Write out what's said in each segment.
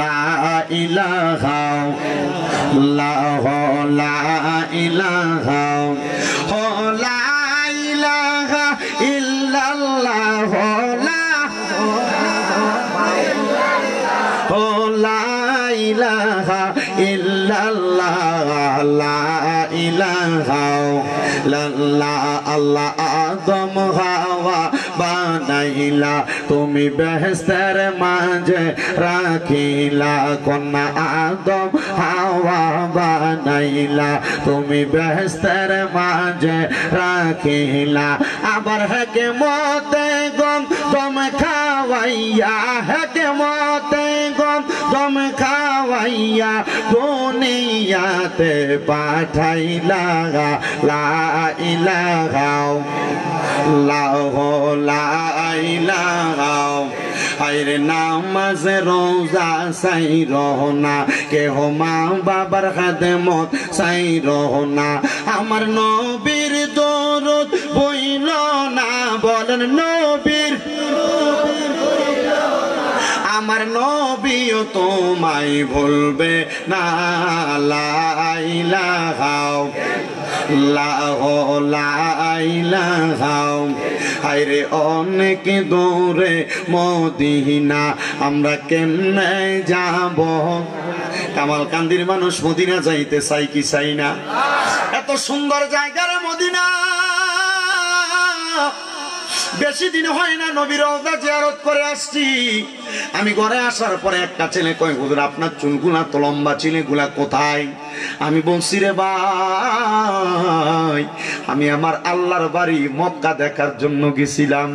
লা ইলাহা ইল্লাল্লাহ লা ইলাহা লা ইলাহা ইল্লাল্লাহ লা ইলাহা ইল্লাল্লাহ লা ইলাহা ইল্লাল্লাহ আল্লাহ আদম হাওয়া বানাইলা তুমি বেহেশতের মাঝে রাখিলা কন্যা আদম হাওয়া বানাইলা তুমি বেহেশতের মাঝে রাখিলা আবার হেকেমতে গম দম খাওয়াইয়া হেকেমতে গম দম খাওয়াইয়া দুনিয়াতে পাঠাইলা লা ইলাহা ইল্লাল্লাহ লা ইলাহা আইরে নামাজ রোজা সাই রহনা কেহ মা বাবার খাদেমত সাই রহনা আমার নবীর দরুদ বইল না বলেন নবীর আমার নবীও তোমায় ভুলবে না লা ইলাহা লা ইলাহা আইরে অনেক দূরে মদিনা আমরা কেমনে যাব কামালকান্দির মানুষ মদিনা যাইতে চাই কি চাই না এত সুন্দর জায়গার মদিনা বেশি দিন হয় না নবীর রওজা জিয়ারত করে আসছি আমি ঘরে আসার পরে একটা ছেলে কয় হুজুর আপনার চুলগুলা তো লম্বা ছিলেগুলা কোথায় আমি বলছি রে ভাই আমি আমার আল্লাহর বাড়ি মক্কা দেখার জন্য গেছিলাম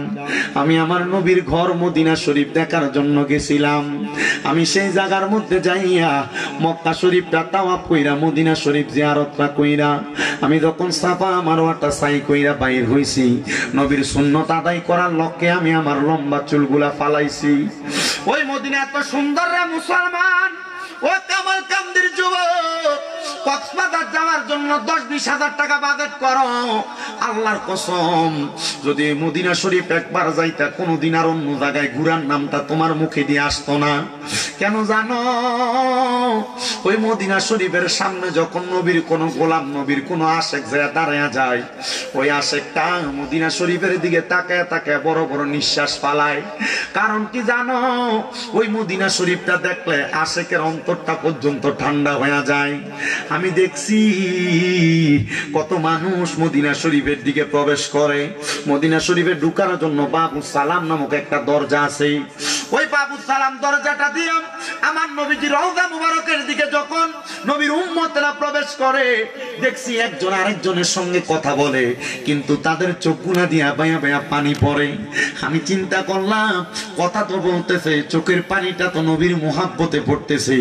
আমি আমার নবীর ঘর মদিনা শরীফ দেখার জন্য গেছিলাম আমি সেই জায়গার মধ্যে যাইয়া মক্কা শরীফটা তাওয়াফ কইরা মদিনা শরীফ জিয়ারতটা কইরা আমি যখন সাফা মারওয়াটা সাই কইরা বাইর হইছি নবীর সুন্নাত আদায় করার লক্ষ্যে আমি আমার লম্বা চুলগুলা ফালাইছি ওই মদিনা এত সুন্দর রে মুসলমান ও কামালকান্দির যুবক কক্সবাজার যাওয়ার জন্য 10-20 হাজার টাকা বাজেট করো আল্লাহর কসম যদি মদিনা শরীফ একবার যাইতা কোনোদিন আর অন্য জায়গায় ঘুরার নামটা তোমার মুখে দিয়ে আসতো না কেন জানো ওই মদিনা শরীফের সামনে যখন নবীর কোন গোলাম নবীর কোন আশেক যায় দাঁড়ায়া যায় ওই আশেকটা মদিনা শরীফের দিকে তাকায় তাকায় বড় বড় নিঃশ্বাস ফালায় কারণ কি জানো ওই মদিনা শরীফটা দেখলে আশেকের অন্তরটা পর্যন্ত ঠান্ডা হয়ে যায় আমি দেখছি কত মানুষ মদিনা শরীফের দিকে প্রবেশ করে মদিনা শরীফে ঢোকার জন্য বাবু সালাম নামক একটা দরজা আছে ওই বাবু সালাম দরজাটা দিয়ে আমার নবীজির রওজা মুবারকের দিকে যখন নবীর উম্মতরা প্রবেশ করে দেখছি একজন আরেকজনের সঙ্গে কথা বলে কিন্তু তাদের চোখগুলা দিয়া বায়া বায়া পানি পড়ে আমি চিন্তা করলাম কথা তো বলতেছে চোখের পানিটা তো নবীর মুহাব্বতে পড়তেছে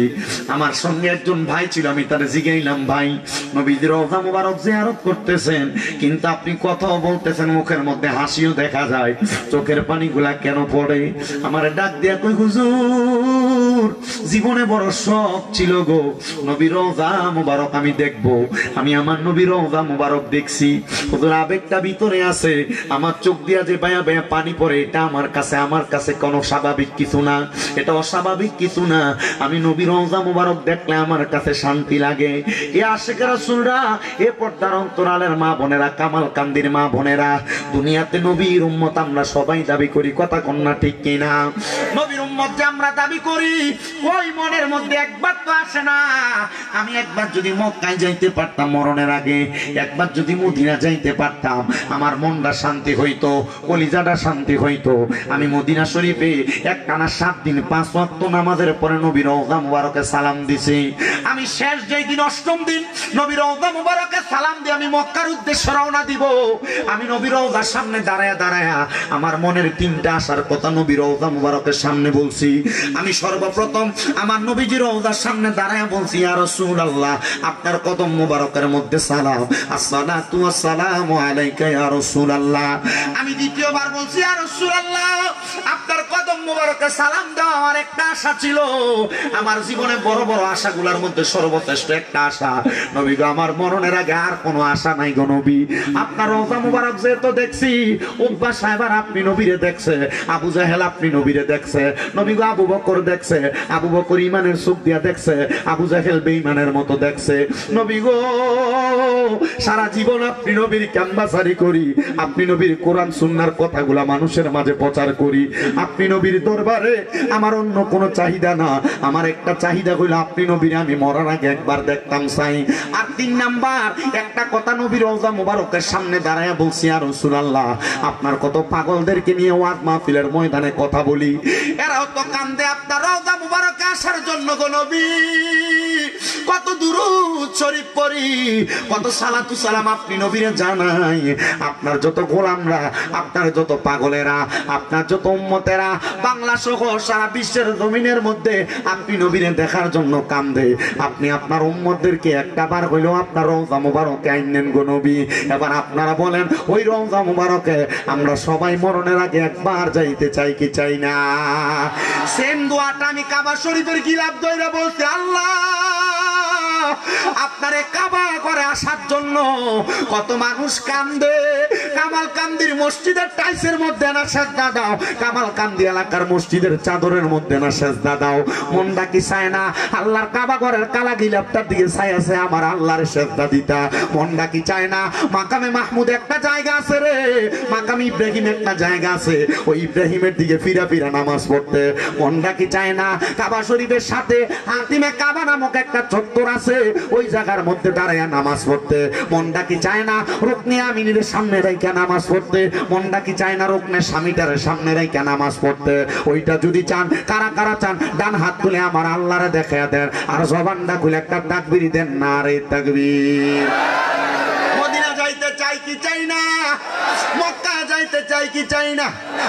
আমার সঙ্গে একজন ভাই ছিল আমি তার জিগাইলাম ভাই নবীজির রওজা মুবারক জিয়ারত করতেছেন কিন্তু আপনি কথাও বলতেছেন মুখের মধ্যে হাসিও দেখা যায় চোখের পানিগুলা কেন পড়ে আমার ডাক দিয়া কই হুজুর জীবনে বড় শখ ছিল গো নবীর রওজা মুবারক আমি দেখব আমি আমার নবীর রওজা মুবারক দেখছি হুজুর আবেগটা ভিতরে আছে আমার চোখ দিয়া যে বায়া বায়া পানি পড়ে এটা আমার কাছে কোনো স্বাভাবিক কিছু না এটা অস্বাভাবিক কিছু না আমি নবীর রওজা মুবারক দেখলে আমার কাছে শান্তি লাগে এ আশিক রাসূলরা এ পর্দার অন্তরালের মা বোনেরা কামালকান্দির মা বোনেরা দুনিয়াতে নবীর উম্মত আমরা সবাই দাবি করি কথা কন্যা ঠিক কিনা নবীর উম্মত যে আমরা দাবি করি ওই মনের মধ্যে একবার তো আসে না আমি একবার যদি মক্কায় যাইতে পারতাম মরণের আগে একবার যদি মদিনা যাইতে পারতাম আমার মনটা শান্তি হইতো কলিজাটা শান্তি হইতো আমি মদিনা শরীফে একটানা 7 দিন 5 ওয়াক্ত নামাজের পরে নবীর রওজা মুবারকে সালাম দিছি আমি শেষ যেই দিন 8ম দিন নবীর রওজা মুবারকে সালাম দিয়ে আমি মক্কার উদ্দেশ্যে রওনা দিব আমি নবীর রওজার সামনে দাঁড়ায়া দাঁড়ায়া আমার মনের 3টা আশার কথা নবীর রওজা মুবারকের সামনে বলছি আমি সর্বপ্রথম আমার নবীজির রওজার সামনে দাঁড়ায়া বলছি ইয়া রাসূলুল্লাহ আপনার কদম মুবারকের মধ্যে সালাম আসসালাতু ওয়াসসালামু আলাইকা ইয়া রাসূলুল্লাহ আমি দ্বিতীয়বার বলছি ইয়া রাসূলুল্লাহ আপনার কদম মুবারকে সালাম দাও আমার একটা আশা ছিল আমার জীবনে বড় বড় আশাগুলোর মধ্যে সর্বশ্রেষ্ঠ একটা আশা নবী গো আমার মরণের আগে আর কোনো আশা নাই গো নবী আপনার রওজা মুবারক যে তো দেখছি উকবা সাহেব আপনি নবীরে দেখছে আবু জাহেল আপনি নবীরে দেখছে নবী গো আবু বকর দেখছে, আবু বকর ইমানের চোখ দিয়া দেখছে, আবু জাহেল বেঈমানের মতো দেখছে। নবী গো সারা জীবন আপনি নবীর ক্যাম্বাসারি করি, আপনি নবীর কোরআন সুন্নাহর কথাগুলা মানুষের মাঝে প্রচার করি। আপনি নবীর দরবারে আমার অন্য কোনো চাহিদা না, আমার একটা চাহিদা হইল আপনি নবীর আমি মরার আগে একবার দেখতাম চাই। আর 3 নাম্বার একটা কথা নবীর রওজা মুবারকের সামনে দাঁড়ায়া বলছি, আর রাসূলুল্লাহ আপনার কত পাগলদেরকে নিয়ে ওয়াজ মাহফিলের ময়দানে কথা বলি, এরাও তো কান্দে আপনার রওজা মুবারকে আসার জন্য গো নবী। কত দুরূদ শরীফ পড়ি, কত সালাতু সালাম আপনি নবীরে জানাই। আপনার যত গোলামরা, আপনার যত পাগলেরা, আপনার যত উম্মতেরা বাংলা সহ সারা বিশ্বের জমিনের মধ্যে আপনি নবীরে দেখার জন্য কান্দে। আপনি আপনার উম্মতদেরকে একটা বার হইলেও আপনার রওজা মুবারকে আইনেন গো নবী। এবার আপনারা বলেন ওই রওজা মুবারকে আমরা সবাই মরণের আগে একবার যাইতে চাই কি চাই না? সেম দোয়াটা আমি কাবা শরীফের গিলাফ ধরে বলছি, আল্লাহ আপনারে কাবা করে আসার জন্য কত মানুষ কান্দে। কামাল কান্দির মসজিদের টাইসের মধ্যে না সেজদা দাও, কামাল কান্দি এলাকার মসজিদের চাদরের মধ্যে না সেজদা দাও। মনটা কি চায় না আল্লাহর কাবা ঘরের কালা গিলাফটার দিকে চাই আছে আমার আল্লাহর সেজদা দিতা? মনটা কি চায় না মাকামে মাহমুদ একটা জায়গা আছে রে, মাকামে ইব্রাহিম একটা জায়গা আছে, ওই ইব্রাহিমের দিকে ফিরা ফিরা নামাজ পড়তে? মনটা কি চায় না কাবা শরীফের সাথে হাতিমে কাবা নামক একটা চত্বর আছে, ওই জায়গার মধ্যে দাঁড়ায়া নামাজ পড়তে? মনটা কি চায় না রুকনে আমিনের সামনে রাইখা নামাজ পড়তে? মনটা কি চায় না রুকনে স্বামীটার সামনে রাইখা নামাজ পড়তে? ওইটা যদি চান, কারা কারা চান ডান হাত তুলে আমার আল্লাহরে দেখায়া দেন, আর জবানটা খুলে একটা তাকবীর দেন, নারে তাকবীর। মদিনা যাইতে চাই কি চাই না? মক্কা যাইতে চাই কি চাই না?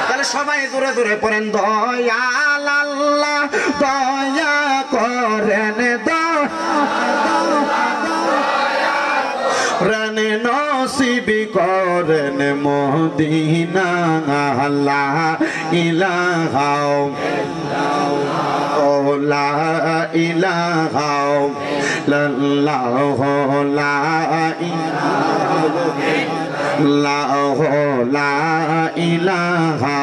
তাহলে সবাই জোরে জোরে পড়েন, দয়াল আল্লাহ দয়া করেন, রানে নসিবি করেন মদিনা, আল্লাহ ইলাহা লা ইলাহা ইল্লাল্লাহু লা ইলাহা।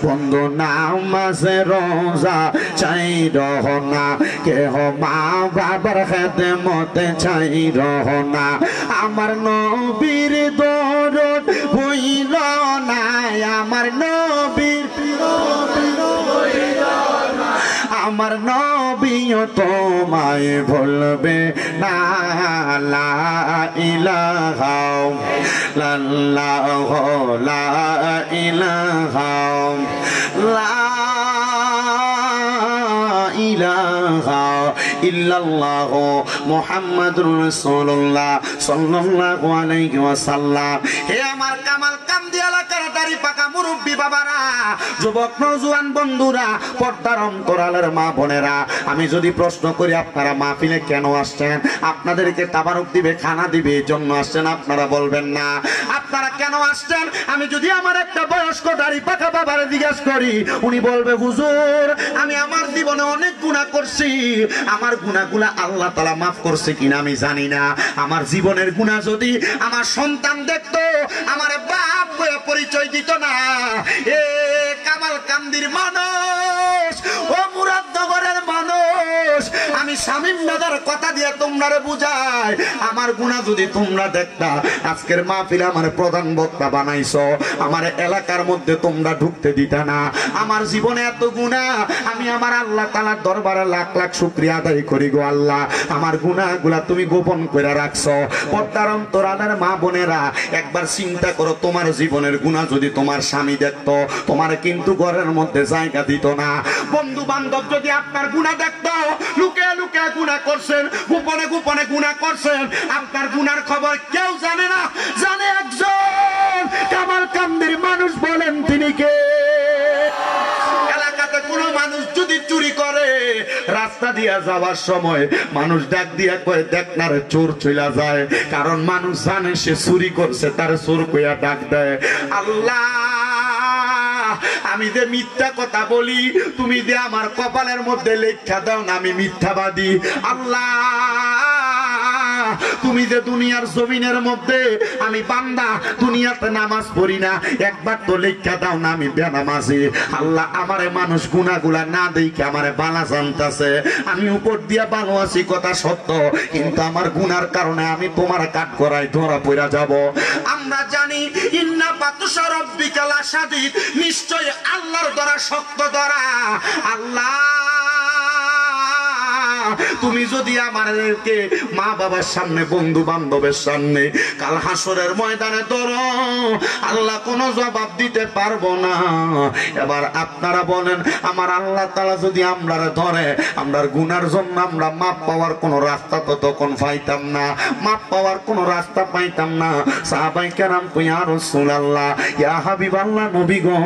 বন্ধু নামাজে রোজা চাই রহনা, কেহ মা বাবার খেদমতে চাই রহনা, আমার নবীর দরদ হইল না, আমার নবীর আমার নবীও তোমায় ভুলবে না, লা ইলাহা ইল্লাল্লাহু লা ইলাহা ইলাহা ইল্লাল্লাহু মুহাম্মাদুর রাসূলুল্লাহ সাল্লাল্লাহু আলাইহি ওয়াসাল্লাম। হে আমার কামাল কান্দি এলাকার দাড়ি পাকা মুরব্বি বাবারা, যুবক নওজোয়ান বন্ধুরা, পর্দার অন্তরালের মা বোনেরা, আমি যদি প্রশ্ন করি আপনারা মাহফিলে কেন আসছেন? আপনাদেরকে তাবারক দিবে, খানা দিবে, এই জন্য আসছেন? আপনারা বলবেন না। আপনারা কেন আসছেন? আমি যদি আমার একটা বয়স্ক দাড়ি পাকা বাবারে জিজ্ঞাসা করি, উনি বলবে হুজুর আমি আমার জীবনে অনেক গুনাহ করছি, আমার গুনাহগুলা আল্লাহ তাআলা মাফ করছে কিনা আমি জানি না। আমার জীবনের গুনাহ যদি আমার সন্তান দেখতো, আমার বাপ হয়ে পরিচয় দিত না। এ কামাল কান্দির মানুষ, ও মুরাদনগরের মানুষ, আমি শামীম দাদার কথা দিয়ে তোমরা বুঝাই, আমার গুনাহ যদি তোমরা দেখতা, আজকের মাহফিলে আমার প্রধান বক্তা বানাইছো, আমার এলাকার মধ্যে তোমরা ঢুকতে দিতা না। আমার জীবনে এত গুনাহ, আমি আমার আল্লাহ তাআলার দরবারে লাখ লাখ শুকরিয়া আদায় করি গো আল্লাহ, আমার গুনাহগুলা তুমি গোপন করে রাখছো। পর্দার অন্তরালের মা বোনেরা, একবার চিন্তা করো, তোমার জীবনের গুনাহ যদি তোমার স্বামী দেখতো, তোমার কিন্তু ঘরের মধ্যে জায়গা দিত না। বন্ধু বান্ধব যদি আপনার গুনাহ দেখতো, লুকিয়ে লুকিয়ে গুনাহ করছেন, গোপনে গোপনে গুনাহ করছেন, আপনার গুনার খবর কেউ জানে না, জানে একজন কামাল কান্দির মানুষ। বলেন তিনি কে? এলাকাতে কোনো মানুষ যদি চুরি করে, রাস্তা দিয়া যাওয়ার সময় মানুষ ডাক দিয়া কয় দেখ না রে চোর চলে যায়, কারণ মানুষ জানে সে চুরি করছে, তার চোর কইয়া ডাক দেয়। আল্লাহ আমি যে মিথ্যা কথা বলি, তুমি যে আমার কপালের মধ্যে লেখা দাও না আমি মিথ্যাবাদী। আল্লাহ তুমি যে দুনিয়ার জমিনের মধ্যে আমি বান্দা দুনিয়াতে নামাজ পড়ি না, একবার তো লেখা দাও না আমি বেনামাজি। আল্লাহ আমারে মানুষ গুনাহগুলা না দেখে আমারে বালা জানতাছে। আমি উপর দিয়া ভালো আছি কথা সত্য, কিন্তু আমার গুনার কারণে আমি তোমার কাঠ করাই ধরা পড়া যাব। আমরা জানি ইন্না বাতুশা রাব্বিকা লাশাদীদ, নিশ্চয় আল্লাহর দ্বারা শক্ত দ্বারা। আল্লাহ তুমি যদি আমাদেরকে মা বাবার সামনে বন্ধু বান্ধবের সামনে কাল হাসরের ময়দানে ধরো, আল্লাহ কোনো জবাব দিতে পারবো না। এবার আপনারা বলেন আমার আল্লাহ তাআলা যদি আমরা ধরে, আমরার গুনার জন্য আমরা মাপ পাওয়ার কোনো রাস্তা তো তখন পাইতাম না, মাপ পাওয়ার কোনো রাস্তা পাইতাম না। সাহাবায়ে কেরাম কই ইয়া রাসূলুল্লাহ, ইয়া হাবিবাল্লাহ, নবী গো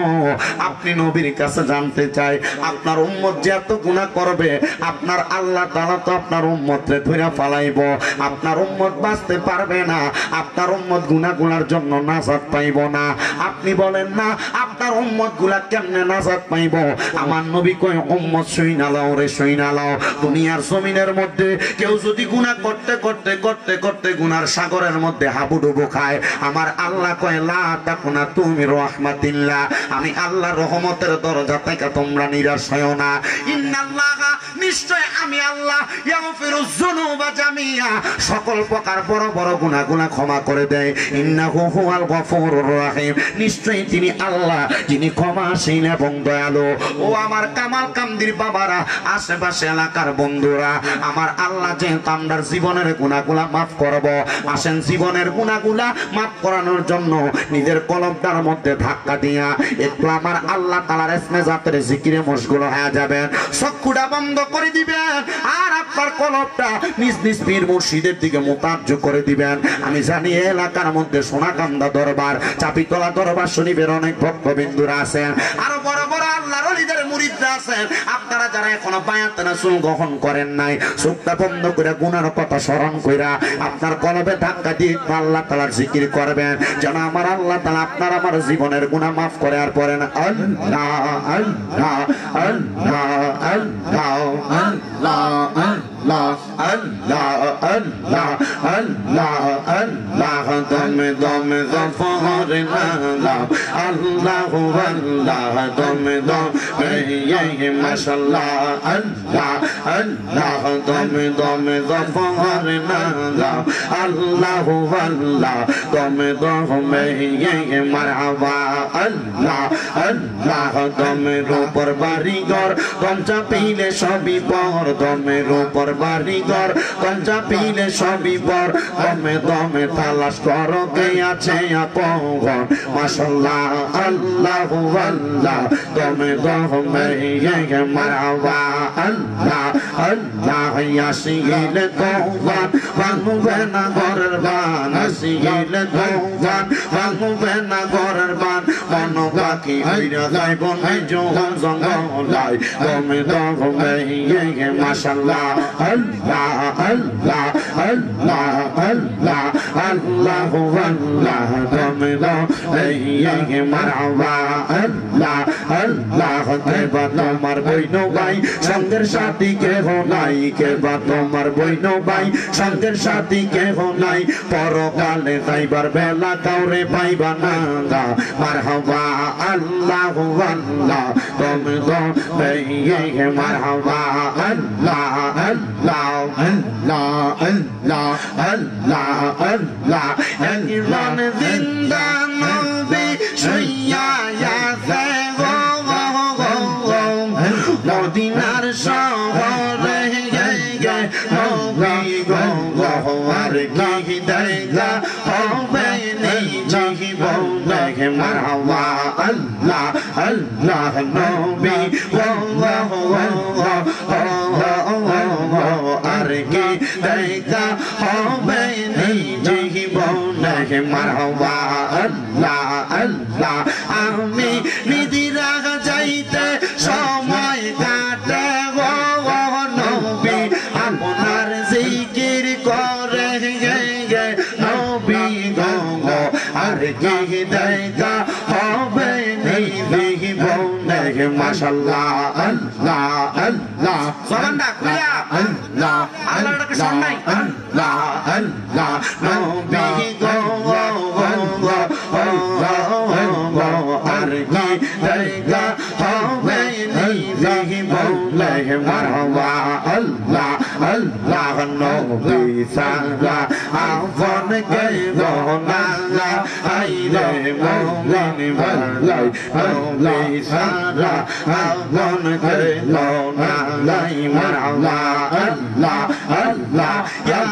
আপনি নবীর কাছে জানতে চাই আপনার উম্মত যে এত গুনাহ করবে, আপনার আল্লাহ তাআলা তো আপনার উম্মতরে ধরে ফালাইব, আপনার উম্মত বাঁচতে পারবে না, আপনার উম্মত গুনাহগুলোর জন্য নাজাত পাইব না। আপনি বলেন না আপনার উম্মত গুলা কেমনে নাজাত পাইব? আমার নবী কই উম্মত শুইনা লাও রে, শুইনা লাও। দুনিয়ার জমিনের মধ্যে কেউ যদি গুনাহ করতে করতে করতে করতে গুনার সাগরের মধ্যে হাবুডুবু খায়, আমার আল্লাহ কয় লা তাকুনা তুমি রাহমাতিল্লাহ, আমি আল্লাহর রহমতের দরজা থেকে তোমরা নিরাশ হয়ো না। ইন্নাল্লাহা, নিশ্চয় আমি আল্লাহ, ইয়াগফিরুয যুনুবা জামিআ, সকল প্রকার বড় বড় গুনাহগুলো ক্ষমা করে দেয়। ইন্নাহু হুয়াল গফুরুর রহিম, নিশ্চয়ই তিনি আল্লাহ যিনি ক্ষমাশীল এবং দয়ালু। ও আমার কামাল কামদির বাবারা, আশেপাশে এলাকার বন্ধুরা, আমার আল্লাহ যেহেতু আমার জীবনের গুনাহগুলো মাফ করব, আসেন জীবনের গুনাহগুলো মাফ করানোর জন্য নিজের কলবটার মধ্যে ধাক্কা দিয়া একটু আমার আল্লাহ তাআলার ইসমে জাতের জিকিরে মশগুল হয়ে যাবেন, চক্ষুটা বন্ধ করে দিবেন, আর আপনার কলবটা নিজ নিজ পীর মুর্শিদের দিকে মোতাজ্জ করে দিবেন। আমি জানি এলাকার মধ্যে সোনাকান্দা দরবার, চাপিতলা দরবার শরীফের অনেক ভক্তবিন্দুরা আছেন, আরো বড় বড় আল্লাহর ওলিদের মুরিদরা আছেন। আপনারা যারা এখনো বায়াত রাসূল গ্রহণ করেন নাই, চোখটা বন্ধ করে গুনার কথা স্মরণ কইরা আপনার কলবে ধাক্কা দিয়ে আল্লাহ তাআলার জিকির করবেন, যেন আমার আল্লাহ তাআলা আপনার আমার জীবনের গুনাহ মাফ করে। আর পড়েন আল্লাহ আল্লাহ আল্লাহ আল্লাহ আল্লাহ আল্লাহ আল্লাহ আল্লাহ আল্লাহ আল্লাহ, দমে দমে গফর নালাম আল্লাহ আল্লাহ, দমে দমে মাশাআল্লাহ আল্লাহ আল্লাহ, দমে দমে গফর নালাম আল্লাহ আল্লাহ, দমে দমে মারহাবা আল্লাহ আল্লাহ, দমের উপর বাড়িঘর গঞ্জা পিলে সবই পর, দমের উপর বাড়িঘর গঞ্জা পিলে সবই পর, দমে দমে তালাশ করো কে আছে আপন, মাশাআল্লাহ আল্লাহ আল্লাহ, দমে দমে মারহাবা আল্লাহ আল্লাহ, আসিলে তওবান ভাঙবে না ঘরের বান, আসিলে তওবান ভাঙবে না ঘরের বান, মন বাকি হইরা যাইব নাই জোহর জঙ্গলাই, দমে দমে মাশাআল্লাহ আল্লাহ আল্লাহ আল্লাহ আল্লাহ আল্লাহ আল্লাহ, দমে দমে মারহাবা আল্লাহ আল্লাহ, কেবা তোমার বইন ভাই সঙ্গের সাথী কেহ নাই, কেবা তোমার বইন ভাই সঙ্গের সাথী কেহ নাই, পরকালে যাইবার বেলা কাউরে পাইবা না, মারহাবা আল্লাহ আল্লাহ, দমে দমে মারহাবা আল্লাহ আল্লাহ আল্লাহ আল্লাহ আল্লাহ আল্লাহ, একজন জিন্দা নবী শুইয়া আছে গো মদিনার শহরে, নবী গো আর কি দেখা হবে জীবনে, মারহাবা আল্লাহ আল্লাহ, নবী আর কি দেখা হবে জীবনে, মারহাবা আল্লাহ আল্লাহ, আমি নিদিরা যাইতে সময় কাটে গো নবী আপনার জিকির করে, নবী গো আর কি দেখা হবে জীবনে, মাশাআল্লাহ আল্লাহ আল্লাহ, আল্লাহ আল্লাহ আল্লাহ আল্লাহ নবী গো আর কি জায়গা হবে নিজি বলে মারহাবা আল্লাহ আল্লাহ নবী সারা আপন কে বলা আইরে মুমিন ভালাই নবী সারা আপন কে বলা মারহাবা আল্লাহ আল্লাহ ইয়া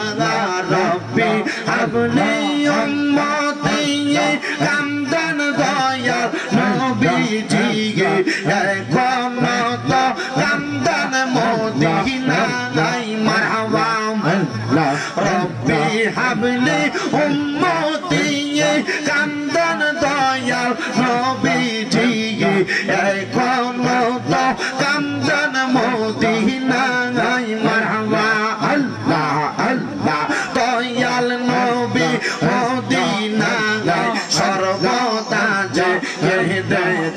রাব্বি হাবলি উম্মতি কামদান দয়া নবীজি গে এখন তো কামদান মদিনা নাই মারহাবা আল্লাহ রাব্বি হাবলি উম্মতি কামদান দয়া নবীজি গে এখন তো কামদান মদিনা নাই মারহাবা আল্লাহ আল্লাহ দয়াল নবী মদিনা সর্বদা যে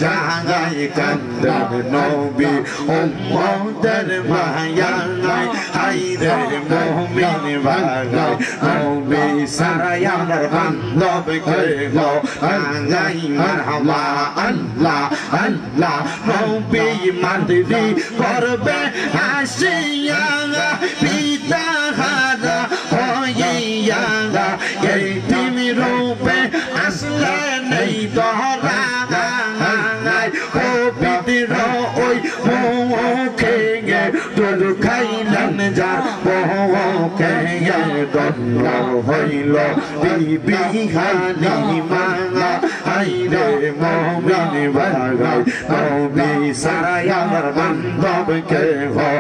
জাগাই কান্দান নবী উম্মতের মায়া নাই হায়রে মুমিন ভাগাই নবী সারা আমার বান্ধব কে গো গাই মারহাবা আল্লাহ আল্লাহ নবী মাদরি করবে হাসিয়া পিতা হারা হইয়া এই তুমি রূপে আসলে নেই দহরা ও বিদির ওই মুখে তোর খাইলেন যা বহুকে দন্ড হইল বিবি হালিমা আইরে মুমিন ভাগাই নবী সারা আমার বান্ধব কে হো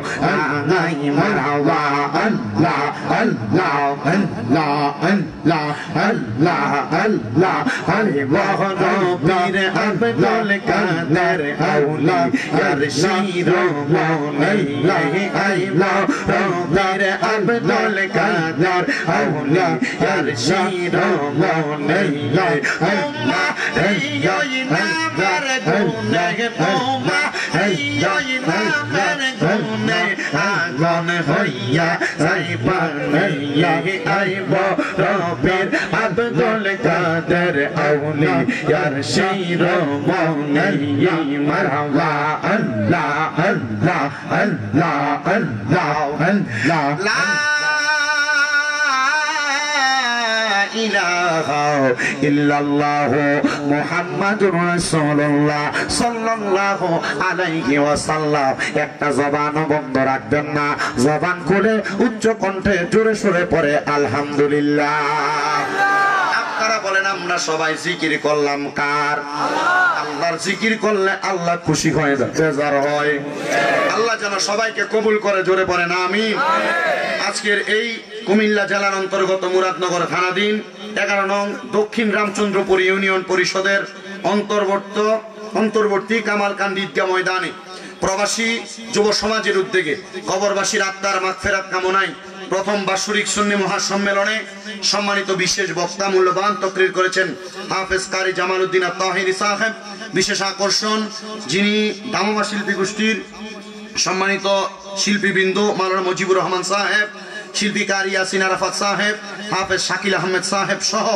আই মারহাবা আল্লাহ আল্লাহ আল্লাহ আল্লাহ আল্লাহ আল্লাহ আরে মহানবীর আব্দুল কাদের আউলি ইয়ার শিরোমণি আইলা রবির আব্দুল কাদের আউলি ইয়ার শিরোমণি উম্মা এই নামের গুণে উম্মা এই নামের গুণে আগুন হইয়া যাইবানিয়া আইব রবির আব্দুল কাদের আউলি ইয়ার শিরোমণি মারহাবা আল্লাহ আল্লাহ আল্লাহ আল্লাহ আল্লাহ লা ইলাহা ইল্লাল্লাহ মুহাম্মাদুর রাসূলুল্লাহ সাল্লাল্লাহু আলাইহি ওয়াসাল্লাম একটা জবান বন্ধ রাখবেন না জবান খুলে উচ্চ কণ্ঠে জোরে সোরে পড়ে আলহামদুলিল্লাহ আপনারা বলেন আমরা সবাই জিকির করলাম কার আল্লাহর জিকির করলে আল্লাহ খুশি হয় বেজার হয় আল্লাহ যেন সবাইকে কবুল করে জোরে পড়েন আমিন আজকের এই কুমিল্লা জেলার অন্তর্গত মুরাদনগর থানাধীন 11 নং দক্ষিণ রামচন্দ্রপুর ইউনিয়ন পরিষদের অন্তর্বর্তী কামালকান্দি ঈদগাহ ময়দানে প্রবাসী যুব সমাজের উদ্যোগে কবরবাসীর আত্মার মাগফিরাত কামনায় প্রথম বাৎসরিক সুন্নি মহাসম্মেলনে সম্মানিত বিশেষ বক্তা মূল্যবান তকরির করেছেন হাফেজ কারি জামালউদ্দিন আত-তাহিরি সাহেব বিশেষ আকর্ষণ যিনি দামমা শিল্পী গোষ্ঠীর সম্মানিত শিল্পীবৃন্দ মাওলানা মুজিবুর রহমান সাহেব শিল্পী কারি ইয়াসিন আরাফাত সাহেব হাফেজ শাকিল আহমেদ সাহেব সহ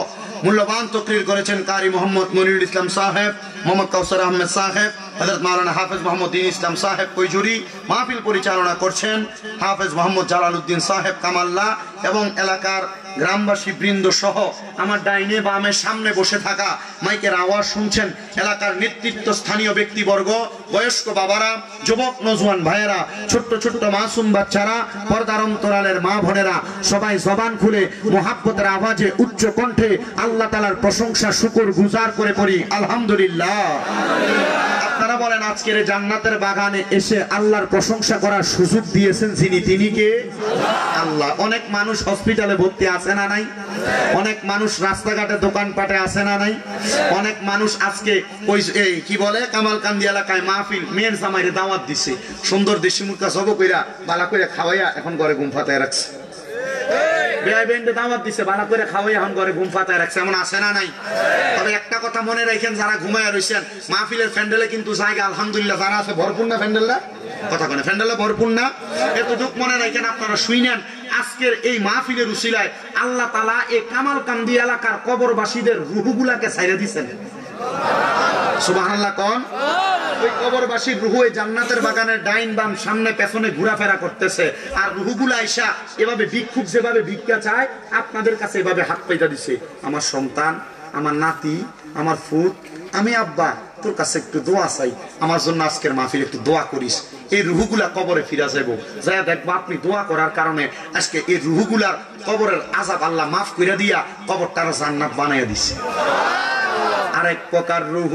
মূল্যবান তকরির করেছেন কারি মোহাম্মদ মনিরুল ইসলাম সাহেব মোহাম্মদ কাউসার আহমেদ সাহেব হযরত মাওলানা হাফেজ মোহাম্মদ দীন ইসলাম সাহেব কৈজুরি মাহফিল পরিচালনা করছেন হাফেজ মোহাম্মদ জালালউদ্দিন সাহেব কামাল্লা এবং এলাকার গ্রামবাসী বৃন্দ সহ আমার ডাইনে বামে সামনে বসে থাকা মাইকের আওয়াজ শুনছেন এলাকার নেতৃত্ব স্থানীয় ব্যক্তিবর্গ বয়স্ক বাবারা যুবক নজওয়ান ভাইয়েরা ছোট্ট ছোট্ট মাসুম বাচ্চারা পর্দার অন্তরালের মা বোনেরা সবাই জবান খুলে মুহাব্বতের আওয়াজে উচ্চ কণ্ঠে আল্লাহ তাআলার প্রশংসা শুকর গুজার করে পড়ি আলহামদুলিল্লাহ আপনারা বলেন আজকের জান্নাতের বাগানে এসে আল্লাহর প্রশংসা করার সুযোগ দিয়েছেন যিনি তিনি কে আল্লাহ অনেক মানুষ হসপিটালে ভর্তি আছে না নাই অনেক মানুষ রাস্তাঘাটে দোকানপাটে আছে না নাই অনেক মানুষ আজকে ওই কি বলে কামালকান্দি এলাকায় মাহফিল মেয়ের জামাইরে দাওয়াত দিছে সুন্দর দেশি মুরগা সব কইরা বালা কইরা খাওয়াইয়া এখন ঘরে ঘুম ফাতায় রাখছে দাওয়াত দিছে বালা করে খাওয়াই এখন ঘরে ঘুম ফাতায় রাখছে এমন আছে না নাই তবে একটা কথা মনে রাখেন যারা ঘুমায় রইছেন মাহফিলের প্যান্ডেলে কিন্তু জায়গা আলহামদুলিল্লাহ যারা আছে ভরপুর না প্যান্ডেলটা কথা বলে প্যান্ডেলে ভরপুর না এতটুক মনে রাখেন আপনারা শুনেন আজকের এই মাহফিলের উসিলায় আল্লাহ তাআলা এই কামালকান্দি এলাকার কবরবাসীদের রূহগুলাকে ছাইড়া দিয়েছেন। সুবহানাল্লাহ কোন। ওই কবরবাসীর রূহ এই জান্নাতের বাগানের ডাইন বাম সামনে পেছনে ঘোরাফেরা করতেছে, আর রূহগুলা আইসা এভাবে ভিক্ষুক যেভাবে ভিক্ষা চায় আপনাদের কাছে এভাবে হাত পাইতা দিছে, আমার সন্তান, আমার নাতি, আমার ফুত, আমি আব্বা তোর কাছে একটু দোয়া চাই, আমার জন্য আজকের মাহফিল একটু দোয়া করিস। এই রূহগুলা কবরে ফিরা যাব, যাই দেখবো আপনি দোয়া করার কারণে আজকে এই রূহগুলার কবরের আযাব আল্লাহ মাফ কইরা দিয়া কবরটার জান্নাত বানাইয়া দিছে। আরেক প্রকার রূহ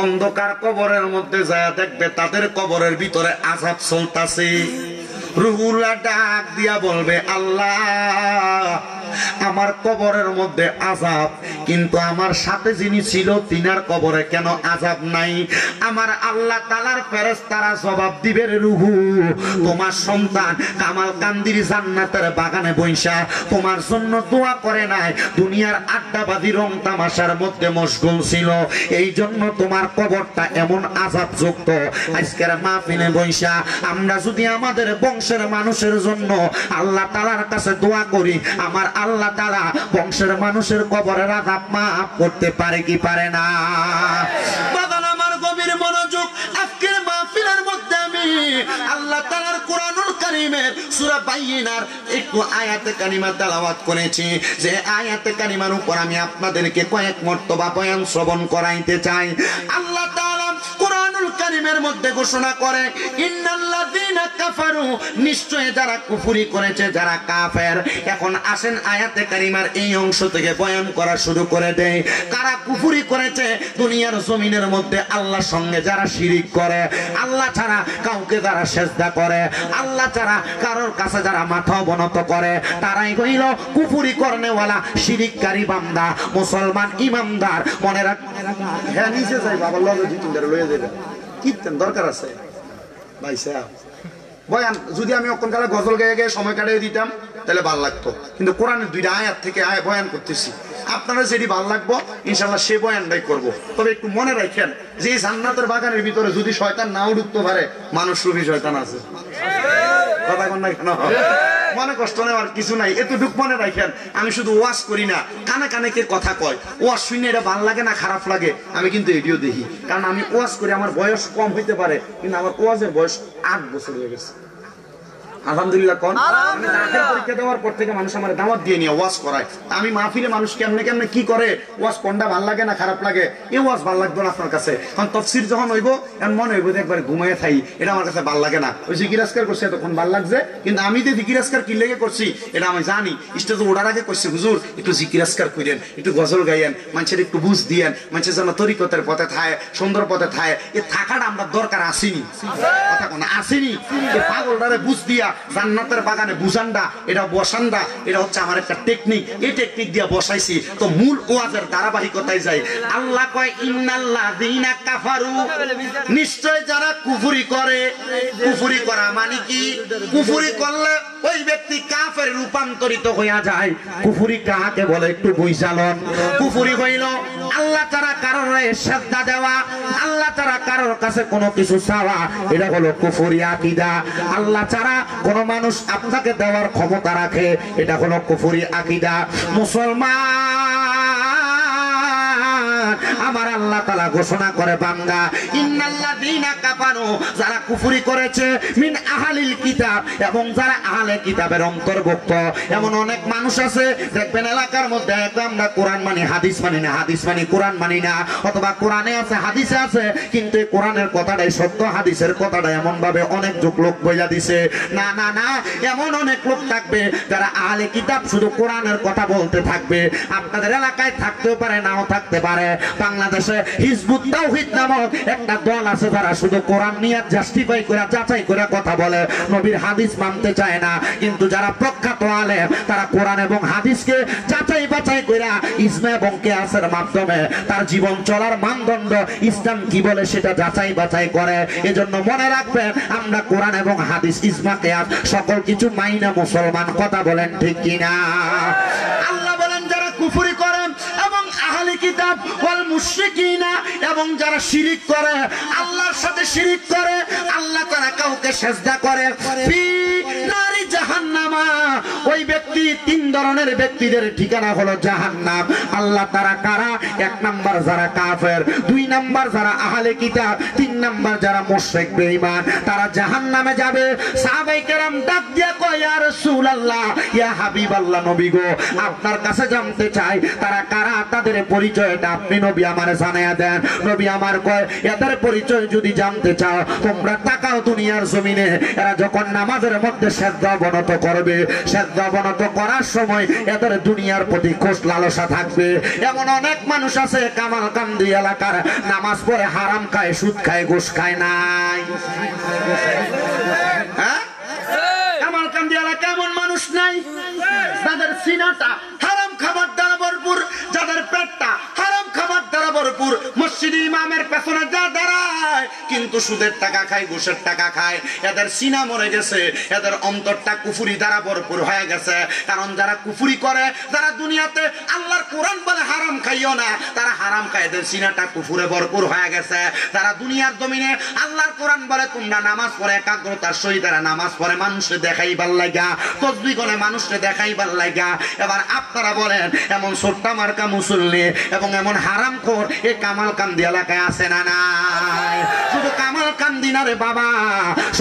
অন্ধকার কবরের মধ্যে যায় দেখবে তাদের কবরের ভিতরে আযাব চলতেছে। রূহগুলা ডাক দিয়া বলবে আল্লাহ আমার কবরের মধ্যে আযাব, কিন্তু আমার সাথে যিনি ছিল তিনার কবরে কেন আযাব নাই? আমার আল্লাহ তাআলার ফেরেশতারা জবাব দিবে, রূহ তোমার সন্তান কামালকান্দির জান্নাতের বাগানে বইসা তোমার জন্য দোয়া করে নাই, দুনিয়ার আড্ডাবাজি রং তামাশার মধ্যে মশগুল ছিল, এই জন্য তোমার কবরটা এমন আযাব যুক্ত। আজকের মাহফিলে বইসা আমরা যদি আমাদের বংশের মানুষের জন্য আল্লাহ তাআলার কাছে দোয়া করি, আমার আল্লাহ তাআলা বংশের মানুষের কবরের আযাব মাফ করতে পারে কি পারে না? বাগান আমার গভীর মনোযোগ, আজকের মাহফিলের মধ্যে আমি আল্লাহ তাআলার কোরআনুল কারীমের সূরা বাইয়িনার একটু আয়াতে কারিমা তেলাওয়াত করেছি, যে আয়াতে কারিমার উপর আমি আপনাদেরকে কয়েক মর্তবা বয়ান শ্রবণ করাইতে চাই। আল্লাহ তাআলা কোরআনুল কারীমের মধ্যে ঘোষণা করে, ইন্নাল্লাযীনা কাফারু, নিশ্চয় যারা কুফরি করেছে, যারা কাফের। এখন আসেন আয়াতে কারিমার এই অংশ থেকে বয়ান করা শুরু করে দেয়। কারা কুফরি করেছে? দুনিয়ার জমিনের মধ্যে আল্লাহর সঙ্গে যারা শিরিক করে, আল্লাহ ছাড়া কাউকে যারা সেজদা করে, আল্লাহ ছাড়া কারোর কাছে যারা মাথা অবনত করে, তারাই হইল কুফরি করনেওয়ালা শিরিককারী বান্দা। মুসলমান ইমানদার মনে রাখ, হ্যাঁ নিচে যাই বাবা লগে জিতুন্দারে লয়ে যাবে, কীর্তন দরকার আছে ভাই সাহেব। বয়ান যদি আমি অক্ষণকালে গজল গায়ে গায়ে সময় কাটিয়ে দিতাম তাহলে ভালো লাগতো, কিন্তু কোরআনের দুইটা আয়াত থেকে বয়ান করতেছি, আপনারা যেটি ভালো লাগবো ইনশাল্লাহ সে বয়ানটাই করবো। তবে একটু মনে রাখেন যে জান্নাতের বাগানের ভিতরে যদি শয়তান নাও ঢুকতে পারে, মানুষ রূপী শয়তান আছে। কথা কন না কেন? মনে কষ্ট নেওয়ার কিছু নাই, এতটুক মনে রাখেন। আমি শুধু ওয়াজ করি না, কানে কানে কে কথা কয়, ওয়াজ শুনে এটা ভালো লাগে না খারাপ লাগে আমি কিন্তু এটিও দেখি, কারণ আমি ওয়াজ করি। আমার বয়স কম হইতে পারে, কিন্তু আমার ওয়াজের বয়স 8 বছর হয়ে গেছে। আলহামদুলিল্লাহ কোন। দাখিল পরীক্ষা দেওয়ার পর থেকে মানুষ আমার দাওয়াত দিয়ে নিয়ে ওয়াজ করায়। আমি মাহফিলে মানুষ কেমনে কেমনে কি করে, ওয়াজ কোনটা ভালো লাগে না খারাপ লাগে, এই ওয়াজ ভালো লাগতো না আপনার কাছে। কারণ তফসির যখন হইব এমন মনে হইব যে একবার ঘুমাইয়ে থাই, এটা আমার কাছে ভালো লাগে না। ওই জিকিরাজকার করছে তখন ভালো লাগছে, কিন্তু আমি যে জিকিরাজকার কি লেগে করছি এটা আমি জানি। স্টেজে ওঠার আগে করছি, হুজুর একটু জিকিরাজকার করেন, একটু গজল গাইয়েন, মানুষের একটু বুঝ দিয়েন, মানুষের যেন তরিকতের পথে থায়, সুন্দর পথে থায়। এ থাকাটা আমরা দরকার আসেনি, কথা কোন আসেনি। পাগলটারে বুঝ দিয়া জান্নাতের বাগানে বুঝান্ডা, এটা বসান্ডা, এটা হচ্ছে আমার একটা টেকনিক। এই টেকনিক দিয়া বসাইছি। তো মূল ওয়াজের ধারাবাহিকতায় যাই। আল্লাহ কয় ইন্নাল্লাযীনা কাফারু, নিশ্চয় যারা কুফরি করে। কুফরি করা মানে কি? কুফরি করলে ওই ব্যক্তি কাফের রূপান্তরিত হইয়া যায়। কুফরি কাকে বলে একটু বুঝালন। কুফরি হইল আল্লাহ তাআলা কারোর সিজদা দেওয়া, আল্লাহ তাআলা কারোর কাছে কোনো কিছু চাওয়া, এটা হলো কুফরি আকীদা। আল্লাহ ছাড়া কোন মানুষ আপনাকে দেওয়ার ক্ষমতা রাখে, এটা হলো কুফরি আকীদা। মুসলমান আমার আল্লাহ তাআলা ঘোষণা করে, বান্দা ইন্নাল্লাযীনা কাফারু, যারা কুফরি করেছে, মিন আহলিল কিতাব, এবং যারা আহলে কিতাবের অন্তর্ভুক্ত। এমন অনেক মানুষ আছে দেখবেন এলাকার মধ্যে, আমরা কোরআন মানি হাদিস মানি না, হাদিস মানি কোরআন মানি না, অথবা কোরআনে আছে হাদিসে আছে, কিন্তু এই কোরআনের কথাটাই সত্য, হাদিসের কথাটা এমন ভাবে অনেক লোক বইলা দিছে। না না না, এমন অনেক লোক থাকবে যারা আহলে কিতাব শুধু কোরআনের কথা বলতে থাকবে। আপনাদের এলাকায় থাকতেও পারে, নাও থাকতে পারে। বাংলাদেশে হিজবুত তাওহীদ নামক একটা দল আছে যারা শুধু কোরআন নিয়ে জাস্টিফাই করে, যাচাই করে কথা বলে, নবীর হাদিস মানতে চায় না। কিন্তু যারা প্রখ্যাত আলেম তারা কোরআন এবং হাদিসকে যাচাই বাছাই করে ইজমা এবং কিয়াসের মাধ্যমে তার জীবন চলার মানদণ্ড ইসলাম কি বলে সেটা যাচাই বাছাই করে। এজন্য মনে রাখবেন, আমরা কোরআন এবং হাদিস, ইজমা, কিয়াস সকল কিছু মাইনা মুসলমান। কথা বলেন ঠিক কিনা? আল্লাহ বলেন যারা কুফরি করে এবং আহলে কিতাব ওয়াল মুশরিকিনা, এবং যারা শিরিক করে, আল্লাহর সাথে শিরিক করে, আল্লাহ তাআলা কাউকে সিজদা করে, ফি নারি জাহান্নামা। ওই ব্যক্তি, তিন ধরনের ব্যক্তিদের ঠিকানা হলো জাহান্নাম। আল্লাহ তারা কারা? এক নাম্বার যারা কাফের, দুই নাম্বার যারা আহলে কিতাব, তিন নাম্বার যারা মুশরিক বেঈমান, তারা জাহান্নামে যাবে। সাহাবায়ে কেরাম ডাক দিয়া কয়, ইয়া রাসূলুল্লাহ, ইয়া হাবিবাল্লাহ, নবী গো, আপনার কাছে জানতে চাই তারা কারা, তাদের পরিচয়টা আপনি নবী আমারে জানায়া দেন। নবী আমার কয়, এদের পরিচয় যদি জানতে চাও তোমরা তাকাও দুনিয়ার জমিনে, এরা যখন নামাজের মধ্যে সেজদা অবনত করবে, সেজদা অবনত করার সময় এদের দুনিয়ার প্রতি খোশ লালসা থাকবে। এমন অনেক মানুষ আছে কামালকান্দি এলাকার, নামাজ পড়ে হারাম খায়, সুদ খায়, ঘুষ খায় নাই? হ্যাঁ, কামালকান্দি এলাকা এমন মানুষ নাই যাদের সিনাটা হারাম খাবার দ্বারা ভরপুর, যাদের পেটটা হারাম খাবার দ্বারা ভরপুর, মসজিদে ইমামের পেছনে যা দাঁড়ায় কিন্তু সুদের টাকা খায়, ঘুষের টাকা খায়। এদের সিনা মরে গেছে, এদের অন্তরটা কুফরি দ্বারা ভরপুর হয়ে গেছে। কারণ যারা কুফরি করে, যারা দুনিয়াতে আল্লাহর কোরআন বলে হারাম খাইও না, তারা হারাম খায়, এদের সিনাটা কুফুরে ভরপুর হয়ে গেছে। তারা দুনিয়ার জমিনে আল্লাহর কোরআন বলে তোমরা নামাজ পড়ে একাগ্রতার সহিত, তারা নামাজ পড়ে মানুষকে দেখাইবার লাগা, তসবিহ করে মানুষকে দেখাইবার লাগা। এবার আপনারা বলেন, এমন ছোট্টা মার্কা মুসল্লি এবং এমন হারামখোর এই কামালকান্দি এলাকায় আছে না নাই? শুধু কামালকান্দি না রে বাবা,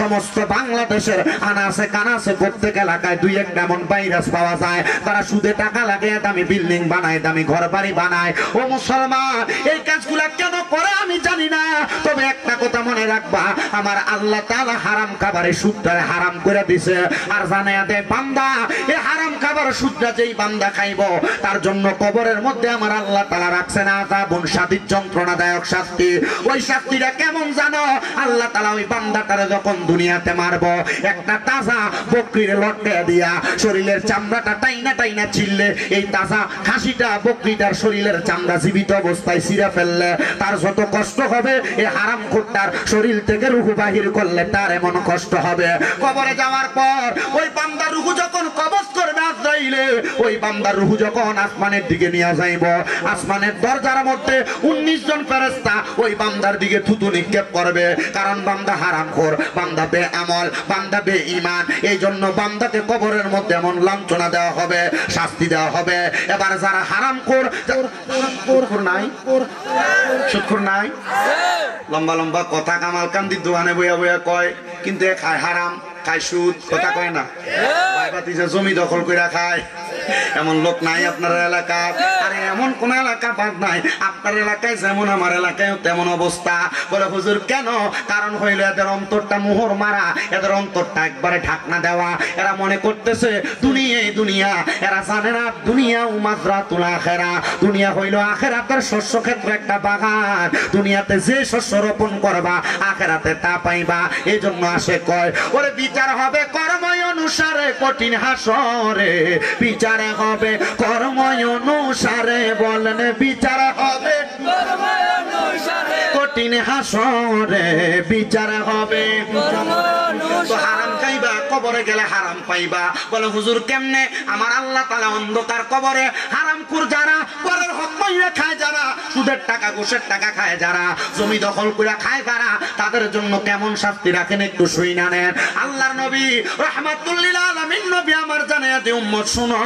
সমস্ত বাংলাদেশের আনাচে কানাচে প্রত্যেক এলাকায় দুই একটা এমন ভাইরাস পাওয়া যায়, তারা সুদে টাকা লাগে, দামি বিল্ডিং বানায়, দামি ঘর বাড়ি বানায়। ও মুসলমান, এই কাজগুলা কেন করে আমি জানি না, তবে একটা কথা মনে রাখবা, আমার আল্লাহ তাআলা হারাম খাবারের সুদটা হারাম করে দিছে। আর জানায়া দেয় বান্দা, এই হারাম খাবার সুদটা যেই বান্দা খাইব তার জন্য কবরের মধ্যে আমার আল্লাহ তাআলা রাখছে না আযাবুন শাদীদ, যন্ত্রণাদায়ক শাস্তি। ওই শাস্তিটা কেমন জানো? আল্লাহ তাআলা ওই বান্দাটারে যখন দুনিয়াতে মারব, একটা তাজা বকরির লটকে দিয়া শরীরের চামড়াটা টাইনা টাইনা ছিললে, এই তাজা খাসিটা বকরিটার শরীরের চামড়া জীবিত অবস্থায় ছিঁড়ে ফেললে তার যত কষ্ট হবে, এই হারামখোরটার শরীর থেকে রূহ বাহির করলে তার এমন কষ্ট হবে। কবরে যাওয়ার পর ওই বান্দার রূহ যখন কবজ করবে আজরাইলে, ওই বান্দার রূহ যখন আসমানের দিকে নিয়ে যাইব, আসমানের দরজার মধ্যে 19 জন ফেরেশতা ওই বান্দার দিকে থুতু নিক্ষেপ করবে। কারণ বান্দা হারামখোর, বান্দা বেআমল, বান্দা বেঈমান, এই জন্য বান্দাকে কবরের মধ্যে এমন লাঞ্ছনা দেওয়া হবে, শাস্তি দেওয়া হবে। এবার যারা হারামখোর নাই, সুদখোর নাই, লম্বা লম্বা কথা কামালকান্দি দোকানে বইয়া বইয়া কয়, কিন্তু এ খায় হারাম, খায় সুদ, কথা কয় না, জমি দখল করে খায়। এমন লোক নাই আপনার এলাকায়? আরে এমন কোন এলাকা বাদ নাই, আপনার এলাকায় যেমন আমার এলাকায় তেমন অবস্থা। বলে হুজুর কেন? কারণ হইল এদের অন্তরটা মোহর মারা, এদের অন্তরটা একবারে ঢাকনা দেওয়া। এরা মনে করতেছে দুনিয়াই দুনিয়া, এরা জানে না দুনিয়া মাযরাতুল আখিরা, দুনিয়া হইল আখিরাতের শস্য ক্ষেত্র, একটা বাগান। দুনিয়াতে যে শস্য রোপণ করবা আখিরাতে তা পাইবা। এই জন্য আসে কয়, ওরে বিচার হবে কর্ম অনুসারে, কঠিন হাসরে বিচার হবে কর্ম অনুসারে, বলেন বিচার হবে কর্ম অনুসারে, কঠিন হাসরে বিচার হবে কর্ম অনুসারে। তো হারাম খাইবা, কবরে গেলে হারাম পাইবা। বলে হুজুর কেমনে? আমার আল্লাহ তাআলা অন্ধকার কবরে হারামখোর যারা, পরের হক মাইরা খায় যারা, সুদের টাকা ঘুষের টাকা খায় যারা, জমি দখল করে খায় যারা, তাদের জন্য কেমন শাস্তি রাখেন একটু শুইনা নেন। আল্লাহর নবী রাহমাতুল লিল আলামিন নবী আমার জানায়া দিয়ে উম্মত শুনো,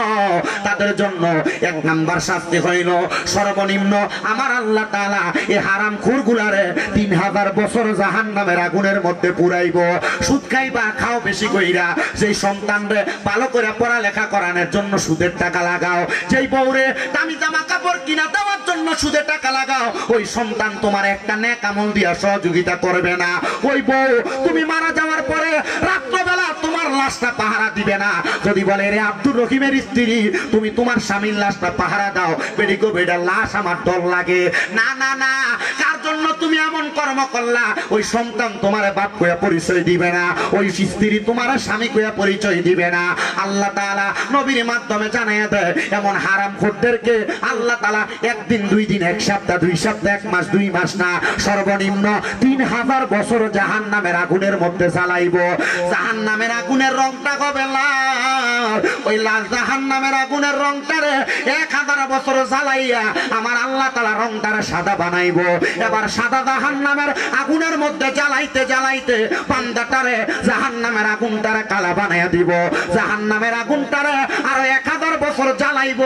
তাদের জন্য এক নাম্বার শাস্তি হইল সর্বনিম্ন আমার আল্লাহ তাআলা এই হারামখোরগুলারে 3000 বছর জাহান্নামের আগুনের মধ্যে পুরাইব। সুদ খাইবা, খাও বেশি কইরা, যেই সন্তানরে ভালো করে পড়ালেখা করানোর জন্য সুদের টাকা লাগাও, যেই বউরে দামি জামা কাপড় কিনা দেওয়ার জন্য সুদের টাকা লাগাও, ওই সন্তান তোমার একটা নেক আমল দিয়া সহযোগিতা করবে না। ওই বউ তুমি মারা যাওয়ার পরে রাত্রবেলা তোমার লাশটা পাহারা দিবে না। যদি বলে রে আব্দুর রহিমের স্ত্রী, তুমি তোমার স্বামীর লাশটা পাহারা দাও, বেডিকো বেডার লাশ আমার ডর লাগে না। না না, কার জন্য তুমি এমন কর্ম করলা? ওই সন্তান তোমার বাপ কইয়া পরিচয় দিবে না, ওই স্ত্রী তোমার স্বামী কইয়া পরিচয় দিবে না। আল্লাহ তাআলা নবীর মাধ্যমে জানাইয়া দেয়, এমন হারামখোরদেরকে আল্লাহ তাআলা একদিন, দুই দিন, এক সপ্তাহ, 2 সপ্তাহ, 1 মাস, 2 মাস না, সর্বনিম্ন 3000 বছর জাহান্নামের আগুনের মধ্যে জ্বালাইব। জাহান্নামের আগুনের রংটা হবে লাল, ওই লাল জাহান্নামের আগুনের রংটারে 1000 বছর জ্বালাইয়া আমার আল্লাহ তাআলা রংটারে সাদা বানাইব। এবার সাদা জাহান্নামের আগুনের মধ্যে জ্বালাইতে জ্বালাইতে বান্দাটারে জাহান্নামের আগুনটারে কালা বানাইয়া দিব। জাহান্নামের আগুনটারে আরো 1000 বছর জ্বালাইব,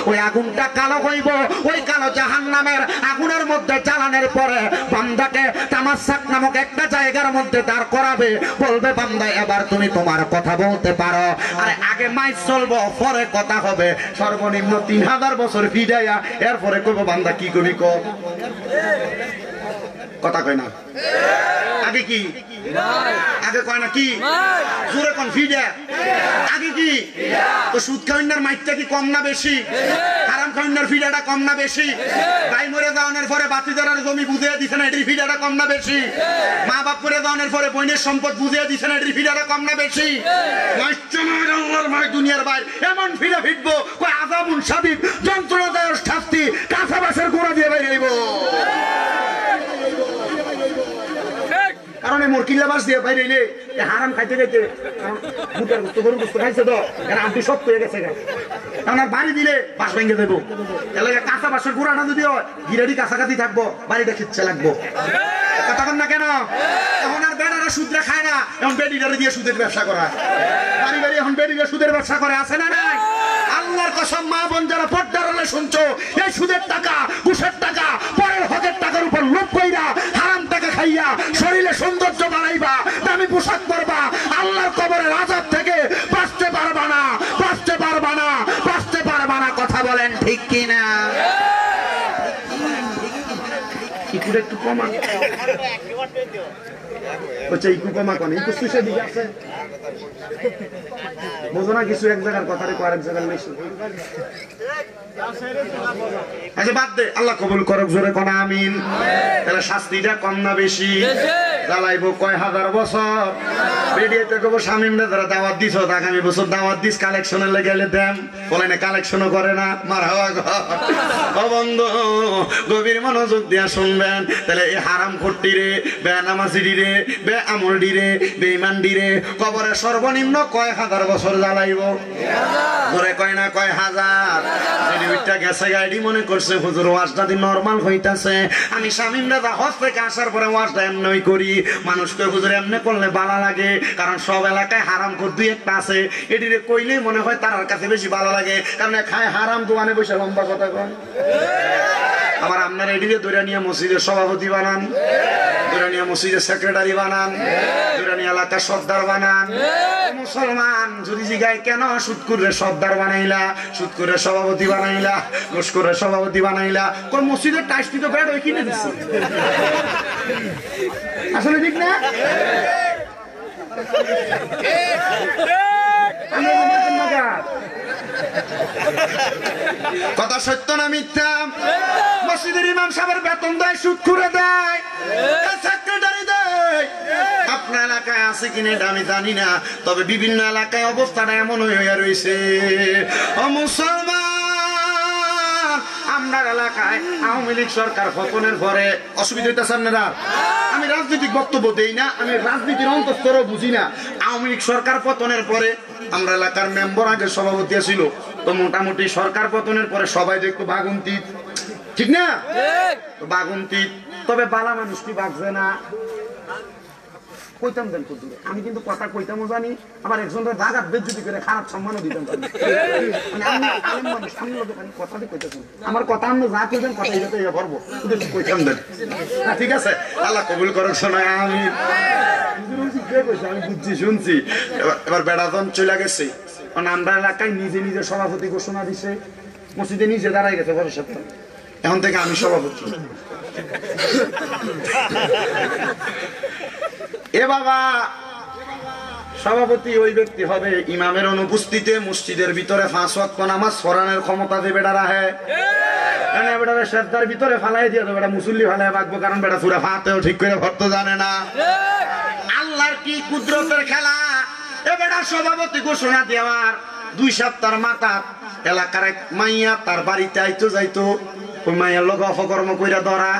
ওই আগুনটা কালো হইব। ওই কালো জাহান্নামের আগুনের মধ্যে জ্বালানোর পরে বান্দাকে তামাশাক নামক একটা জায়গার মধ্যে দাঁড় করাবে, বলবে বান্দা এবার তুমি তোমার কথা বলতে পারো। আরে আগে মাইক চলবো, পরে কথা হবে। সর্বনিম্ন 3000 বছর ফিরাইয়া এরপরে কইব বান্দা কি কবি ক কথা কয় না। আগে কি আগে কয় না কি জোরে কোন ফিডা আগে কি? তো সুদ খাওয়ার মাইকটা কি কম না বেশি? হারাম খাওয়ার ফিডাটা কম না বেশি? ভাই মরে যাওয়ার পরে বাতিদারের জমি বুঝিয়ে দিছেন, এটির ফিডাটা কম না বেশি? মা বাপ করে যাওয়ার পরে বোনের সম্পদ বুঝিয়ে দিছেন, এটির ফিডাটা কম না বেশি? আল্লাহর মাই দুনিয়ার ভাই এমন ফিডা ফিটবো কই আযাবুন শাদীদ, যন্ত্রণাদায়ক শাস্তি, কাঁচা বাঁশের গোড়া দিয়ে বাইরে আইব। কারণ মোর কিল্লা বাস দিয়ে বাইরে এলে হারাম খাইতে খাইতে মুখের গুস্ত গরু গুস্ত খাইছে তো এরা আন্টি শক্ত হয়ে গেছে। কারণ বাড়ি দিলে বাস ভেঙে দেবো, এলাকা কাঁচা বাসের গোড়াটা যদি হয় গিরাডি কাছাকাছি থাকবো, বাড়িটা খিচ্ছে লাগবো। কথা কন না কেন? এখন আর বেড়ারা সুদরা খায় না, এখন বেডিটারে দিয়ে সুদের ব্যবসা করা। বাড়ি বাড়ি এখন বেডিরা সুদের ব্যবসা করে, আছে না নাই? আল্লাহর কসম মা বোন যারা পর্দার হলে শুনছো, এই সুদের টাকা ঘুষের টাকা পরের হকের টাকার উপর লোভ কইরা হারাম টাকা খাইয়া শরীরে সৌন্দর্য বাড়াইবা, দামি পোশাক পরবা, আল্লাহর কবরের আযাব থেকে বাঁচতে পারবা না, বাঁচতে পারবা না, বাঁচতে পারবা না। কথা বলেন ঠিক কিনা? একটু কমা হচ্ছে একটু কমা কোন একটু সুশে দিকে আছে বোঝো না কিছু, এক জায়গার কথা রেখো আরেক জায়গার বেশি। আচ্ছা বাদ দে, আল্লাহ কবুল করুক, জোরে কোন আমিন। তাহলে শাস্তিটা কম না বেশি? জ্বালাইবো কয় হাজার বছর। রেডিওতে কব শামিমরা যারা দাওয়াত দিছ, আগামী বছর দাওয়াত দিস কালেকশনের লেগে গেলে দেন, বলে না কালেকশনও করে না। মার হাওয়া ও বন্ধু গভীর মনোযোগ দিয়া শুনবেন। তাহলে এই হারাম খোরটি রে, বেনামাজি রে, বে আমলডি রে, বেঈমানডি রে কবরে সর্বনিম্ন কয় হাজার বছর জ্বালাইব? ধরে কয় না কয় হাজার? রেডিওটা গেছে গাড়ি মনে করছে হুজুর ওয়াজটা দি নরমাল হইতাছে। আমি শামিমরা দা হজ থেকে আসার পরে ওয়াজটা এমনই করি, মানুষকে হুজুর এমনি করলে ভালো লাগে, কারণ সব এলাকায় হারাম খোর দুই একটা আছে, এটিরে কইলেই মনে হয় তার কাছে বেশি ভালো লাগে, কারণ খায় হারাম দোকানে বসে লম্বা কথা কন। আবার আপনার এটিকে দৈরা নিয়ে মসজিদের সভাপতি বানান, দৈরা নিয়ে মসজিদের সেক্রেটারি বানান, দৈরা নিয়ে এলাকার সর্দার বানান। মুসলমান যদি জিগায় কেন সুদকুরের সর্দার বানাইলা, সুদকুরের সভাপতি বানাইলা, ঘুষখোরের সভাপতি বানাইলা? কোন মসজিদের টাইসটি তো বেড ওই কিনে দিচ্ছে, আসলে ঠিক না? কথা সত্য না মিথ্যা? মসজিদের ইমাম সাহেবের বেতন দেয়, সুদ করে দেয়, সেক্রেটারি দেয়। আপনার এলাকায় আছে কিনা এটা আমি জানি না, তবে বিভিন্ন এলাকায় অবস্থাটা এমন হয়ে রয়েছে। ও মুসলমান, আপনার এলাকায় আওয়ামী লীগ সরকার পতনের পরে অসুবিধা হইতেছে আপনারা? আমি রাজনৈতিক বক্তব্য দেই না, আমি রাজনীতির অন্তঃস্তরও বুঝি না। আওয়ামী লীগ সরকার পতনের পরে আমরা এলাকার মেম্বার আগে সভাপতি ছিল, তো মোটামুটি সরকার পতনের পরে সবাই দেখতো বাগুন্তিত, ঠিক না? বাগুন্তিত, তবে বালা মানুষ কি বাগছে না? কইতাম দেন কত দূরে, আমি কিন্তু কথা কইতামও জানি, আবার একজনের জাগাত বেজ্জতি করে খারাপ সম্মানও দিতাম। আমার কথা আমি যা কইতাম কথা এটাতে পারবো, কইতাম দেন। ঠিক আছে, আল্লাহ কবুল করুক। শোনায় আমি বুঝছি শুনছি। এবার বেড়াতন চলে গেছে, আমরা এলাকায় নিজে নিজে সভাপতি ঘোষণা দিছে, মসজিদে নিজে দাঁড়াই গেছে বড় সপ্তাহ, এখন থেকে আমি সভাপতি। এ বাবা, সভাপতি ওই ব্যক্তি হবে ইমামের অনুপস্থিতিতে মসজিদের ভিতরে 5 ওয়াক্ত নামাজ পড়ানোর ক্ষমতা দেবে বেটা রাহে। বেটারে শ্রদ্ধার ভিতরে ফালাই দিয়ে বেটা মুসল্লি ফালাই বাঁকবো, কারণ বেটা সুরা ফাতেও ঠিক করে ভরতে জানে না। আল্লাহর কি কুদরতের খেলা! এ বেটা সভাপতি ঘোষণা দেওয়ার 2 সপ্তাহের মাথা এলাকার এক মাইয়া তার বাড়িতে আইতো যাইতো, ওই মাইয়ার লোক অপকর্ম কইরা ধরা,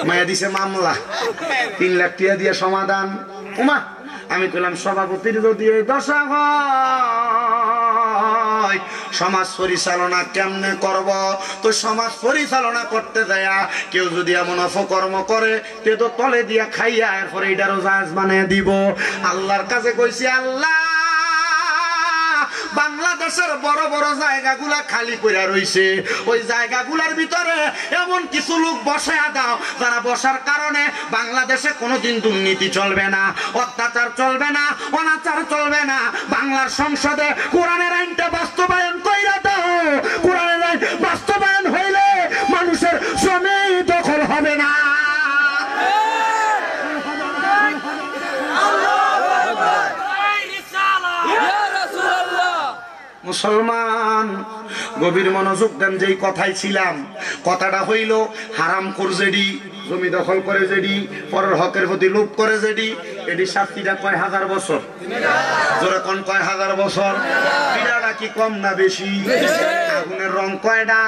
মাইয়া দিছে মামলা, 3 লাখ টাকা দিয়ে সমাধান। উমা, আমি কইলাম সভাপতির যদি এই দশা হয় নয়। সমাজ পরিচালনা কেমনে করব? তো সমাজ পরিচালনা করতে যায় কেউ যদি এমন অপকর্ম করে তে তো তলে দিয়া খাইয়া এরপরে এটারও জাহাজ বানিয়ে দিব। আল্লাহর কাছে কইছি, আল্লাহ বাংলাদেশের বড় বড় জায়গাগুলা খালি কইরা রইছে, ওই জায়গাগুলোর ভিতরে এমন কিছু লোক বসায়া দাও যারা বসার কারণে বাংলাদেশে কোনোদিন দুর্নীতি চলবে না, অত্যাচার চলবে না, অনাচার চলবে না। বাংলার সংসদে কোরআনের আইনটা বাস্তবায়ন কইরা দাও। কোরআনের আইন বাস্তবায়ন হইলে মানুষের জমি দখল হবে না। মুসলমান গভীর মনোযোগ দেন। যেই কথাই ছিলাম, কথাটা হইল হারামখোর যেডি জমি দখল করে, যেডি পরের হকের প্রতি লোভ করে, যেডি এডি শাস্তিটা কয় হাজার বছর। জোরে কোন কয় হাজার বছর? পিড়াটা কি কম না বেশি? আগুনের রং কয়টা?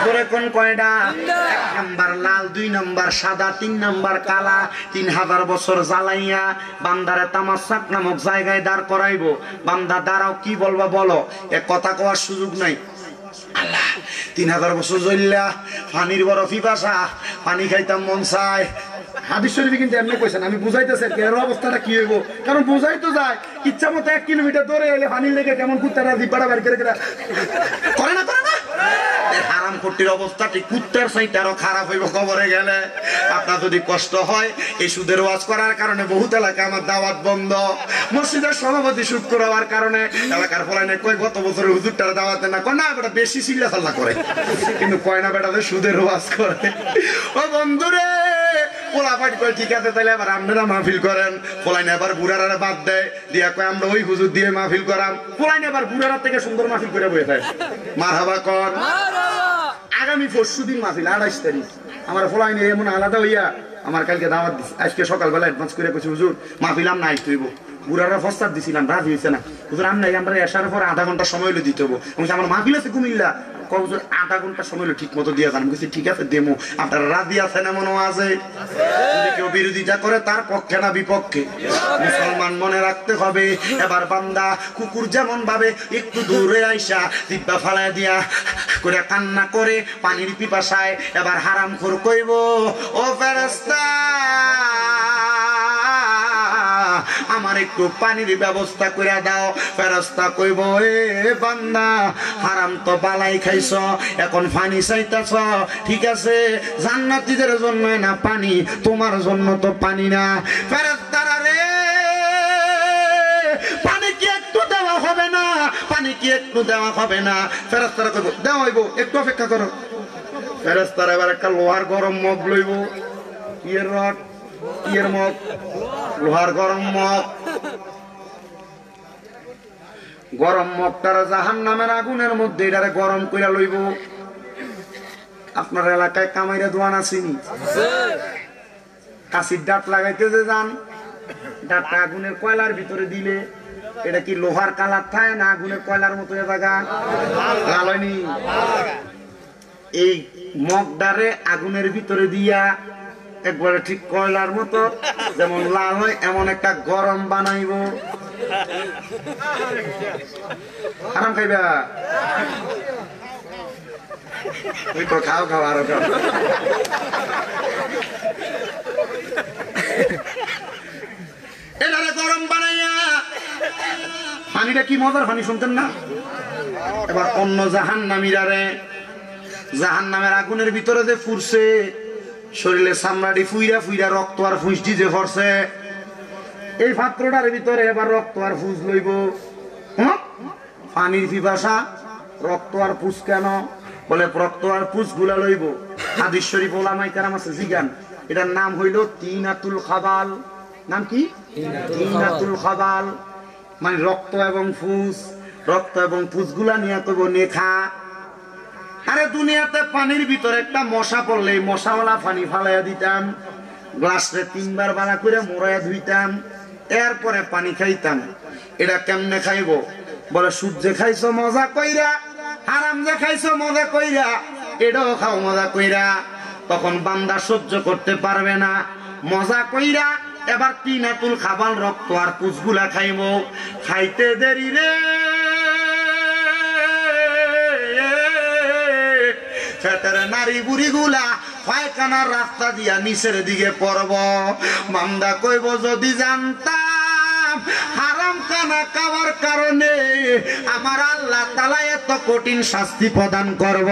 জোরে কোন কয়টা? 1 নাম্বার লাল, 2 নাম্বার সাদা, 3 নাম্বার কালা। 3000 বছর জ্বালাইয়া বান্দারে তামাশাক নামক জায়গায় দাঁড় করাইবো। বান্দা দাঁড়াও, কি বলবা বলো? এক কথা কওয়ার সুযোগ নাই। আল্লাহ 3000 বছর জ্বললা, পানির বড় পিপাসা, পানি খাইতাম মন চায়। হাদিস শরীফে কিন্তু এমনি কইছেন, আমি বুঝাইতেছি এর অবস্থাটা কি হইব। কারণ বুঝাই তো যায়, ইচ্ছা মতো 1 কিলোমিটার দূরে এলে পানির লেগে কেমন কুত্তারা দিবাড়া বের করে করে না করে না। হারাম খোরটির অবস্থা ঠিক কুত্তার চাইতে আরো খারাপ হইব কবরে গেলে। আপনার যদি কষ্ট হয়, এই সুদের ওয়াজ করার কারণে বহুত এলাকা আমার দাওয়াত বন্ধ। মসজিদের সভাপতি সুদ করার কারণে এলাকার ফলাইনে কয় গত বছর হুজুরটার দাওয়াতে না কয় না বেটা বেশি চিল্লা চাল্লা করে, কিন্তু কয় না বেটাদের সুদের ওয়াজ করে। ও বন্ধুরে, পোলা পাট কয় ঠিক আছে তাহলে এবার আপনারা মাহফিল করেন। পোলাইনে এবার বুড়ারা বাদ দেয়, দিয়া কয় আমরা ওই হুজুর দিয়ে মাহফিল করাম। পোলাইনে এবার বুড়ারা থেকে সুন্দর মাহফিল করে বসে থাকে। মারহাবা কর। আগামী পরশুদিন মাহফিল 28 তারিখ। আমার পোলাইনে এমন আলাদা হইয়া আমার কালকে দাওয়াত দিচ্ছে। আজকে সকালবেলা অ্যাডভান্স করে কইছি হুজুর মাহফিল আমরা আইতে হইব। বুড়ারা প্রস্তাব দিছিলাম, রাজি হয়েছে না। হুজুর আমরা আসার পর 1/2 ঘন্টা সময় হলে দিতে হবো। আমার মাহফিল আছে কুমিল্লা, হুজুর 1/2 ঘন্টা সময় হলো ঠিক মতো দিয়ে যান। আমি ঠিক আছে দেমো। আপনারা রাজি আছেন এমন আছে? যদি কেউ বিরোধিতা করে তার পক্ষে না বিপক্ষে? মুসলমান মনে রাখতে হবে, এবার বান্দা কুকুর যেমন ভাবে একটু দূরে আইসা দিব্যা ফালায় দিয়া করে কান্না করে পানির পিপাসায়, এবার হারামখোর কইব, ও ফেরেশতা আমার একটু পানির ব্যবস্থা করে দাও। ফেরেশতা কইব, এ বান্দা হারাম তো বালাই খাইছ, এখন পানি চাইতাছ। ঠিক আছে, জান্নাতীদের জন্য না পানি, তোমার জন্য তো পানি না। ফেরেশতারা রে, পানি কি একটু দেওয়া হবে না? পানি কি একটু দেওয়া হবে না? ফেরেশতারা কইব দেওয়া হইব, একটু অপেক্ষা করো। ফেরেশতারা এবার একটা লোহার গরম মগ লইব। ইয়ের রড, ইয়ের মগ, লোহার গরম মগ। গরম মগটারা জাহান্নামের আগুনের মধ্যে এটারে গরম কইরা লইব। আপনার এলাকায় কামাইরা দোয়ান আসেনি? কাশির ডাট লাগাইতে যে যান, ডাটটা আগুনের কয়লার ভিতরে দিলে এটা কি লোহার কালার থাকে না আগুনের কয়লার মতো জায়গা লাল হয়নি? এই মগডারে আগুনের ভিতরে দিয়া একবারে ঠিক কয়লার মতো যেমন লাল হয় এমন একটা গরম বানাইব। আরাম খাইবা? ওই তো খাও খাও আরো খাও। এটারে গরম বানাইয়া পানিটা কি মজার পানি শুনতেন না? এবার অন্য জাহান্নামীরারে জাহান্নামের আগুনের ভিতরে যে ফুরছে, শরীরে চামড়াটি ফুইরা ফুইরা রক্ত আর ফুসটি যে ভরছে, এই পাত্রটার ভিতরে এবার রক্ত আর ফুস লইব। পানির পিপাসা, রক্ত আর ফুস কেন? বলে রক্ত আর ফুস গুলা লইব। হাদিস শরীফ ওলামায়ে কেরাম আছে জিগান, এটার নাম হইল তিনাতুল খাবাল। নাম কি? তিনাতুল খাবাল, মানে রক্ত এবং ফুস। রক্ত এবং ফুস গুলা নিয়ে কইব নেখা। আরে দুনিয়াতে পানির ভিতরে একটা মশা পড়লে মশাওয়ালা পানি ফালাইয়া দিতাম, গ্লাসে 3 বার বালা করে মোড়াইয়া ধুইতাম, এরপরে পানি খাইতাম। এটা কেমনে খাইব? বলে সুদ যে খাইছো মজা কইরা, হারাম যে খাইছো মজা কইরা, এটাও খাও মজা কইরা। তখন বান্দা সহ্য করতে পারবে না, মজা কইরা এবার তিনাতুল খাবাল রক্ত আর পুজগুলা খাইব। খাইতে দেরি রে, ফেটের নারী বুড়ি গুলা পায়খানার রাস্তা দিয়া নিচের দিকে পড়ব। বান্দা কইব যদি জানতাম হারাম খানা খাওয়ার কারণে আমার আল্লাহ তাআলা এত কঠিন শাস্তি প্রদান করব,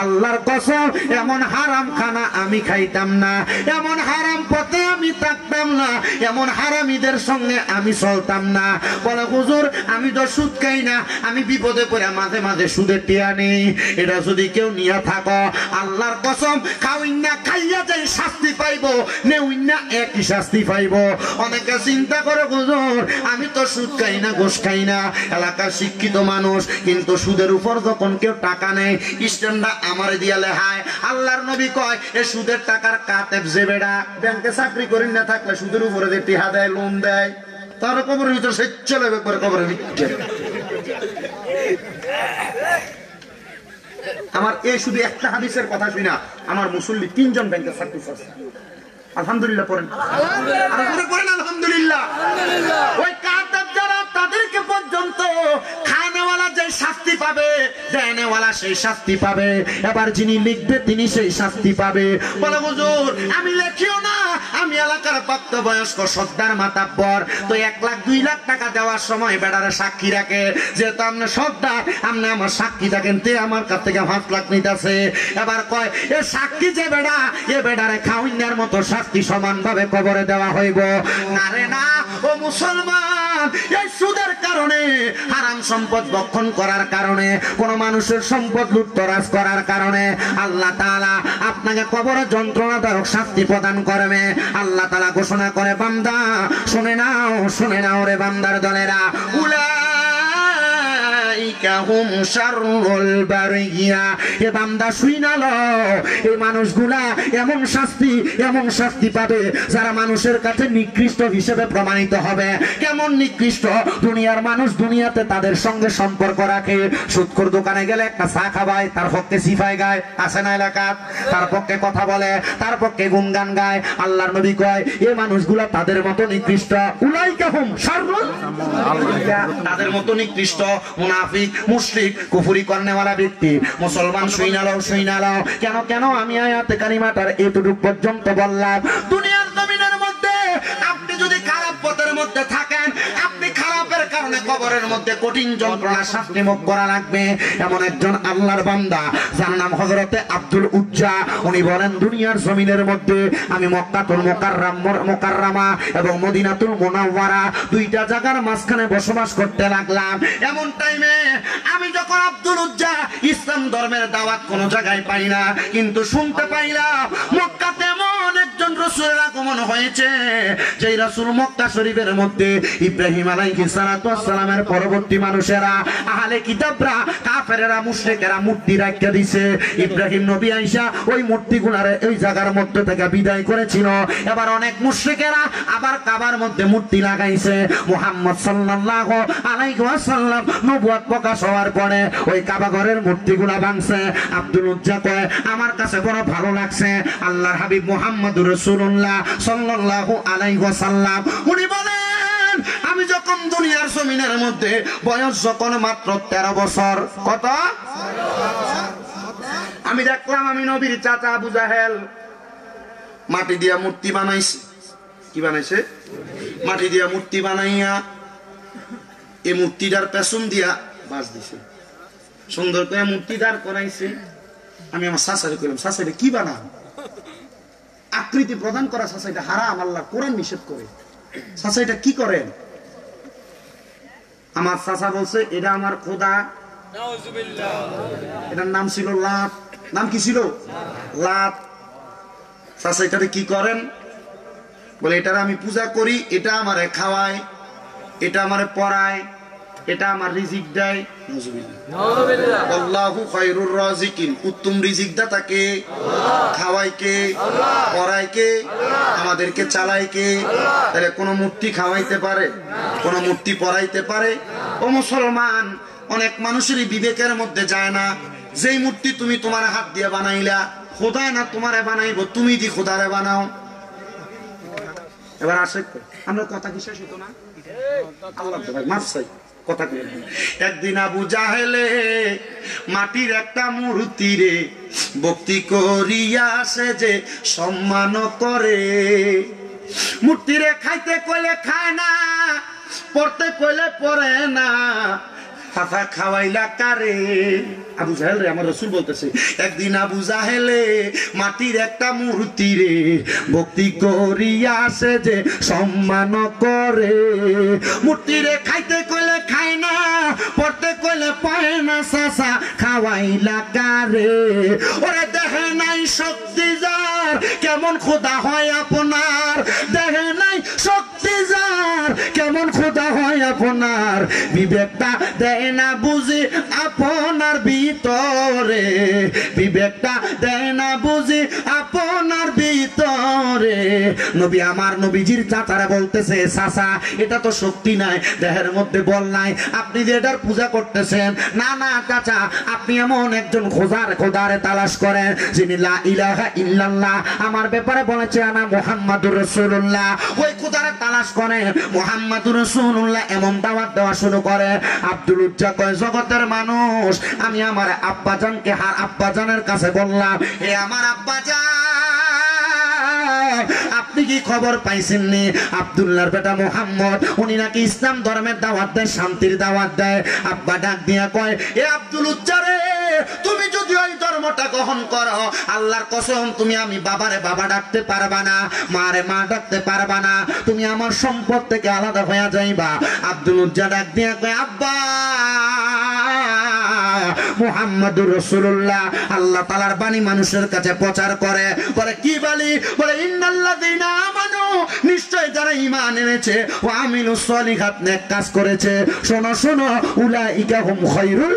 আল্লাহর কসম এমন হারাম খানা আমি খাইতাম না, এমন হারাম পথে আমি থাকতাম না, এমন হারামিদের সঙ্গে আমি চলতাম না। বলে হুজুর আমি তো সুদ খাই না, আমি বিপদে পড়ে মাঝে মাঝে সুদের টিয়া নেই। এটা যদি কেউ নিয়ে থাকো আল্লাহর কসম খাওইন না খাইয়া যাই শাস্তি পাইব, নেউইন না একই শাস্তি পাইব। অনেকে চিন্তা করে হুজুর আমি তো সুদ খাই না, ঘুষ খাই না, এলাকার শিক্ষিত মানুষ, কিন্তু সুদের উপর যখন কেউ টাকা নেয় স্ট্যান্ডা আমারে দিয়া লেহায়। আল্লাহর নবী কয় এ সুদের টাকার কাতেব যে বেড়া ব্যাংকে চাকরি করেন না থাকলে সুদের উপরে যে টিহা দেয়, লোন দেয়, তার কবরের ভিতরে সে চলে একবার কবরের ভিতরে। আমার এই শুধু একটা হাদিসের কথা শুনা আমার মুসল্লি 3 জন ব্যাংকে চাকরি করছে। আলহামদুলিল্লাহ পড়েন, আলহামদুলিল্লাহ। ওই কাতেব যারা তাদেরকে পর্যন্ত খানেওয়ালা যে শাস্তি পাবে, দেনেওয়ালা সেই শাস্তি পাবে, এবার যিনি লিখবে তিনি সেই শাস্তি পাবে। বলে হুজুর আমি লেখিও না, আমি এলাকার প্রাপ্তবয়স্ক সর্দার মাতাব্বর, তো 1 লাখ 2 লাখ টাকা দেওয়ার সময় বেড়ারে সাক্ষী রাখে, যেহেতু আপনি সর্দার আপনি আমার সাক্ষী থাকেন, তে আমার কাছ থেকে 5 লাখ নিতেছে। এবার কয় এ সাক্ষী যে বেড়া, এ বেড়ারে খাওয়ার মতো শাস্তি সমান ভাবে কবরে দেওয়া হইব না রে না। ও মুসলমান, এই সুদের কারণে, হারাম সম্পদ ভক্ষণ করার কারণে, কোন মানুষের সম্পদ লুটতরাজ করার কারণে আল্লাহ তাআলা আপনাকে কবরে যন্ত্রণাদায়ক শাস্তি প্রদান করবে। আল্লাহ তাআলা ঘোষণা করে বান্দা শুনে নাও রে বান্দার দলেরা, উলাইকা হুম শাররুল বারিয়া, এ বান্দা শুইনা লও এই মানুষগুলা এমন শাস্তি পাবে যারা মানুষের কাছে নিকৃষ্ট হিসেবে প্রমাণিত হবে। কেমন নিকৃষ্ট? দুনিয়ার মানুষ দুনিয়াতে তাদের সঙ্গে সম্পর্ক রাখে, সুদখোর দোকানে গেলে একটা চা খাবায়, তার পক্ষে সিফাই গায়, আসে না এলাকাত, তার পক্ষে কথা বলে, তার পক্ষে গুণগান গায়। আল্লাহর নবী কয় এই মানুষগুলা তাদের মতো নিকৃষ্ট। উলাইকা হুম শাররুল বারিয়া, তাদের মতো নিকৃষ্ট মুনাফিক, মুশরিক, কুফরি করনেওয়ালা ব্যক্তি। মুসলমান শুইনা লও। কেন আমি আয়াতে কারিমাটার এতটুকু পর্যন্ত বললাম। দুনিয়ার জমিনের মধ্যে আপনি যদি খারাপ পথের মধ্যে থাকেন, আপনি খারাপের কারণে কবরের মধ্যে কঠিন যন্ত্রণা শাস্তি মুখ করা লাগবে। এমন একজন আল্লাহর বান্দা যার নাম হযরতে আব্দুল উজ্জা, উনি বলেন দুনিয়ার জমিনের মধ্যে আমি মক্কাতুল মুকাররমা এবং মদিনাতুল মুনাওয়ারা 2টা জায়গার মাঝখানে বসবাস করতে লাগলাম। এমন টাইমে আমি যখন আব্দুল উজ্জা ইসলাম ধর্মের দাওয়াত কোন জায়গায় পাই না, কিন্তু শুনতে পাইলাম মক্কাতে এমন একজন রাসূলের আগমন হয়েছে, যেই রাসূল মক্কা শরীফের মধ্যে ইব্রাহিম আলাইহিস সালাতু ওয়াস সালামের পরবর্তী মানুষেরা, আহলে কিতাবরা, কাফেরেরা, মুশরিকেরা মূর্তি রাখিয়া দিছে। ইব্রাহিম নবী আইসা ওই মূর্তিগুলারে ওই জায়গার মধ্যে থেকে বিদায় করেছিল। এবার অনেক মুশরিকেরা আবার কাবার মধ্যে মূর্তি লাগাইছে। মুহাম্মদ সাল্লাল্লাহু আলাইহি ওয়াসাল্লাম নবুয়ত প্রকাশ হওয়ার পরে ওই কাবা ঘরের মূর্তিগুলা ভাঙছে। আব্দুল উজ্জা কয় আমার কাছে বড় ভালো লাগছে, আল্লাহর হাবিব মুহাম্মদুর রাসূলুল্লাহ সাল্লাল্লাহু আলাইহি ওয়াসাল্লাম উনি বলেন আমি যখন দুনিয়ার জমিনের মধ্যে বয়স যখন মাত্র 13 বছর, কত? আমি দেখলাম আমি নবীর চাচা আবু জাহেল মাটি দিয়া মূর্তি বানাইছে। কি বানাইছে? মাটি দিয়া মূর্তি বানাইয়া এই মূর্তিটার পেছন দিয়া বাস দিছে, সুন্দর করে মূর্তি দাঁড় করাইছে। আমি আমার শাশুড়ি কইলাম শাশুড়ি এটা কি বানাও? আকৃতি প্রদান করা শাশুড়ি এটা হারাম, আল্লাহ কোরআন নিষেধ করে। শাশুড়ি এটা কি করেন? আমার চাচা বলছে এটা আমার খোদা, এটার নাম ছিল লাত। নাম কি ছিল? লাত। চাচা এটারে কি করেন? বলে এটার আমি পূজা করি, এটা আমারে খাওয়ায়, এটা আমারে পড়ায়, এটা আমার রিজিক দেয়। আল্লাহু খায়রুর রাজিকিন, উত্তম রিজিক দাতা কে? খাওয়ায় কে? পড়ায় কে? আমাদেরকে চালায় কে? তাহলে কোন মূর্তি খাওয়াইতে পারে? কোন মূর্তি পড়াইতে পারে? ও মুসলমান, অনেক মানুষেরই বিবেকের মধ্যে যায় না, যেই মূর্তি তুমি তোমার হাত দিয়ে বানাইলা খোদা না তোমারে বানাইবো, তুমি দি খোদারে বানাও। এবার আসে আমরা কথা কি শেষ হতো না? আল্লাহ মাফ চাই, কথা কই একদিন আবু জাহেলে মাটির একটা মূর্তি রে ভক্তি করিয়া সে যে সম্মান করে মূর্তি রে খাইতে কইলে খায় না পড়তে কইলে পড়ে না ফাফা খাওয়াইলা কারে আবু জাহেল রে আমার রাসূল বলতেছে একদিন আবু জাহেলে মাটির একটা মূর্তি রে ভক্তি করিয়া সে যে সম্মান করে মূর্তি রে খাইতে কইলে খায় না পড়তে কইলে পায় না চাচা খাওয়াইলা কারে ওরে দেখে নাই শক্তি যার কেমন খোদা হয় আপনার দেখে নাই শক্তি যার কেমন খোদা হয় আপনার বিবেকটা দেয় না বুঝি আপনার ভিতরে বিবেকটা দেয় না বুঝি আপনার ভিতরে নবী আমার নবীজির চাচারা বলতেছে চাচা এটা তো শক্তি নাই দেহের মধ্যে বল নাই আপনি যে এটার পূজা করতেছেন না না চাচা আপনি এমন একজন খোদারে তালাশ করেন যিনি লা ইলাহা ইল্লাল্লাহ আমার ব্যাপারে বলেছে আনা মুহাম্মাদুর রাসূলুল্লাহ ওই খোদারে তালাশ করেন মুহাম্মাদুর রাসূলুল্লাহ এমন দাওয়াত দেওয়া শুরু করে আব্দুল উজ্জা কয় জগতের মানুষ আমি আমার আব্বাজানকে আব্বাজানের কাছে বললাম হে আমার আব্বাজান আপনি কি খবর পাইছেন নি আব্দুল্লাহর বেটা মুহাম্মদ উনি নাকি ইসলাম ধর্মের দাওয়াত দেয় শান্তির দাওয়াত দেয় আব্বা ডাক দিয়া কয় এ আব্দুল উজ্জা রে তুমি যদি ওই ধর্মটা গ্রহণ করো আল্লাহর কসম তুমি আমি বাবারে বাবা ডাকতে পারবা না মারে মা ডাকতে পারবা না তুমি আমার সম্পদ থেকে আলাদা হয়ে যাইবা আব্দুল উজ্জা ডাক দিয়া কয় আব্বা মুহাম্মাদুর রাসূলুল্লাহ আল্লাহ তাআলার বাণী মানুষের কাছে প্রচার করে বলে কি বলি বলে ইন্নাল্লাযীনা আমানু নিশ্চয় যারা ঈমান এনেছে ওয়া আমিলুস সলিহাত নেক কাজ করেছে শোনো শোনো উলাইকা হুম খায়রুল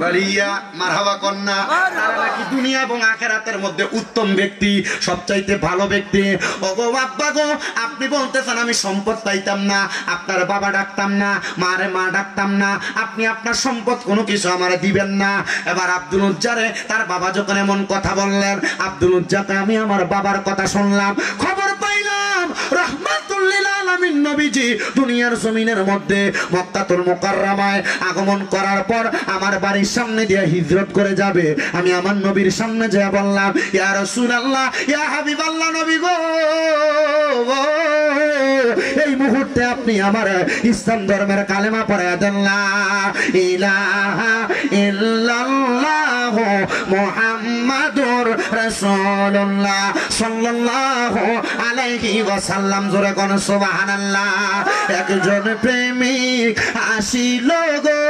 বারিয়া মারহাবা কন্না তারা নাকি দুনিয়া এবং আখিরাতের মধ্যে উত্তম ব্যক্তি সবচাইতে ভালো ব্যক্তি ওগো আব্বা গো আপনি বলতেছেন আমি সম্পদ পাইতাম না আপনার বাবা ডাকতাম না মারে মা ডাকতাম না আপনি আপনার সম্পদ কোনো কিছু আমারে দিবেন না এবার আব্দুল উজ্জারে তার বাবা যখন এমন কথা বললেন আব্দুল উজ্জাকে আমি আমার বাবার কথা শুনলাম খবর পাইলাম রাহমাতুল লিল আলামিন নবীজি দুনিয়ার জমিনের মধ্যে মক্কাতুল মুকাররমায় আগমন করার পর আমার বাড়ির সামনে দিয়ে হিজরত করে যাবে আমি আমার নবীর সামনে যেয়ে বললাম ইয়া রাসূলুল্লাহ ইয়া হাবিবাল্লাহ নবী গো এই মুহূর্তে আপনি আমার ইসলাম ধর্মের কালেমা পড়ায়া দেন লা ইলাহা ইল্লাল্লাহ মুহাম্মাদুর রাসূলুল্লাহ সাল্লাল্লাহু আলাইহি ওয়াসাল্লাম জোরে কোন সুবহানাল্লাহ একজন প্রেমিক আসিল গো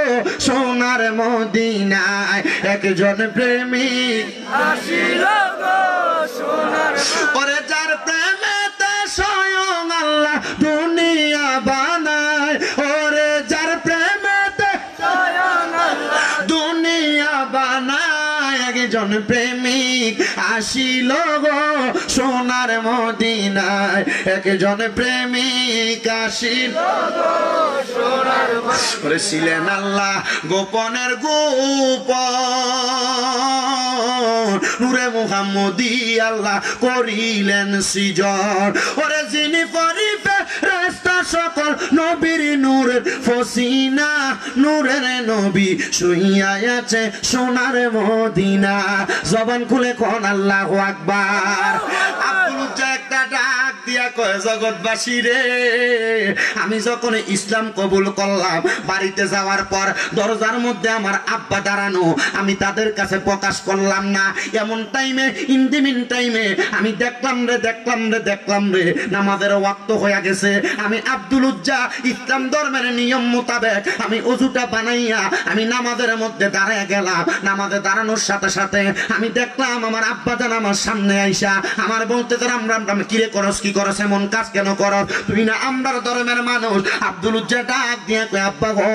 সোনার মদিনায় একজন প্রেমিক আসিল গো সোনার ওরে যার প্রেমেতে স্বয়ং আল্লাহ দুনিয়া বানায় ওরে যার প্রেমেতে স্বয়ং আল্লাহ দুনিয়া বানায় একজন প্রেমিক আসিল গো সোনার মদিনায় একজন প্রেমিক আসিল গো সোনার মদিনায় ছিলেন আল্লাহ গোপনের গোপন নূরে মুহাম্মদী আল্লাহ করিলেন সৃজন ওরে যিনি পরিবে রাস্তা সকল নবীর নূরের ফসিনা নূরের নবী শুইয়া আছে সোনার মদিনা জবান খুলে কোন আল্লাহু আকবার আব্দুল উজ্জা একটা ডাক দিয়া কয় জগৎবাসী রে আমি যখন ইসলাম কবুল করলাম বাড়িতে যাওয়ার পর দরজার মধ্যে আমার আব্বা দাঁড়ানো আমি তাদের কাছে প্রকাশ করলাম না এমন টাইমে ইন্দিমিন টাইমে আমি দেখলাম রে নামাজের ওয়াক্ত হয়ে গেছে আমি আব্দুল উজ্জা ইসলাম ধর্মের নিয়ম মোতাবেক আমি ওযুটা বানাইয়া আমি নামাজের মধ্যে দাঁড়ায় গেলাম নামাজে দাঁড়ানোর সাথে সাথে আমি দেখলাম আমার আব্বা জান আমার সামনে আইসা আমার বলতে রাম রাম রাম কিরে করস কি করস এমন কাজ কেন করস তুই না আমরার ধর্মের মানুষ আব্দুল উজ্জা ডাক দিয়ে কয় আব্বা গো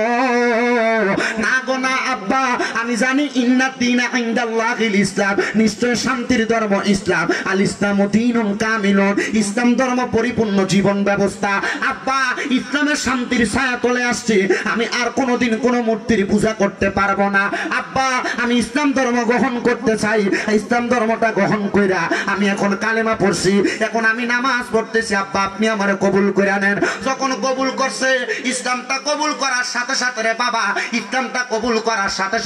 না গো না আব্বা আমি জানি ইন্নাদ দীনা ইনদাল্লাহিল ইসলাম নিশ্চয় শান্তির ধর্ম ইসলাম আল ইসলামু দীনুন কামিলুন ইসলাম ধর্ম পরিপূর্ণ জীবন ব্যবস্থা আব্বা ইসলামের শান্তির ছায়া তলে আসছে আমি আর কোনোদিন কোনো মূর্তির পূজা করতে পারবো না আব্বা আমি ইসলাম ধর্ম গ্রহণ করতে চাই ইসলাম ধর্মটা গ্রহণ কইরা আমি এখন কালেমা পড়ছি এখন আমি নামাজ করতেছি আব্বা আপনি আমারে কবুল করে নেন। যখন কবুল করছে, ইসলামটা কবুল করার সাথে সাথে রে বাবা, ইসলামটা কবুল করার সাথে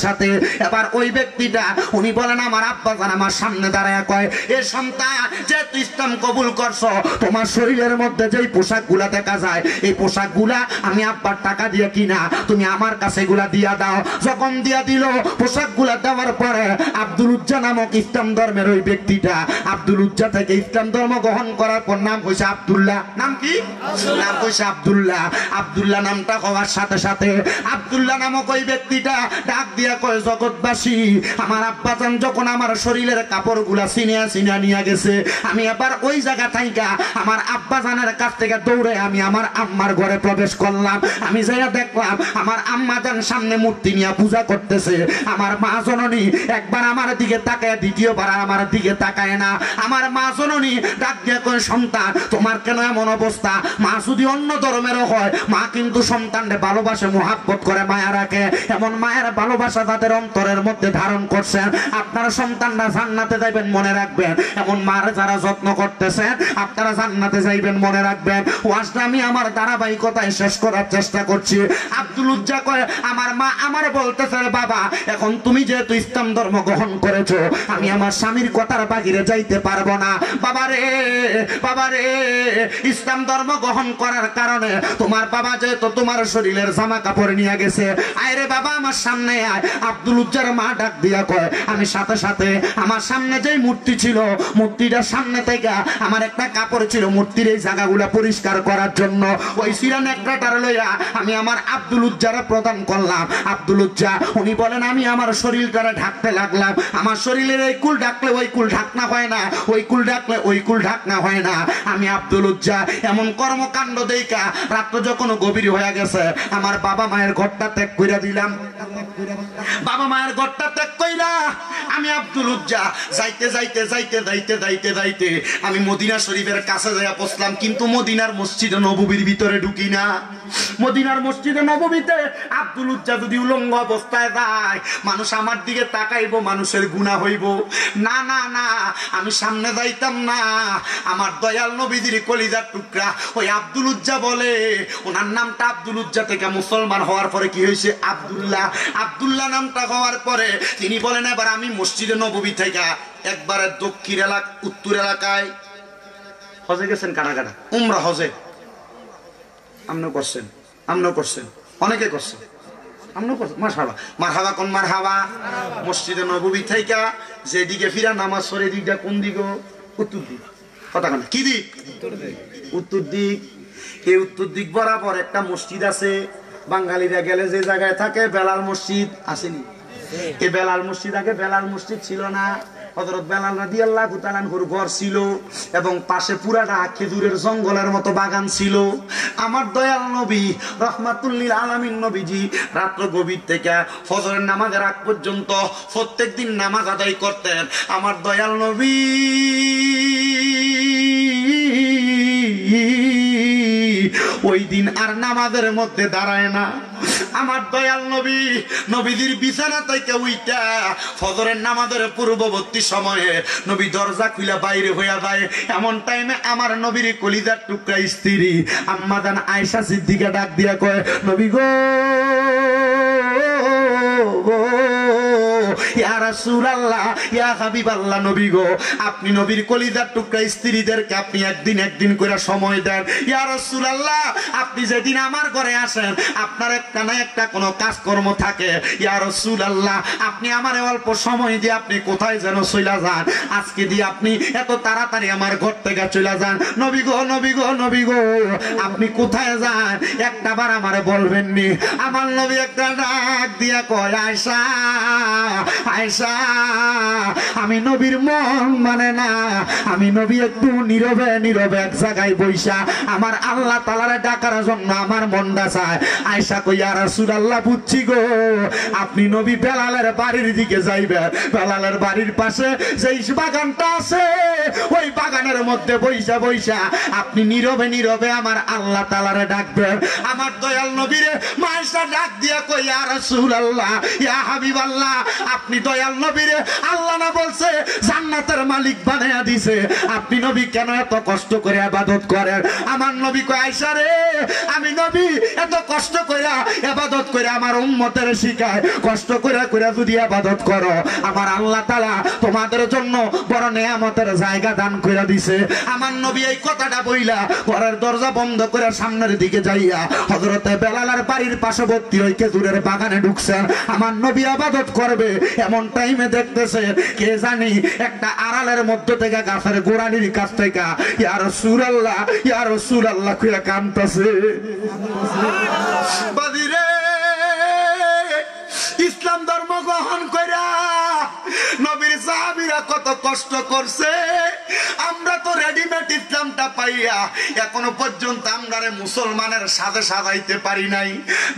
সাথে এবার ওই ব্যক্তিটা উনি বলেন আমার আব্বা জান আমার সামনে দাঁড়ায় কয়, এ সন্তান যেহেতু ইসলাম কবুল করছো, তোমার শরীরের মধ্যে যেই পোশাকগুলা দেখা যায় এই পোশাকগুলা আমি আব্বার টাকা দিয়ে কিনা, তুমি আমার কাছে এগুলা দিয়া দাও। যখন দিয়া দিল পোশাকগুলা দেওয়ার পরে আব্দুল উজ্জা নামক ইসলাম ধর্মের ওই ব্যক্তিটা আব্দুল উজ্জা থেকে ইসলাম ধর্ম গ্রহণ করার পর নাম হয়েছে আব্দুল্লাহ। নাম কি? নাম হয়েছে আব্দুল্লাহ। আব্দুল্লাহ নামটা হওয়ার সাথে সাথে আব্দুল্লাহ নামক ওই ব্যক্তিটা ডাক দিয়া কয়, জগৎবাসী আমার আব্বাজান যখন আমার শরীরের কাপড়গুলা সিনিয়া নিয়ে গেছে, আমি এবার ওই জায়গা থাইকা আমার আব্বাজানের কাছ থেকে দৌড়ে আমি আমার আম্মার ঘরে প্রবেশ করলাম। আমি যাইয়া দেখলাম আমার আম্মাজান সামনে মূর্তি নিয়ে পূজা করতেছে। আমার মা জননী একবার আমার দিকে তাকায়, দ্বিতীয়বার আমার দিকে তাকায় না। আমার মা জননী ডাক দিয়া কয়, সন্তান তোমার কেন এমন অবস্থা? মা যদি অন্য ধর্মেরও হয়, মা কিন্তু সন্তানকে ভালোবাসে, মোহাব্বত করে, মায়া রাখে। এমন মায়ের ভালোবাসা তাদের অন্তরের মধ্যে ধারণ করছেন। আপনারা সন্তানরা জান্নাতে যাইবেন মনে রাখবেন, এমন মার যারা যত্ন করতেছেন আপনারা জান্নাতে যাইবেন মনে রাখবেন। ওয়াজটা আমি আমার ধারাবাহিকতায় শেষ করার চেষ্টা করছি। আব্দুল উজ্জা কয়, আমার মা আমার বলতেছে, বাবা এখন তুমি যেহেতু ইসলাম ধর্ম গ্রহণ করেছো, আমি আমার স্বামীর কথার বাহিরে যাইতে পারবো না। বাবা রে ইসলাম ধর্ম গ্রহণ করার কারণে তোমার বাবা যেহেতু তোমার শরীরের জামা কাপড় নিয়ে গেছে, আয় রে বাবা আমার সামনে আয়। আব্দুল উজ্জার মা ডাক দিয়া কয়, আমি সাথে সাথে আমার সামনে যেই মূর্তি ছিল মূর্তিটার সামনে থেকে আমার একটা কাপড় ছিল মূর্তির এই জায়গাগুলো পরিষ্কার করার জন্য, ওই সিরান একটার লইয়া আমি আমার আব্দুল উজ্জারা প্রদান করলাম। আব্দুল উজ্জা উনি বলেন, আমি আমার শরীরটারে ঢাকতে লাগলাম। আমার শরীরের এই কুল ঢাকলে ওই কুল ঢাকনা হয় না, ওই কুল ঢাকলে ওই কুল ঢাকনা হয় না। আমি আব্দুল উজ্জা এমন কর্মকাণ্ড দেইকা রাত্র যখন গভীর হয়ে গেছে, আমার বাবা মায়ের ঘরটা ত্যাগ কইরা দিলাম। বাবা মায়ের ঘরটা ত্যাগ কইরা আমি আব্দুল উজ্জা যাইতে আমি মদিনা শরীফের কাছে যাইয়া পৌঁছলাম, কিন্তু মদিনার মসজিদে নববীর ভিতরে ঢুকি না। মদিনার মসজিদে নববীতে আব্দুল উজ্জা যদি উলঙ্গ অবস্থায় যায়, মানুষ আমার দিকে তাকাইবো, মানুষের গুনাহ হইব। না না না, আমি সামনে যাইতাম না। আমার দয়াল নবীজির কলিজার টুকরা ওই আব্দুল উজ্জা বলে, ওনার নামটা আব্দুল উজ্জা থেকে মুসলমান হওয়ার পরে কি হয়েছে আব্দুল্লাহ। আব্দুল্লাহ নামটা হওয়ার পরে তিনি বলেন, এবার আমি মসজিদে নববী থেকে একবারে দক্ষিণ এলাকা উত্তর এলাকায় হজে গেছেন। কানাকাটা উমরা হজে আমরাও করছেন অনেকে করছেন, আমরাও করছেন। মারহাবা কোন মারহাবা। মসজিদে নববী থেকে যেদিকে ফিরা নামাজ পড়ে দিকটা কোন দিক? উত্তর দিক। কথা কেন কি দিক? উত্তর দিক। এই উত্তর দিক বরাবর একটা মসজিদ আছে। বাঙালিরা গেলে যে জায়গায় থাকে বেলাল মসজিদ আসেনি? এই বেলাল মসজিদ আগে বেলাল মসজিদ ছিল না। হযরত বেলাল রাদিয়াল্লাহু তাআলা আনহুর ঘর ছিল এবং পাশে পুরাটা খেজুরের জঙ্গলের মতো বাগান ছিল। আমার দয়াল নবী রাহমাতুল লিল আলামিন নবীজি রাত্র গভীর থেকে ফজরের নামাজের আগ পর্যন্ত প্রত্যেকদিন নামাজ আদায় করতেন। আমার দয়াল নবী ওই দিন আর নামাজের মধ্যে দাঁড়ায় না। আমার দয়াল নবী নবীজির বিছানা থেকে উইটা ফজরের নামাজের পূর্ববর্তী সময়ে নবী দরজা খুলে বাইরে হইয়া যায়। এমন টাইমে আমার নবীর কলিজার টুকরা স্ত্রী আম্মা জান আয়েশা সিদ্দিকা ডাক দিয়া কয়, নবী গো ইয়া রাসূলুল্লাহ ইয়া হাবিবাল্লাহ, নবী গো আপনি নবীর কলিজার টুকরা স্ত্রীদেরকে আপনি একদিন করে সময় দেন। ইয়া রাসূলুল্লাহ আপনি যেদিন আমার ঘরে আসেন আপনার একটা না একটা কোনো কাজকর্ম থাকে। ইয়া রাসূলুল্লাহ আপনি আমারে অল্প সময় দিয়ে আপনি কোথায় যেন চলে যান, আজকে দিয়ে আপনি এত তাড়াতাড়ি আমার ঘর থেকে চলে যান। নবী গো আপনি কোথায় যান একটাবার আমারে বলবেন নি? আমার নবী একটা ডাক দিয়া কয়, আয়েশা আয়েশা আমি নবীর মন মানে না, আমি নবী একটু নীরবে এক জায়গায় বইসা আমার আল্লাহ তাআলারে ডাকার জন্য আমার মনটা চায়। আয়েশা কই, ইয়া রাসূলুল্লাহ বুঝছি গো আপনি নবী বেলালের বাড়ির দিকে যাইবেন। বেলালের বাড়ির পাশে যেই বাগানটা আছে ওই বাগানের মধ্যে বইসা আপনি নীরবে আমার আল্লাহ তাআলারে ডাকবেন। আমার দয়াল নবীরে আয়েশা ডাক দিয়া কই, ইয়া রাসূলুল্লাহ ইয়া হাবিবাল্লাহ আপনি দয়াল নবীরে আল্লাহ না বলছে জান্নাতের মালিক বানায়া দিছে, আপনি নবী কেন এত কষ্ট করে ইবাদত করেন? আমার নবী কয় আয়েশা রে, আমি নবী এত কষ্ট করে ইবাদত করে আমার উম্মতের শিখায়, কষ্ট করে করে যদি ইবাদত করো আমার আল্লাহ তাআলা তোমাদের জন্য বড় নেয়ামতের জায়গা দান করে দিছে। আমার নবী এই কথাটা বইলা ঘরের দরজা বন্ধ করে সামনের দিকে যাইয়া হযরতে বেলালের বাড়ির পার্শ্ববর্তী ওই খেজুরের বাগানে ঢুকছেন। আমার নবী ইবাদত করবে এমন টাইমে দেখতেছে কে জানি একটা আড়ালের মধ্য থেকে গাছের গোড়ালির কাছ থেকে ইয়া রাসূলুল্লাহ ইয়া রাসূলুল্লাহ কইয়া কাঁদতেছে। বাদিরে ইসলাম ধর্ম গ্রহণ কইরা নবীর সাহাবীরা কত কষ্ট করছে, আমরা তো রেডিমেড ইসলামটা পাইয়া এখনো পর্যন্ত আমরা মুসলমানের সাথে সাজাইতে পারি নাই।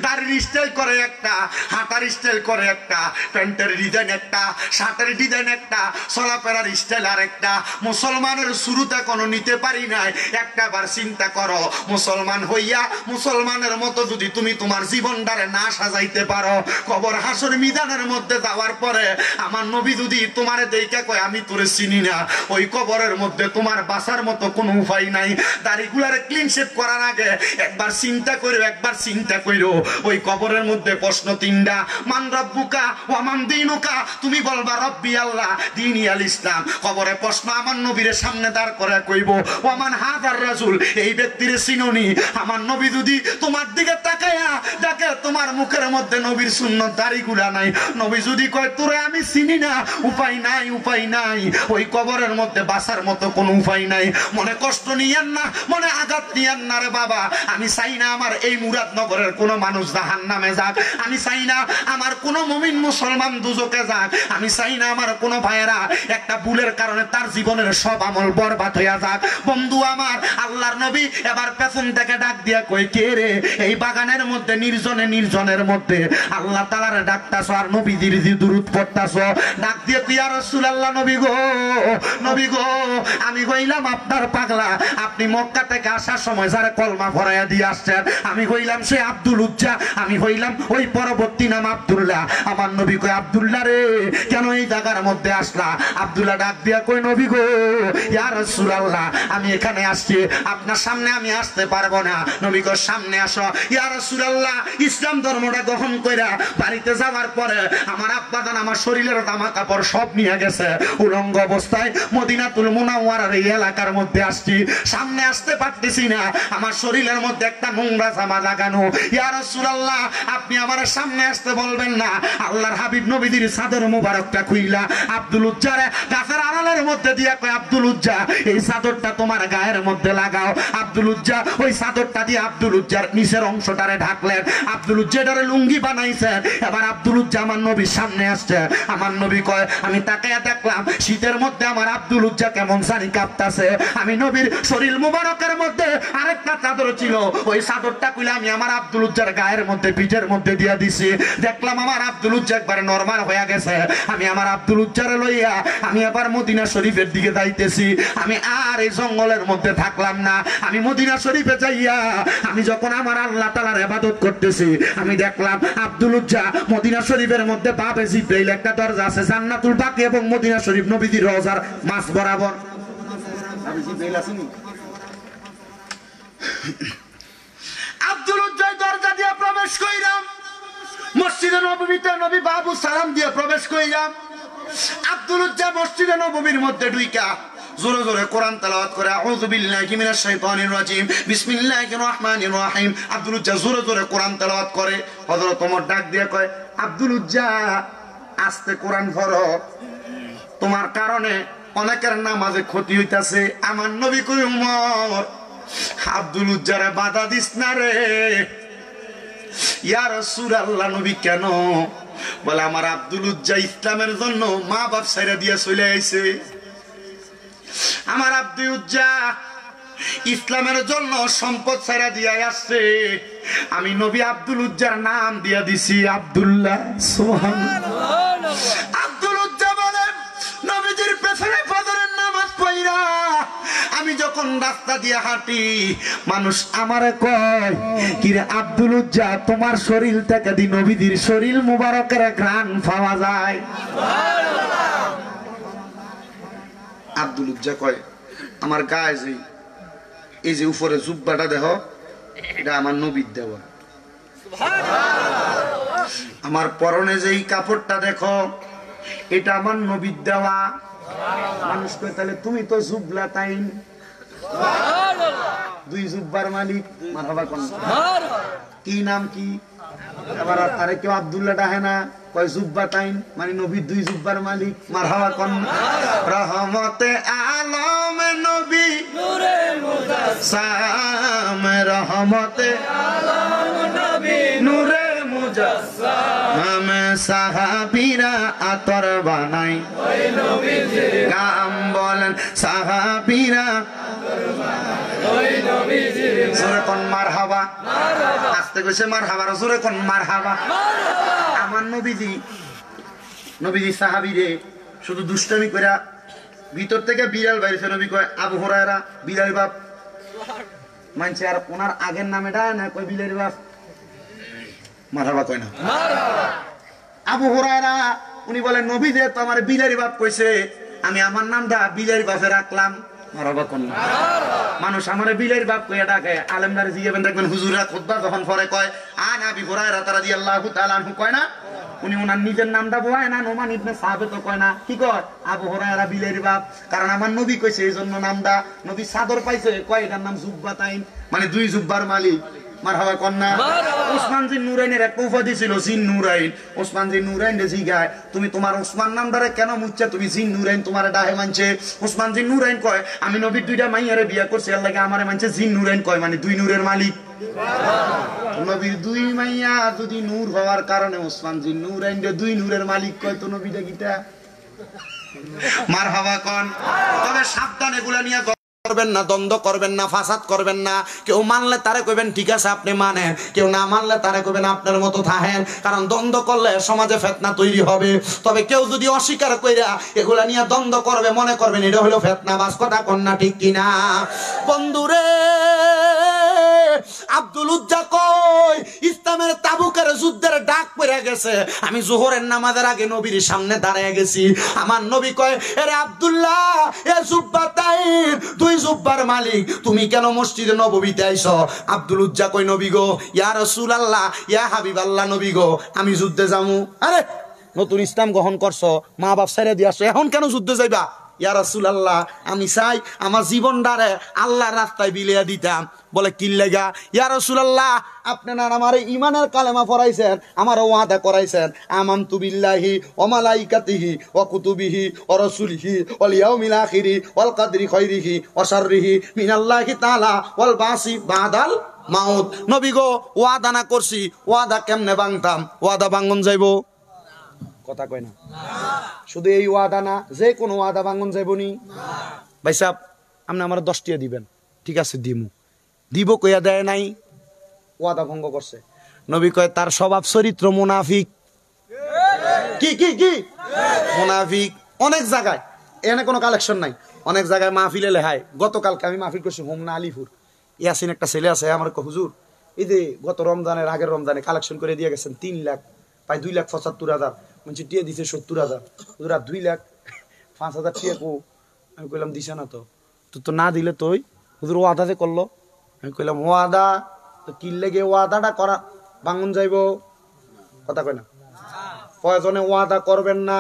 দাড়ির স্টাইল করে একটা, হাঁটার স্টাইল করে একটা, প্যান্টের ডিজাইন একটা, শার্টের ডিজাইন একটা, চলাফেরার স্টাইল আর একটা, মুসলমানের শুরুতে কোনো নিতে পারি নাই। একটা বার চিন্তা করো, মুসলমান হইয়া মুসলমানের মতো যদি তুমি তোমার জীবনটারে না সাজাইতে পারো, কবর হাসর মিদানের মধ্যে যাওয়ার পরে আমার নবী যদি তোমারে দেখে কয় আমি তোরে চিনি না, ওই কবরের মধ্যে তোমার বাঁচার মতো কোনো উপায় নাই। দাড়িগুলারে ক্লিন শেভ করার আগে একবার চিন্তা করো, একবার চিন্তা করো, ওই কবরের মধ্যে প্রশ্ন তিনটা, মান রব্বুকা ওয়া মান দীনুকা, তুমি বলবা রব্বি আল্লাহ দীনি আল ইসলাম। কবরে প্রশ্ন আমার নবীর সামনে দাঁড় করে কইব ওয়া মান হাযার রাসূল, এই ব্যক্তিরে চিনোনি? আমার নবী যদি তোমার দিকে তাকায়া দেখে তোমার মুখের মধ্যে নবীর সুন্নত দাড়িগুলা নাই, নবী যদি কয় তোরে আমি চিনি না, উপায় নাই, উপায় নাই, ওই কবরের মধ্যে বাঁচার মতো কোনো উপায় নাই। মনে কষ্ট নিয়েন না, মনে আঘাত নিয়েন না রে বাবা। আমি চাই না আমার এই মুরাদনগরের কোনো মানুষ জাহান্নামে যাক, আমি চাই না আমার কোনো মুমিন মুসলমান দুজকে যাক, আমি চাই না আমার কোনো ভাইয়েরা একটা ভুলের কারণে তার জীবনের সব আমল বরবাদ হইয়া যাক। বন্ধু আমার, আল্লাহর নবী এবার পেছন থেকে ডাক দিয়া কই কে রে? এই বাগানের মধ্যে নির্জনে নির্জনের মধ্যে আল্লাহ তাআলার ডাকতাছ আর নবীজির দুরূদ পড়তাছ, ডাক দিয়ে ইয়া রাসূলুল্লাহ, নবী গো, নবী গো, আমি কইলাম আপনার পাগলা, আপনি মক্কা থেকে আসার সময় যারা কলমা ভরাইয়া দিয়ে আসছেন, আমি কইলাম সে আব্দুল উজ্জা, আমি কইলাম ওই পরবর্তী নাম আব্দুল্লাহ। আমার নবী কই আব্দুল্লাহ রে, কেন এই জায়গার মধ্যে আসলা? আব্দুল্লাহ ডাক দিয়া কই নবী গো, ইয়া রাসূলুল্লাহ, আমি এখানে আসছি, আপনার সামনে আমি আসতে পারবো না। নবী কই সামনে আসো। ইয়া রাসূলুল্লাহ, ইসলাম ধর্মটা গ্রহণ কইরা বাড়িতে যাওয়ার পরে আমার আব্বা জান আমার শরীরের জামা কাপড় সব নিয়ে গেছে, উলঙ্গ অবস্থায় মদিনাতুল মুনাওয়ারার এই এলাকার মধ্যে আসছি, সামনে আসতে পারতেছি না, আমার শরীরের মধ্যে একটা নোংরা জামা লাগানো। ইয়া রাসূলুল্লাহ, আপনি আমার সামনে আসতে বলবেন না? আল্লাহর হাবিব নবীজির চাদর মোবারকটা খুইলা আব্দুল উজ্জার গাছের আড়ালের মধ্যে দিয়া কয় আব্দুল উজ্জা, এই চাদরটা তোমার গায়ের মধ্যে লাগাও। আব্দুল উজ্জা ওই চাদরটা দিয়ে আব্দুল উজ্জার নিচের অংশটারে ঢাকলেন, আব্দুল উজ্জাটারে লুঙ্গি বানাইছেন। এবার আব্দুল উজ্জা আমার নবীর সামনে আসছে। আমার নবী কয় আমি তাকায়া দেখলাম শীতের মধ্যে আমার আব্দুল উজ্জা কেমন জানি কাঁপতাছে। আমি নবীর শরীর মুবারকের মধ্যে আরেকটা চাদর ছিল, ওই চাদরটা কইলে আমি আমার আব্দুল উজ্জার গায়ের মধ্যে পিঠের মধ্যে দিয়া দিছি। দেখলাম আমার আব্দুল উজ্জা একবারে নরমাল হয়ে গেছে। আমি আমার আব্দুল উজ্জারে লইয়া আমি আবার মদিনা শরীফের দিকে যাইতেছি। আমি আর এই জঙ্গলের মধ্যে থাকলাম না, আমি মদিনা শরীফে যাইয়া আমি যখন আমার আল্লাহ তাআলার ইবাদত করতেছি, আমি দেখলাম আব্দুল উজ্জা মদিনা শরীফের মধ্যে বাবে জিব্রাইল একটা দরজা আছে, জান্নাতুল বাকি এবং মদিনা শরীফ নবীজির রওজার মাঝ বরাবর। আব্দুল উজ্জা দরজা দিয়ে প্রবেশ কইরাম, মসজিদে নববীতে নবী বাবু সালাম দিয়ে প্রবেশ কইরাম। আব্দুল উজ্জা মসজিদে নববীর মধ্যে ঢুইকা জোরে জোরে কোরআন তেলাওয়াত করে আউযু বিল্লাহি মিনাশ শাইতানির রাজিম বিসমিল্লাহির রহমানির রহিম। আব্দুল উজ্জা জোরে জোরে কোরআন তেলাওয়াত করে। হযরত ওমর ডাক দিয়ে কয় আব্দুল উজ্জা আস্তে কোরআন পড়ো, তোমার কারণে অনেকের নামাজে ক্ষতি হইতাছে। আমার নবী কই ওমর আব্দুল উজ্জারে বাধা দিস না রে। ইয়া রাসূলুল্লাহ, নবী কেন? বলে আমার আব্দুল উজ্জা ইসলামের জন্য মা বাপ ছেড়ে দিয়ে চলে আইছে। আমার আব্দুল উজ্জা ইসলামের জন্য সম্পদ ছেড়ে দিয়ে আসছে। আমি নবী আব্দুল উজ্জার নাম দিয়া দিছি আব্দুল্লাহ। সুবহানাল্লাহ। আব্দুল উজ্জা বলেন নবীজির পেছনে ফজরের নামাজ পড়া আমি যখন যখন রাস্তা দিয়ে হাঁটি মানুষ আমারে কয় কিরে আব্দুল উজ্জা তোমার শরীর থেকে দি নবীদের শরীর মুবারকের ঘ্রাণ পাওয়া যায়। আব্দুল উজ্জা কয় আমার গায়ে যে এই যে উপরে জুব্বাটা দেখো এটা আমার নবীর দেওয়া, আমার পরনে যে কাপড়টা দেখো এটা আমার নবীর দেওয়া। মানুষ কয় তাহলে তুমি তো জুবলা তাইন, দুই জুব্বার মালিক। মারহাবা কোন কি নাম কি? এবার আরে কেউ আব্দুল্লাহ ডাহে না, কয় জুব্বা তাইন মানে নবীর দুই জুব্বার মালিক। মারহাবা কোন রহমতে আলম নবী নূরে মুজাসসাম, রহমতে আলম নবী নূরে মুজাসসাম, সাহাবীরা আতর বানাই ওই নবীজির গাম বলেন, সাহাবীরা আতর বানাই ওই নবীজির। জোরে কোন মারহাবা, মারহাবা। আস্তে কইছে মারহাবা, জোরে কোন মারহাবা, মারহাবা। আমার নবীজি সাহাবীরে শুধু দুষ্টামি কইরা ভিতর থেকে বিড়াল বাইরেছে। নবী কয় আবু হুরায়রা বিড়াল বাপ, মানছে আর ওনার আগের নামে ডায় না, কয় বিড়াল বাপ। মারহাবা কয় না, মারহাবা। আবু হুরায়রা উনি বলেন নবী যে তো আমার বিলারি বাপ কইছে, আমি আমার নামটা বিলারি বাপে রাখলাম। মারহাবা কোন না, মানুষ আমারে বিলারি বাপ কইয়া ডাকে। আলেমদারে জিয়াবেন দেখবেন হুজুররা খুতবা যখন পরে কয় আন আবি হুরায়রা রাদিয়াল্লাহু তাআলা আনহু কয় না, উনি ওনার নিজের নামটা বয় না, নোমান ইবনে সাহাবে তো কয় না, কি কয় আবু হুরায়রা বিলারি বাপ। কারণ আমার নবী কইছে এইজন্য নামটা। নবী চাদর পাইছে, কয় এটার নাম জুব্বাতাইন মানে দুই জুব্বার মালিক। মারহাবা কন্যা। ওসমান জিন নুরাইনের একটা উপাধি ছিল জিন নুরাইন। ওসমান জিন নুরাইন রে জিগায় তুমি তোমার ওসমান নামটারে কেন মুচ্ছা, তুমি জিন নুরাইন তোমার ডাহে মানছে। ওসমান জিন নুরাইন কয় আমি নবীর দুইটা মাইয়ারে বিয়া করছি, আল্লাহ আমারে মানছে জিন নুরাইন কয় মানে দুই নূরের মালিক। নবীর দুই মাইয়া যদি নূর হওয়ার কারণে ওসমান জিন নুরাইন রে দুই নূরের মালিক কয়, তো নবীটা কিটা? মারহাবা কোন। তবে সাবধান, এগুলা নিয়ে করবেন না, দ্বন্দ্ব করবেন না, ফাসাদ করবেন না। কেউ মানলে তারে কইবেন ঠিক আছে আপনি মানেন, কেউ না মানলে তারে কইবেন আপনার মতো থাকেন। কারণ দ্বন্দ্ব করলে সমাজে ফিতনা তৈরি হবে। তবে কেউ যদি অস্বীকার কইরা এগুলা নিয়ে দ্বন্দ্ব করবে, মনে করবেন এটা হলো ফিতনা। বাস কথা কোন না ঠিক কিনা বন্ধুরে? আব্দুল উজ্জা কই ইসলামের তাবুকের যুদ্ধের ডাক পড়ে গেছে, আমি যোহরের নামাজের আগে নবীর সামনে দাঁড়িয়ে গেছি। আমার নবী কয় এরে আব্দুল্লাহ এ জুব্বাতাইন দুই জুব্বার মালিক, তুমি কেন মসজিদে নববীতে আইছো? আব্দুল উজ্জা কই নবী গো, ইয়া রাসূলুল্লাহ ইয়া হাবিবাল্লাহ, নবী গো আমি যুদ্ধে যামু। আরে নতুন ইসলাম গ্রহণ করছো, মা বাপ ছেড়ে দিয়ে আসছো, এখন কেন যুদ্ধে যাইবা? ইয়া রাসূলুল্লাহ আমি চাই আমার জীবনটারে আল্লাহর রাস্তায় বিলিয়ে দিতাম। বলে কি লাগা? ইয়া রাসূলুল্লাহ আপনারা আমারে ঈমানের কালেমা পড়াইছেন, আমার ওয়াদা করাইছেন আমানতু বিল্লাহি ওয়া মালাইকাতিহি ওয়া কুতুবিহি ওয়া রাসূলিহি ওয়াল ইয়াউমিল আখিরি ওয়াল কদরি খাইরিহি ওয়া শাররিহি মিনাল্লাহি তাআলা ওয়াল বাসি বাদাল মাউত। নবী গো ওয়াদা না করছি, ওয়াদা কেমনে ভাঙতাম? ওয়াদা ভাঙন যাইবো? কথা কয় না। শুধু এই ওয়াদা না, যে কোনো ওয়াদা ভাঙন যাইবনি। ভাই সাহেব আপনি আমার 10 টাকা দিবেন, ঠিক আছে দিমু। দিব কইয়া দেয় নাই, ওয়াদা ভঙ্গ করছে। নবী কয় তার স্বভাব চরিত্র মুনাফিক। কি কি কি মুনাফিক। অনেক জায়গায় এখানে কোনো কালেকশন নাই, অনেক জায়গায় মাহফিলে লেহায়। গতকালকে আমি মাহফিল করছি হোমনা আলিপুর। ইয়াসিন একটা ছেলে আছে, আমার হুজুর এই যে গত রমজানের আগের রমজানে কালেকশন করে দিয়ে গেছেন 3 লাখ, প্রায় 2,75,000। মানে টিয়া দিছে 70,000। হুজুর 2,05,000 টিয়া কো? আমি কইলাম দিছে না তো। তো না দিলে তুই হুজুর ওয়াদা যে করলো। আমি কইলাম ওয়াদা তো কি লেগে ওয়াদাটা করা ভাঙন যাইব? কথা কয় না। প্রয়োজনে ওয়াদা করবেন না,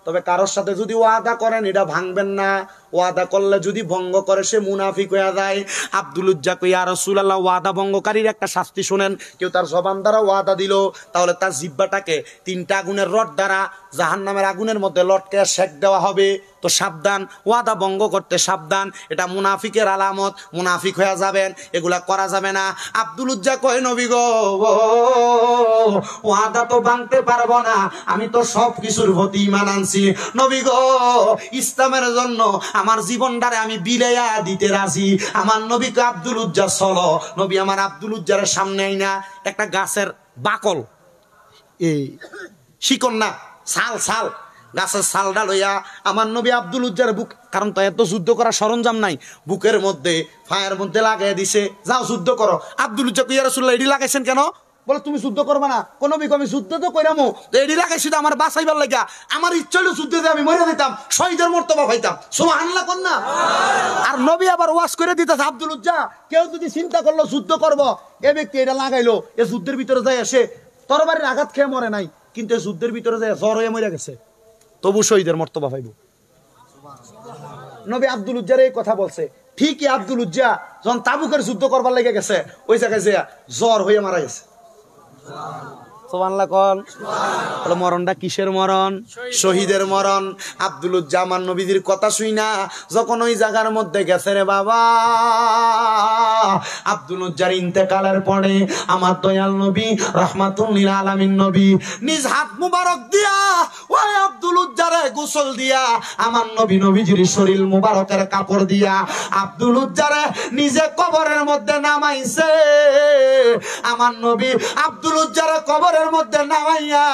তবে কারোর সাথে যদি ওয়াদা করেন এটা ভাঙবেন না। ওয়াদা করলে যদি ভঙ্গ করে সে মুনাফিক হয়ে যায়। আব্দুল উজ্জা কই ইয়া রাসূলুল্লাহ ওয়াদা ভঙ্গকারীর একটা শাস্তি শুনেন। কেউ তার জবান দ্বারা ওয়াদা দিল, তাহলে তার জিহ্বাটাকে 3টা আগুনের রড দ্বারা জাহান্নামের আগুনের মধ্যে লটকে শেক দেওয়া হবে। তো সাবধান, ওয়াদা ভঙ্গ করতে সাবধান, এটা মুনাফিকের আলামত, মুনাফিক হয়ে যাবেন, এগুলা করা যাবে না। আব্দুল উজ্জা কয় নবী গো ওয়াদা তো ভাঙতে পারবো না, আমি তো সব কিছুর প্রতি ঈমান আনছি। নবী গো ইসলামের জন্য আমার জীবনটারে আমি বিলাইয়া দিতে রাজি। আমার নবীকে আব্দুল উজ্জা চলো। নবী আমার আব্দুল উজ্জার সামনে আইনা একটা গাছের বাকল, এই শিকন না ছাল ছাল গাছের ছালটা লইয়া আমার নবী আব্দুল উজ্জার বুক, কারণ তো এত যুদ্ধ করার সরঞ্জাম নাই, বুকের মধ্যে ফায়ার মধ্যে লাগাই দিছে, যাও যুদ্ধ করো। আব্দুল উজ্জা ইয়া রাসূলুল্লাহ এডি লাগাইছেন কেন? বলে তুমি যুদ্ধ করবে না। কোন নবী আমি যুদ্ধ তো কইরামু, তো এডি লাগাইছি তো আমার বাঁচাইবার লাগা, আমার ইচ্ছা হলো যুদ্ধে দিয়ে আমি মরে যেতাম, শহীদের মর্তবা পাইতাম। সুবহানাল্লাহ কোন না। আর নবী আবার ওয়াজ করে দিতেছে আব্দুল উজ্জা, কেউ যদি চিন্তা করলো যুদ্ধ করব, এ ব্যক্তি এটা লাগাইলো, এ যুদ্ধের ভিতরে যায় এসে তরবারির আঘাত খেয়ে মরে নাই, কিন্তু যুদ্ধের ভিতরে যায় জ্বর হয়ে মরে গেছে, তবু শহীদের মর্তবা পাইব। নবী আব্দুল উজ্জার এই কথা বলছে। ঠিকই আব্দুল উজ্জা যখন তাবুকের যুদ্ধ করবার লেগে গেছে, ওই জায়গায় যে জ্বর হয়ে মারা গেছে। সুবহানাল্লাহ কোন। তাহলে মরণটা কিসের মরণ? শহীদের মরণ। আব্দুল উজ্জা আমার নবীজির কথা শুই না যখন ওই জায়গার মধ্যে গেছে রে বাবা, আব্দুল উজ্জার ইন্তেকালের পরে আমার দয়াল নবী রাহমাতুল লিল আলামিন নবী নিজ হাত মুবারক দিয়া ওই আব্দুল উজ্জারে গোসল দিয়া আমার নবী নবীজির শরীর মুবারকের কাপড় দিয়া আব্দুল উজ্জারে নিজে কবরের মধ্যে নামাইছে। আমার নবী আব্দুল উজ্জারে কবরের মধ্যে নামাইয়া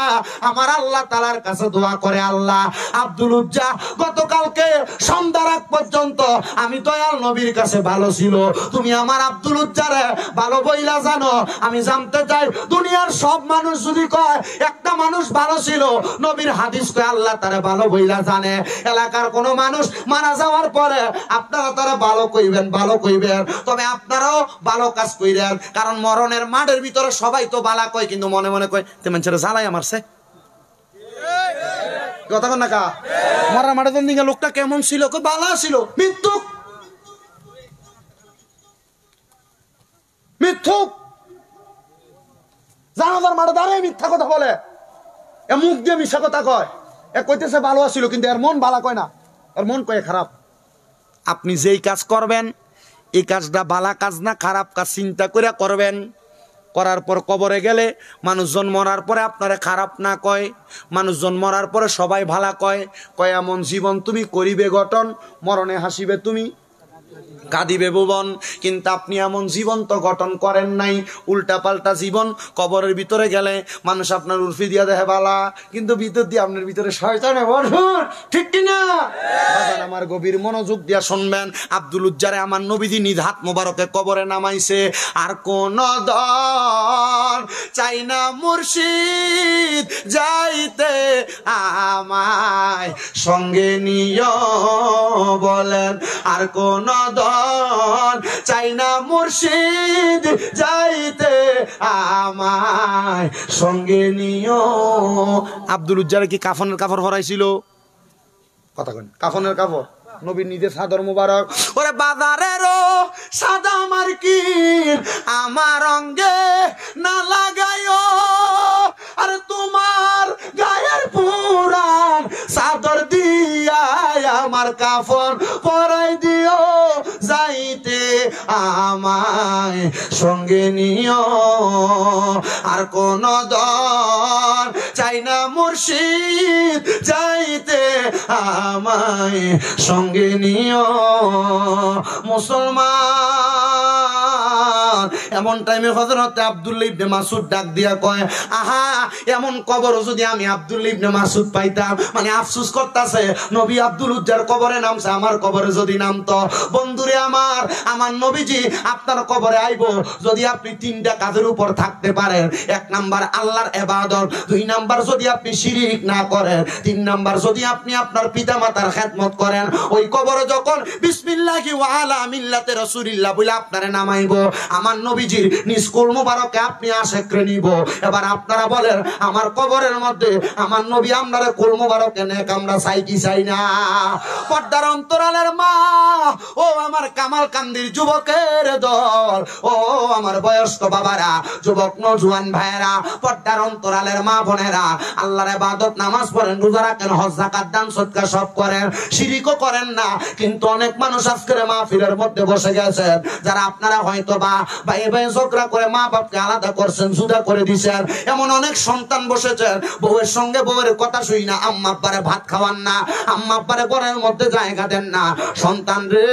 আমার আল্লাহ তাআলার কাছে দোয়া করে, আল্লাহ আব্দুল উজ্জা গতকালকে সন্ধ্যার আগ পর্যন্ত আমি দয়াল নবীর কাছে ভালো ছিল, তুমি আমার আব্দুল উজ্জারে ভালো বইলা জানো। আমি জানতে চাই দুনিয়ার সব মানুষ যদি কয় একটা মানুষ ভালো ছিল, নবীর হাদিস কয় আল্লাহ তারে ভালো বইলা জানে। এলাকার কোন মানুষ মারা যাওয়ার পরে আপনারা তারা ভালো কইবেন, ভালো কইবেন, তবে আপনারাও ভালো কাজ কইরেন, কারণ মরণের মাঠের ভিতরে সবাই তো বালা কয়, কিন্তু মনে মনে কয় তেমন ছেড়ে জ্বালাই আমারছে কথা কন না কা। মরার মাঠে দিকে লোকটা কেমন ছিল, কই বালা ছিল, মৃত্যুক মিথ্যুক জানাজার মাঠে দাঁড়িয়ে মিথ্যা কথা বলে, এ মুখ দিয়ে মিথ্যা কথা কয়। এ কইতেছে ভালো ছিল, কিন্তু এর মন ভালো কয় না, এর মন কয় খারাপ। আপনি যেই কাজ করবেন এই কাজটা ভালো কাজ না খারাপ কাজ চিন্তা করে করবেন। করার পর কবরে গেলে মানুষজন মরার পরে আপনারা খারাপ না কয়, মানুষজন মরার পরে সবাই ভালো কয়। কয় এমন জীবন তুমি করিবে গঠন, মরণে হাসিবে তুমি কাঁদিবে ভুবন। কিন্তু আপনি এমন জীবন তো গঠন করেন নাই, উল্টা পাল্টা জীবন। কবরের ভিতরে গেলে মানুষ আপনার উর্ফি দিয়া দেখে বালা, কিন্তু ভিতর দিয়ে আপনার ভিতরে শয়তানে ভরপুর, ঠিক কিনা? আমার গভীর মনোযোগ দিয়া শুনবেন, আব্দুল উজ্জারে আমার নবীজি নিজ হাত মোবারকে কবরে নামাইছে। আর কোন দল চাই না মুর্শিদ যাইতে আমায় সঙ্গে নিয় বলেন, আর কোন দল চাই না মুর্শিদ যাইতে আমায় সঙ্গে নিও। আব্দুল উজ্জারে কি কাফনের কাপড় ভরাইছিল? কথা কন, কাফনের কাপড় নবীর নিজের সাদর মুবারক। ওরে বাজারেরও সাদা মার্কিন আমার অঙ্গে না লাগাইও, আর তোমার গায়ের পুরান সাদর দিয়া আমার কাফন পরাই দিও, যাইতে আমায় সঙ্গে নিও। আর কোন দল চাই না মুর্শিদ যাইতে আমায় সঙ্গে নিও। মুসলমান এমন টাইমে হযরত আব্দুল্লাহ ইবনে মাসউদ ডাক দিয়া কয়, আহা এমন কবর যদি আমি আব্দুল্লাহ ইবনে মাসউদ পাইতাম। মানে আফসোস করতেছে নবী আব্দুল উজ্জার কবরে নামছে, আমার কবরে যদি নামতো। বন্ধুরে আমার, আমার নবীজি আপনার কবরে আইবো যদি আপনি তিনটা কাজের উপর থাকতে পারেন। এক নাম্বার আল্লাহর ইবাদত, দুই নাম্বার যদি আপনি শিরক না করেন, তিন নাম্বার যদি আপনি আপনার পিতামাতার খেদমত করেন। ওই কবরে যখন বিসমিল্লাহি ওয়া আলা মিল্লাতে রাসূলিল্লাহ বলে আপনারে নামাইবো, আমার নবীজির নিষ্কুল মুবারকে আপনি আশেকরে নিব। এবার আপনারা বলেন আমার কবরের মধ্যে আমার নবী আপনারে কুল মুবারকে নেক আমরা চাই কি চাই না? পর্দার অন্তরালের মা, ও আমার কামাল কান্দির যুবকের দল, ও আমার বয়স্ক বাবারা, যুবক নওজোয়ান ভাইরা, পর্দার অন্তরালের মা বোনেরা, আল্লাহর ইবাদত নামাজ পড়েন, রোজা রাখেন, হজ যাকাত দান সদকা সব করেন, শিরকও করেন না। কিন্তু অনেক মানুষ আজকের মাহফিলের মধ্যে বসে গেছেন যারা আপনারা হয়তো বা ভাই ভাই ঝগড়া করে মা বাপকে আলাদা করছেন, জুদা করে দিয়েছেন। এমন অনেক সন্তান বসেছেন বউয়ের সঙ্গে বউয়ের কথা শুই না, আম্মা আব্বারে ভাত খাওয়ান না, আম্মা আব্বারে ঘরের মধ্যে জায়গা দেন না। সন্তান রে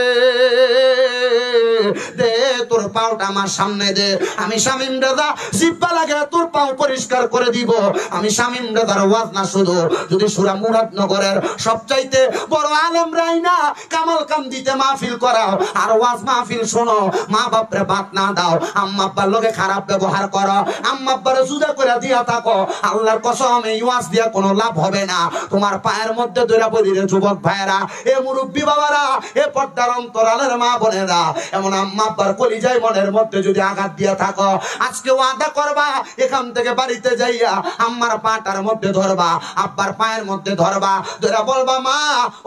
দে তোর পাওটা আমার সামনে দে, আমি শামীম রাজা জিব্বা লাগে তোর পাও পরিষ্কার করে দিব। আমি শামীম রাজার ওয়াজ না শুধু, যদি সূরা মুরাদনগরের সবচাইতে বড় আলেমরাই না কামাল কামদিতে মাহফিল করাও আর ওয়াজ মাহফিল শোনো, মা বাপরে ভাত না দাও, আম্মা আব্বার লগে খারাপ ব্যবহার করো, আম্মা আব্বারে জুদা করে দিয়া থাকো, আল্লাহর কসম এই ওয়াজ দিয়া কোনো লাভ হবে না। তোমার পায়ের মধ্যে ধরে বলি রে যুবক ভাইরা, এ মুরব্বী বাবারা, এ পর্দার অন্তরালের মা বোনেরা, এমন আম্মা আব্বার কলিজায় মনের মধ্যে যদি আঘাত দিয়া থাকো, আজকে ওয়াদা করবা এখান থেকে বাড়িতে যাইয়া আম্মার পাটার মধ্যে ধরবা, আব্বার পায়ের মধ্যে ধরবা, ধরে বলবা মা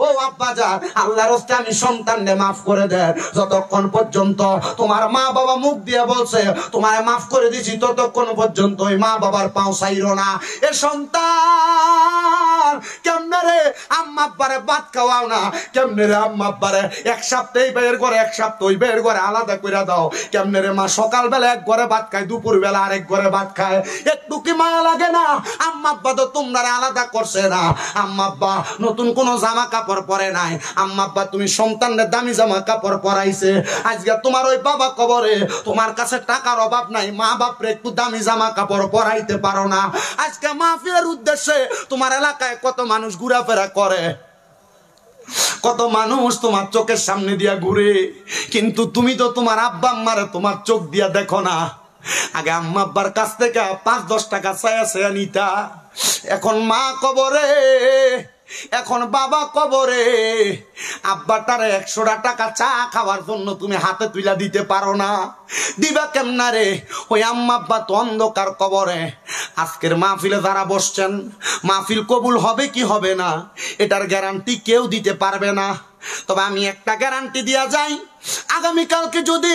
ও আব্বা যান, আল্লাহর রাস্তে আমি সন্তানকে মাফ করে দেন। যতক্ষণ পর্যন্ত তোমার মা বাবা মুখ দিয়ে বলছে তোমারে মাফ করে দিছি, ততক্ষণ পর্যন্ত ওই মা বাবার পাও ছাইরো না। এ সন্তান কেমনে রে আম্মা আব্বারে ভাত খাওয়াও না, কেমনে রে আম্মা আব্বারে এক সপ্তাহ বের করে এক সপ্তাহ ওই বের করে আলাদা করে দাও, কেমনে রে মা সকালবেলা এক ঘরে ভাত খায়, দুপুর বেলা আরেক ঘরে ভাত খায়, একটু কি মায়া লাগে না? আম্মা আব্বা তো তোমরা আলাদা করছে না, আম্মা আব্বা নতুন কোন জামা কাপড় পরে নাই, আম্মা আব্বা তুমি সন্তানদের দামি জামা কাপড় পরাইছে, আজকে তোমার ওই বাবা কবরে, তোমার কাছে টাকার অভাব নাই, মা বাপরে একটু দামি জামা কাপড় পরাইতে পারো না। আজকে মাহফিলের উদ্দেশ্যে তোমার এলাকায় কত মানুষ ঘোরাফেরা করে, কত মানুষ তোমার চোখের সামনে দিয়া ঘুরে, কিন্তু তুমি তো তোমার আব্বা আম্মারে তোমার চোখ দিয়া দেখো না। আগে আম্মা আব্বার কাছ থেকে 5-10 টাকা চায়া নিতা, এখন মা কবরে, এখন বাবা কবরে, আব্বাটারে 100 টাকা চা খাওয়ার জন্য তুমি হাতে তুইলা দিতে পারো না, দিবা কেমনা রে? ওই আম্মা আব্বা তো অন্ধকার কবরে। আজকের মাহফিলে যারা বসছেন, মাহফিল কবুল হবে কি হবে না এটার গ্যারান্টি কেউ দিতে পারবে না, তবে আমি একটা গ্যারান্টি দিয়া যাই, আগামীকালকে যদি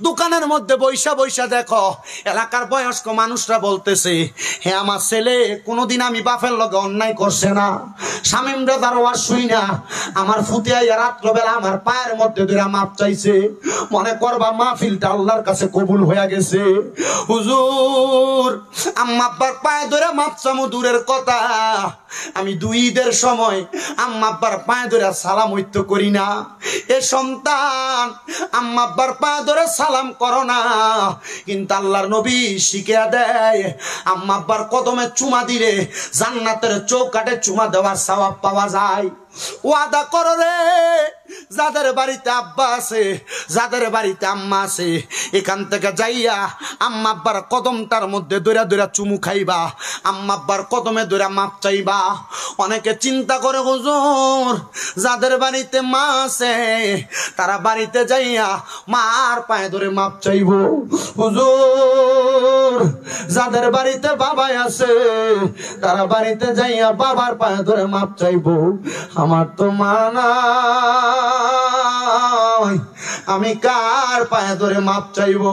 দোকানের মধ্যে বৈশা বৈশা দেখো এলাকার বয়স্ক মানুষরা বলতেছে হে আমার ছেলে কোনোদিন আমি বাপের লগে অন্যায় করছে না, শামীম রাজার ওয়াজ শুই না আমার ফুতিয়াইয়া রাত্রবেলা আমার পায়ের মধ্যে ধরে মাপ চাইছে, মনে করবা মাহফিলটা আল্লাহর কাছে কবুল হয়ে গেছে। হুজুর আম্মা আব্বার পায়ে ধরে মাপ চামু দূরের কথা, আমি 2 ঈদের সময় আম্মা আব্বার পায়ে ধরে সালাম হইতে করি না। এ সন্তান আম্মা আব্বার পায়ে ধরে সালাম করো না, কিন্তু আল্লাহর নবী শিখিয়ে দেয় আম্মা আব্বার কদমে চুমা দিলে জান্নাতের চৌকাঠে চুমা দেওয়ার সওয়াব পাওয়া যায়। ওয়াদা করো রে, যাদের বাড়িতে আব্বা আছে, যাদের বাড়িতে আম্মা আছে, এখান থেকে যাইয়া আম্মা আব্বার কদমটার মধ্যে দৌড়া দৌড়া চুমু খাইবা, আম্মা আব্বার কদমে দৌড়া মাপ চাইবা। অনেকে চিন্তা করে হুজুর যাদের বাড়িতে মা আছে তারা বাড়িতে যাইয়া মার পায়ে ধরে মাপ চাইব, হুজুর যাদের বাড়িতে বাবা আছে তারা বাড়িতে যাইয়া বাবার পায়ে ধরে মাপ চাইব। আমার তো মা নাই, আমি কার পায়ে ধরে মাপ চাইব?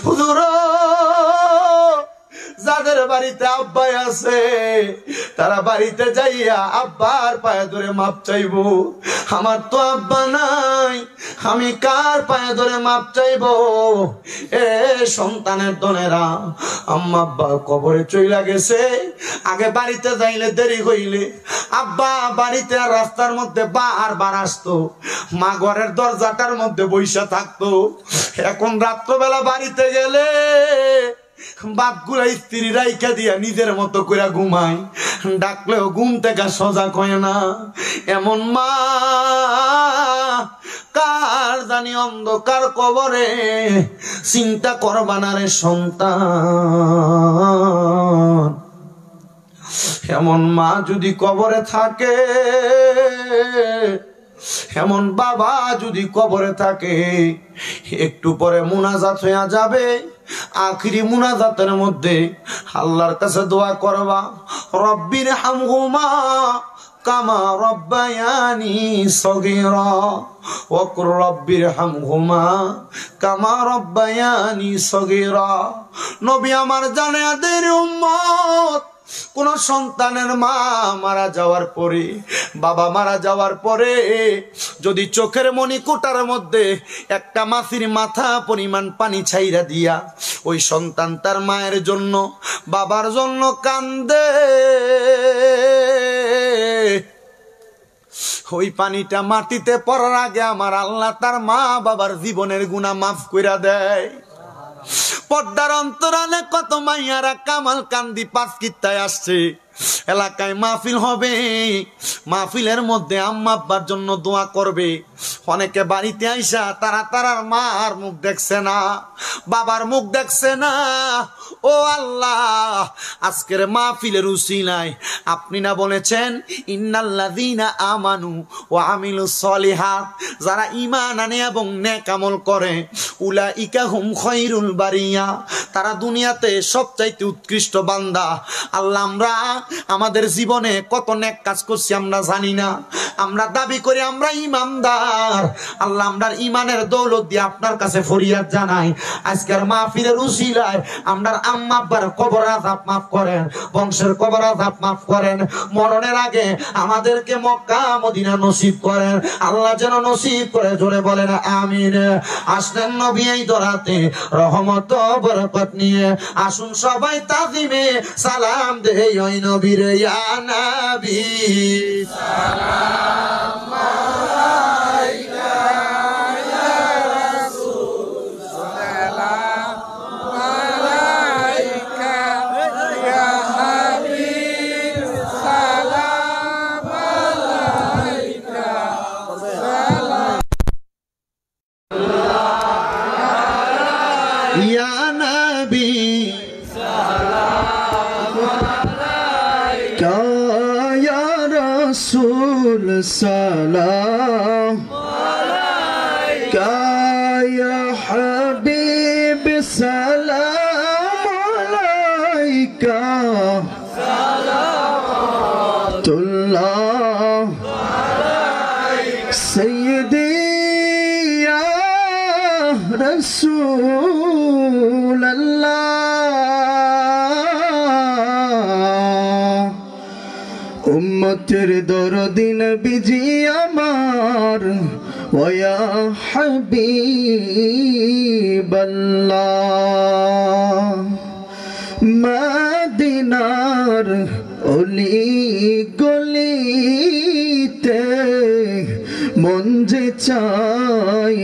হুজুর যাদের বাড়িতে আব্বা আছে তারা বাড়িতে যাইয়া আব্বার পায়ে ধরে মাপ চাইব। আমার তো আব্বা নাই, আমি কার পায়ে ধরে মাপ চাইব? এ সন্তানের দনেরা, আম্মা আব্বা কবরে চইলা গেছে, আগে বাড়িতে যাইলে দেরি হইলে আব্বা বাড়িতে রাস্তার মধ্যে বারবার আসতো, মা ঘরের দরজাটার মধ্যে বইসা থাকতো। এখন রাত্রবেলা বাড়িতে গেলে বাপগুলা স্ত্রী রাইখা দিয়া নিজের মতো করে ঘুমায়, ডাকলেও ঘুম থেকে সোজা কয় না। এমন মা কার জানি অন্ধকার কবরে, চিন্তা করবা না রে সন্তান। এমন মা যদি কবরে থাকে, এমন বাবা যদি কবরে থাকে, একটু পরে মুনাজাত হয়ে যাবে। আখিরি মুনাজাতের মধ্যে আল্লাহর কাছে দোয়া করবা, রব্বির হামহুমা কামা রব্বায়ানি সগীরা ওয়াকুর রব্বির হামহুমা কামা রব্বায়ানি সগীরা। নবী আমার জানেয়াদের উম্মত, কোন সন্তানের মা মারা যাওয়ার পরে, বাবা মারা যাওয়ার পরে যদি চোখের মণিকোটার মধ্যে একটা মাছির মাথা পরিমাণ পানি ছাইরা দিয়া ওই সন্তান তার মায়ের জন্য বাবার জন্য কান্দে, ওই পানিটা মাটিতে পড়ার আগে আমার আল্লাহ তার মা বাবার জীবনের গুনাহ মাফ কইরা দেয়। পর্দার অন্তরালে কত মাইয়ারা কামাল কান্দি পাঁচ কিত্তায় আসছে, এলাকায় মাহফিল হবে, মাহফিলের মধ্যে আম্মা আব্বার জন্য দোয়া করবে। অনেকে বাড়িতে আইসা তারার মার মুখ দেখছে না, বাবার মুখ দেখছে না। ও আল্লাহ, আজকের মাহফিলের উসিলায় আপনি না বলেছেন ইন্নাল্লাযীনা আমানু ওয়া আমিলুস সলিহাত, যারা ঈমান আনে এবং নেক আমল করে, উলাইকা হুম খায়রুল বারিয়া, তারা দুনিয়াতে সবচাইতে উৎকৃষ্ট বান্দা। আল্লাহ, আমরা আমাদের জীবনে কত নেক কাজ করছি আমরা জানি না, আমরা দাবি করি আমরা ইমানদার। আল্লাহ, আমরা ইমানের দৌলত দিয়ে আপনার কাছে ফরিয়াদ জানাই, আজকের মাহফিলের উসিলায় আমরা আম্মা আব্বার কবর আযাব মাফ করেন, বংশের কবর আযাব মাফ করেন, মরণের আগে আমাদেরকে মক্কা মদিনা নসিব করেন। আল্লাহ যেন নসিব করে, জোরে বলেন আমিন। আসলেন নবী এই দরাতে রহমত বরকত নিয়ে, আসুন সবাই তাজিমে সালাম দেই ওই নবীর, ইয়া নবী সালাম আলাইকা, ইয়া রাসূল সালাম আলাইকা, ইয়া হাবিব সালাম আলাইকা, সালাম ইয়া নবী या रसूल सलाम अलैका, या हबीब सलाम अलैका, सलावतुल्लाह सय्यदी या रसूल अल्लाह, উম্মতের দরদি নবীজি আমার, ওয়া হাবিবাল্লাহ, মদিনার অলি গলিতে মন যে চাই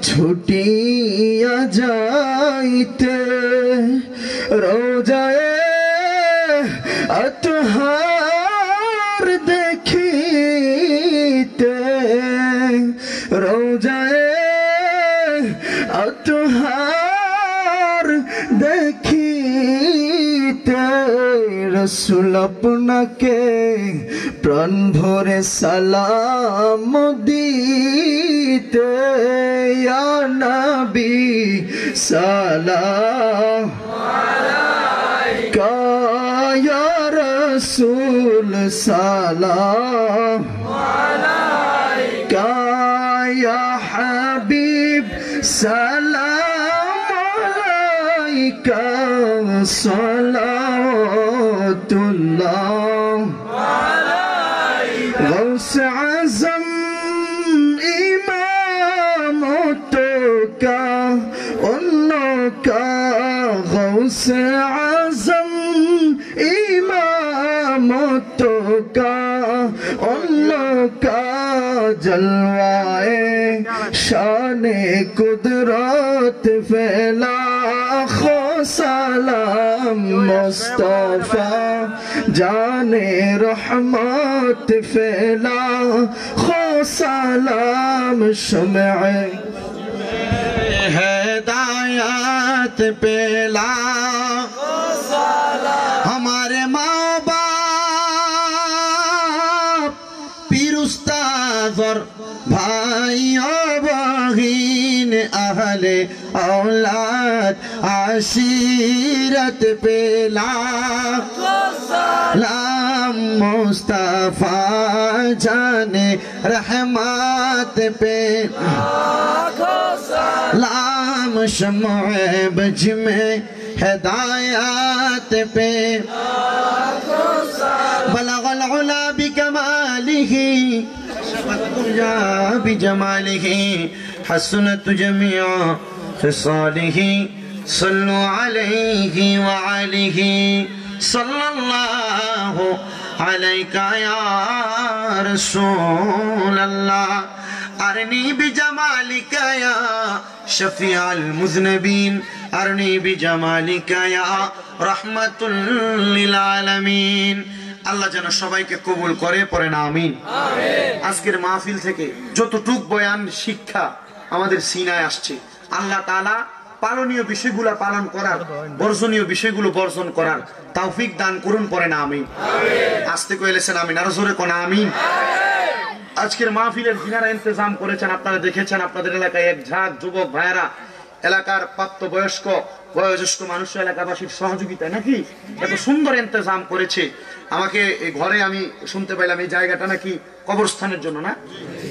ছুটিয়া যাইতে, রোজায়ে আতহার দেখিতে, রোজায়ে আতহার দেখিতে, রসুল আপনাকে প্রাণ ভরে সালাম দিতে, ইয়া নবী সালাম আলাইকা, ইয়া রসুল সালাম আলাইকা, ইয়া হাবিব সালাম আলাইকা, সালাওয়াতুল্লাহ আলাইকা, গৌস আযম ইমামতো কা উন্নকা, গৌস আযম ইমামতো কা উন্নকা, জলওয়ায়ে শানে কুদরত ফেলা, খো সালাম মুস্তাফা জানে রহমত ফেলা, খো সালাম শমে হেদায়ত পেলা, हमारे माँ बाप पीर उस्ताद और भाइयों बहिन अहले औलाद आशीरत पे लाम मुस्तफा जाने रहमत पे लाम शम्ए बज में हिदायत पे बलगल उला बिकमालिही शफत दुनिया बिजमालिही हसनत जमीआ फिसालिही सल्लु अलैहि व आलिही सल्लल्लाहु अलैका या रसूल अल्लाह अरनी बिजमालिका या شفيع المذنبين أرني بجمالك يا رحمة للعالمين আল্লাহ যেন সবাইকে কবুল করে পড়েন আমিন। আজকের মাহফিল থেকে যতটুক বয়ান শিক্ষা আমাদের সিনায় আসছে, আল্লাহ তাআলা পালনীয় বিষয়গুলো পালন করার, বর্জনীয় বিষয়গুলো বর্জন করার তৌফিক দান করুন পড়েন আমিন। আস্তে কইলেছেন আমিন, আর জোরে কোন আমিন। আজকের মাহফিলের যিনারা ইন্তজাম করেছেন আপনারা দেখেছেন, আপনাদের এলাকায় এক ঝাঁক যুবক ভাইয়েরা, এলাকার প্রাপ্তবয়স্ক বয়োজ্যেষ্ঠ মানুষ এলাকাবাসীর সহযোগিতায় নাকি এত সুন্দর ইন্তজাম করেছে। আমাকে এই ঘরে আমি শুনতে পাইলাম এই জায়গাটা নাকি কবরস্থানের জন্য, না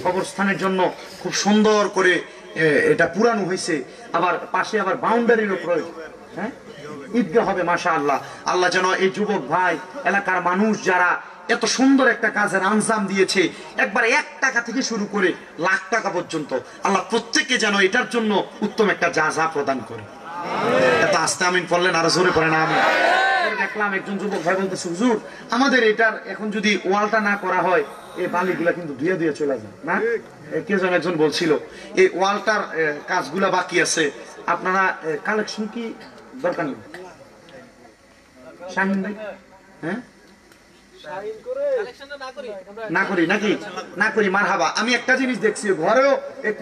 কবরস্থানের জন্য খুব সুন্দর করে এটা পুরানো হয়েছে, আবার পাশে আবার বাউন্ডারিরও প্রয়োজন, হ্যাঁ ঈদগাহ হবে মাশাআল্লাহ। আল্লাহ যেন এই যুবক ভাই এলাকার মানুষ যারা এত সুন্দর একটা কাজের আঞ্জাম দিয়েছে, একবার 1 টাকা থেকে শুরু করে লাখ টাকা পর্যন্ত, আল্লাহ প্রত্যেককে যেন এটার জন্য উত্তম একটা জাযা প্রদান করে। এত আস্তে আমিন পড়লেন, আরো জোরে পড়েন আমিন। দেখলাম একজন যুবক ভাই বলতেছে, হুজুর আমাদের এটার এখন যদি ওয়ালটা না করা হয় এই বালিগুলা কিন্তু ধুয়ে ধুয়ে চলে যায় না। কে যেন একজন বলছিল এই ওয়ালটার কাজগুলা বাকি আছে, আপনারা কালেকশন কি দরকার নেই শাহিন ভাই? হ্যাঁ না করি নাকি? না করি, মারহাবা। আমি একটা জিনিস দেখছি ঘরেও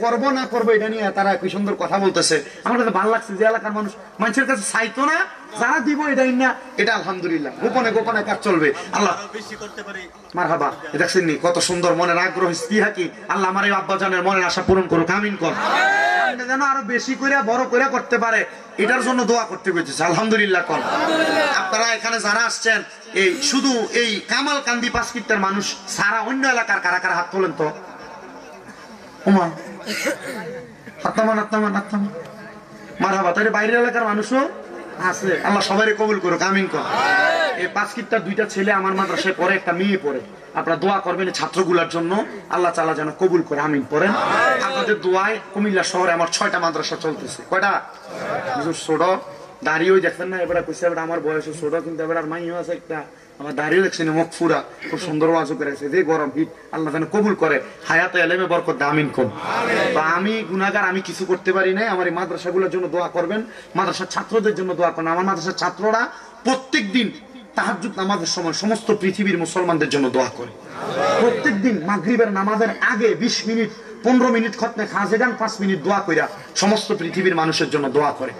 করব না করবো এটা নিয়ে তারা কি সুন্দর কথা বলতেছে, আমার কাছে ভালো লাগছে যে এলাকার মানুষ মানুষের কাছে চাইতো না, যারা দিব এটাই না, এটা আলহামদুলিল্লাহ গোপনে গোপনে কাজ চলবে। আল্লাহ মারহাবা। দেখছেন নি কত সুন্দর মনের আগ্রহ স্পৃহা কি, আল্লাহ আমার এই আব্বাজানের মনের আশা পূরণ করুক আমিন কর, যেন আরো বেশি করে বড় করে করতে পারে এটার জন্য দোয়া করতে পেরেছে আলহামদুলিল্লাহ কর। আপনারা এখানে যারা আসছেন এই শুধু এই কামালকান্দি 5 কিলোমিটার মানুষ সারা অন্য এলাকার কারা কারা হাত তোলেন তো? ওমা হাতমান হাতমান হাতমান মারহাবা। তাহলে বাইরের এলাকার মানুষও আছে, আল্লাহ সবাই কবুল করুক আমিন কর। এই 5 কিলোমিটার 2টা ছেলে আমার মাদ্রাসায় পড়ে, একটা মেয়ে পড়ে, আপনারা দোয়া করবেন ছাত্রগুলার জন্য, আল্লাহ তাআলা যেন কবুল করে আমিন পড়েন। আপনাদের দোয়ায় কুমিল্লা শহরে আমার 6টা মাদ্রাসা চলতেছে। কয়টা? ছোট দাঁড়িয়েও দেখছেন না, এবার কইছে এবার আমার বয়সে ছোট, কিন্তু এবার আর মাইও আছে একটা, আমার দাঁড়িয়েও দেখছেন মুখ ফুরা, খুব সুন্দর ওয়াজ করেছে, যে গরম হিট আল্লাহ যেন কবুল করে, হায়াতে এলেমে বরকত আমিন কোন। তো আমি গুনাহগার, আমি কিছু করতে পারি না, আমার এই মাদ্রাসাগুলোর জন্য দোয়া করবেন, মাদ্রাসার ছাত্রদের জন্য দোয়া করবেন। আমার মাদ্রাসার ছাত্ররা প্রত্যেকদিন তাহাজ্জুদ নামাজের সময় সমস্ত পৃথিবীর মুসলমানদের জন্য দোয়া করে। প্রত্যেকদিন মাগরিবের নামাজের আগে 20 মিনিট 15 মিনিট খতমে খাজেগান 5 মিনিট দোয়া কইরা সমস্ত পৃথিবীর মানুষের জন্য দোয়া করে।